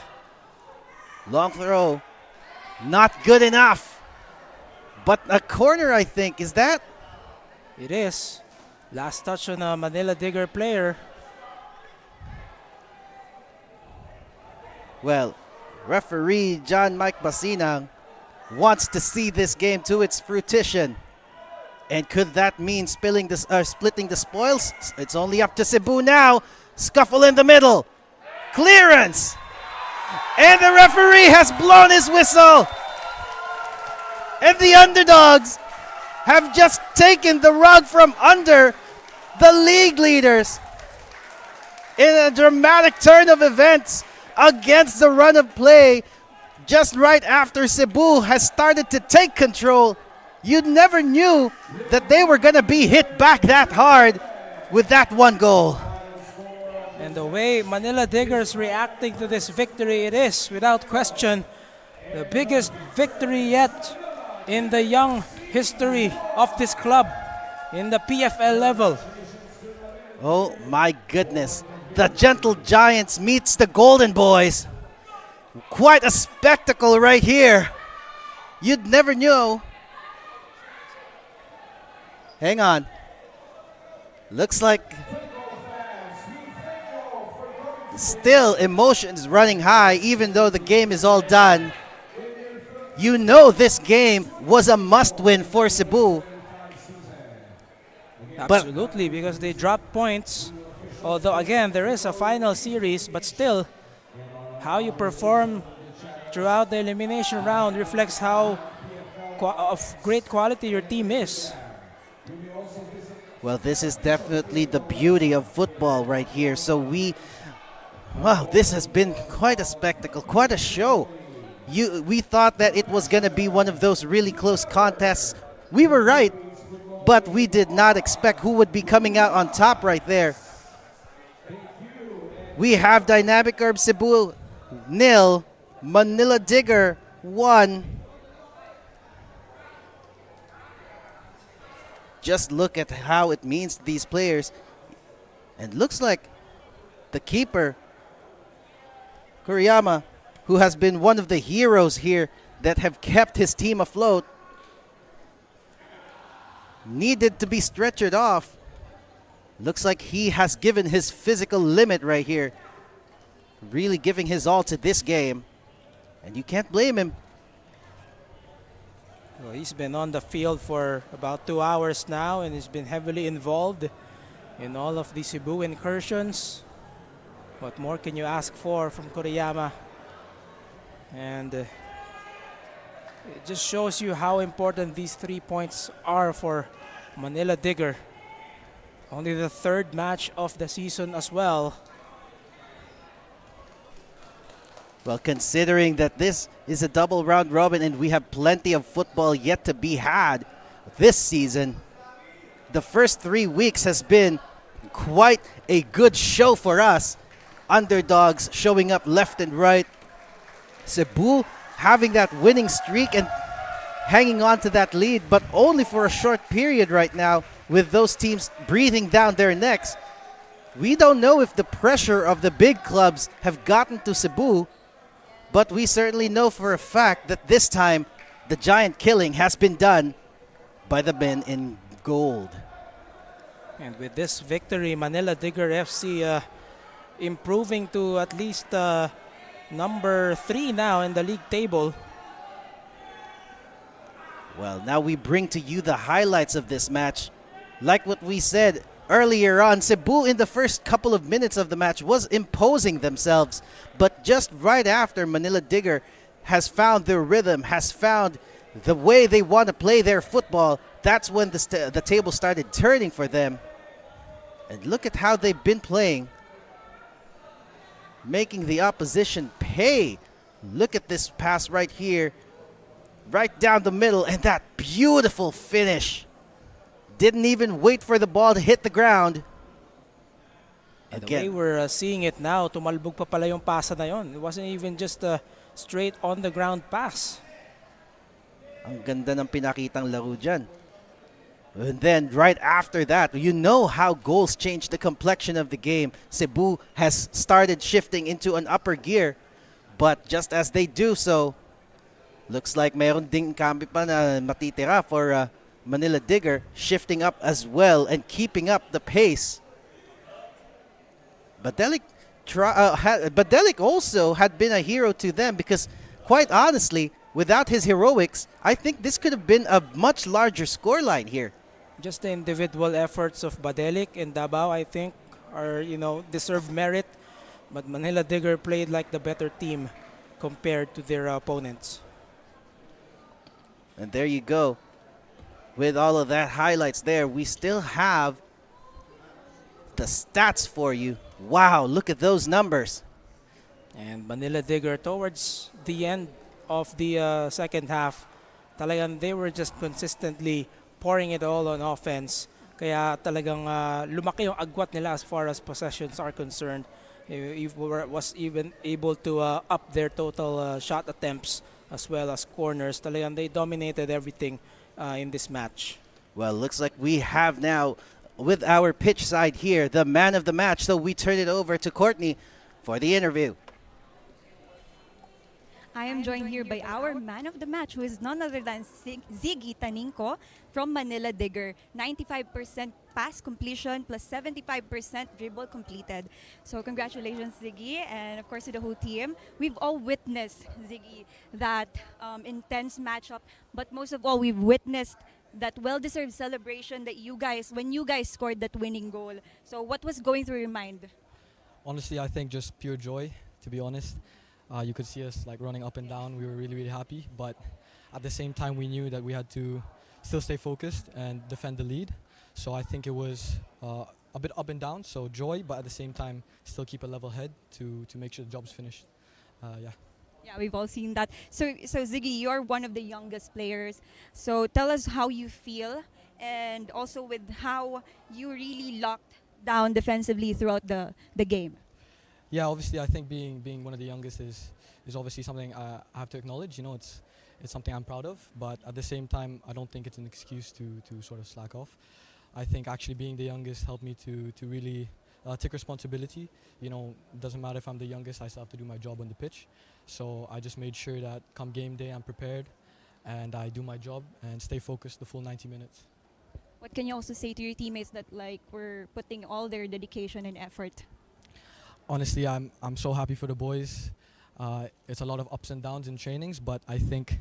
Long throw. Not good enough. But a corner, I think. Is that? It is. Last touch on a Manila Digger player. Well, referee John Mike Basinang wants to see this game to its fruition. And could that mean splitting the spoils? It's only up to Cebu now. Scuffle in the middle. Clearance. And the referee has blown his whistle. And the underdogs have just taken the rug from under the league leaders in a dramatic turn of events against the run of play just right after Cebu has started to take control. You never knew that they were going to be hit back that hard with that one goal. And the way Manila Diggers reacting to this victory, it is, without question, the biggest victory yet in the young history of this club in the PFL level. Oh my goodness. The Gentle Giants meets the Golden Boys. Quite a spectacle right here. You'd never know. Hang on. Looks like still emotions running high even though the game is all done. You know this game was a must-win for Cebu. Absolutely, because they dropped points. Although, again, there is a final series, but still, how you perform throughout the elimination round reflects how of great quality your team is. Well, this is definitely the beauty of football right here. So wow, this has been quite a spectacle, quite a show. We thought that it was going to be one of those really close contests. We were right, but we did not expect who would be coming out on top right there. We have Dynamic Herb Cebu 0, Manila Digger 1. Just look at how it means to these players. And looks like the keeper, Kuriyama, who has been one of the heroes here that have kept his team afloat. needed to be stretchered off. Looks like he has given his physical limit right here. Really giving his all to this game. And you can't blame him. Well, he's been on the field for about 2 hours now, and he's been heavily involved in all of the Cebu incursions. What more can you ask for from Kuriyama? And it just shows you how important these 3 points are for Manila Digger. Only the 3rd match of the season as well. Well, considering that this is a double round robin and we have plenty of football yet to be had this season, the first 3 weeks has been quite a good show for us. Underdogs showing up left and right. Cebu having that winning streak and hanging on to that lead, but only for a short period right now with those teams breathing down their necks. We don't know if the pressure of the big clubs have gotten to Cebu, but we certainly know for a fact that this time the giant killing has been done by the men in gold. And with this victory, Manila Digger FC improving to at least number 3 now in the league table. Well, now we bring to you the highlights of this match. Like what we said earlier on, Cebu in the first couple of minutes of the match was imposing themselves. But just right after, Manila Digger has found their rhythm, has found the way they want to play their football. That's when the table started turning for them. And look at how they've been playing, making the opposition pay. Look at this pass right here, right down the middle, and that beautiful finish. Didn't even wait for the ball to hit the ground. And the way we're seeing it now, tumalbog pa pala yung pasa na yon. It wasn't even just a straight on the ground pass. Ang ganda ng pinakitang laro dyan. And then right after that, you know how goals change the complexion of the game. Cebu has started shifting into an upper gear. But just as they do so, looks like mayroon ding kambi pa na matitira for Manila Digger, shifting up as well and keeping up the pace. Badelic also had been a hero to them because, quite honestly, without his heroics, I think this could have been a much larger scoreline here. Just the individual efforts of Badelic and Davao, I think, are, deserve merit. But Manila Digger played like the better team compared to their opponents. And there you go. With all of that highlights there, we still have the stats for you. Wow, look at those numbers. And Manila Digger, towards the end of the second half, talagang they were just consistently pouring it all on offense. Kaya talagang lumaki yung agwat nila as far as possessions are concerned. Was even able to up their total shot attempts as well as corners. Talagang they dominated everything in this match. Well, looks like we have now, with our pitch side here, the man of the match. So we turn it over to Courtney for the interview. I am joined here by our man of the match, who is none other than Ziggy Taninco from Manila Digger. 95% pass completion plus 75% dribble completed. So congratulations, Ziggy, and of course to the whole team. We've all witnessed, Ziggy, that intense matchup, but most of all, we've witnessed that well-deserved celebration that when you guys scored that winning goal. So what was going through your mind? Honestly, I think just pure joy, to be honest. You could see us like running up and down. We were really, really happy. But at the same time, we knew that we had to still stay focused and defend the lead. So I think it was a bit up and down. So joy, but at the same time, still keep a level head to make sure the job's finished. Yeah. Yeah, we've all seen that. So Ziggy, you're one of the youngest players. So tell us how you feel, and also with how you really locked down defensively throughout the game. Yeah, obviously, I think being one of the youngest is obviously something I have to acknowledge. It's something I'm proud of, but at the same time, I don't think it's an excuse to sort of slack off. I think actually being the youngest helped me to really take responsibility. It doesn't matter if I'm the youngest, I still have to do my job on the pitch. So I just made sure that come game day, I'm prepared and I do my job and stay focused the full 90 minutes. What can you also say to your teammates that like were putting all their dedication and effort? Honestly, I'm so happy for the boys. It's a lot of ups and downs in trainings, but I think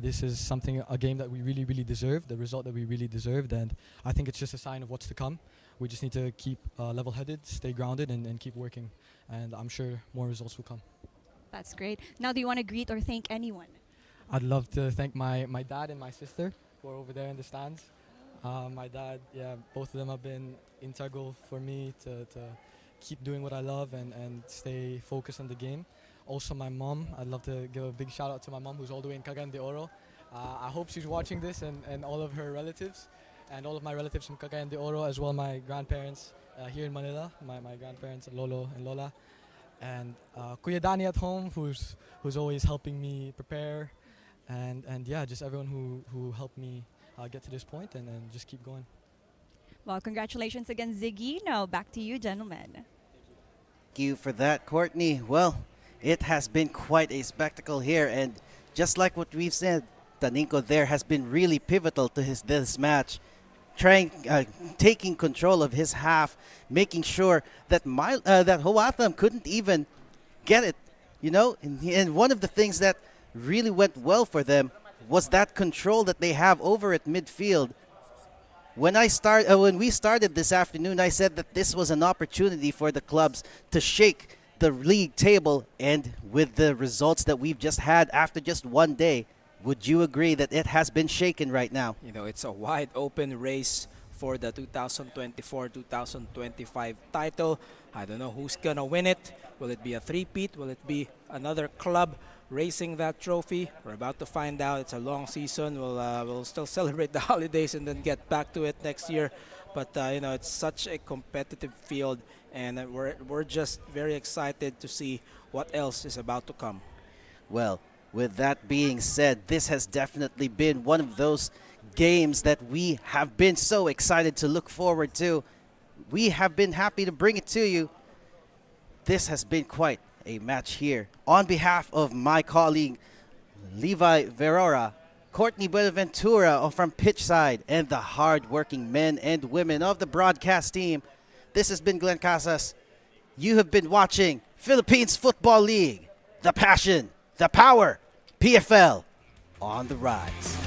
this is a game that we really deserved, the result that we really deserved, and I think it's just a sign of what's to come. We just need to keep level-headed, stay grounded, and keep working, and I'm sure more results will come. That's great. Now, do you want to greet or thank anyone? I'd love to thank my dad and my sister who are over there in the stands. My dad, yeah, both of them have been integral for me to keep doing what I love and stay focused on the game. Also my mom, I'd love to give a big shout out to my mom who's all the way in Cagayan de Oro. I hope she's watching this and all of her relatives and all of my relatives from Cagayan de Oro, as well my grandparents here in Manila, my grandparents, Lolo and Lola. And Kuya Dani at home who's always helping me prepare, and yeah, just everyone who helped me get to this point and just keep going. Well, congratulations again, Ziggy. Now, back to you, gentlemen. Thank you for that, Courtney. Well, it has been quite a spectacle here, and just like what we've said, Taninko there has been really pivotal to this match, taking control of his half, making sure that that Hoatham couldn't even get it, you know. And one of the things that really went well for them was that control that they have over at midfield. When we started this afternoon, I said that this was an opportunity for the clubs to shake the league table, and with the results that we've just had after just one day, would you agree that it has been shaken right now? You know, it's a wide open race for the 2024-2025 title. I don't know who's gonna win it. Will it be a three-peat? Will it be another club racing that trophy? We're about to find out. It's a long season. We'll still celebrate the holidays and then get back to it next year. But you know, it's such a competitive field, and we're just very excited to see what else is about to come. Well, with that being said, this has definitely been one of those games that we have been so excited to look forward to. We have been happy to bring it to you. This has been quite a match here. On behalf of my colleague Levi Verora, Courtney Buenaventura from Pitchside, and the hard-working men and women of the broadcast team, this has been Glenn Casas. You have been watching Philippines Football League, the passion, the power, PFL on the rise.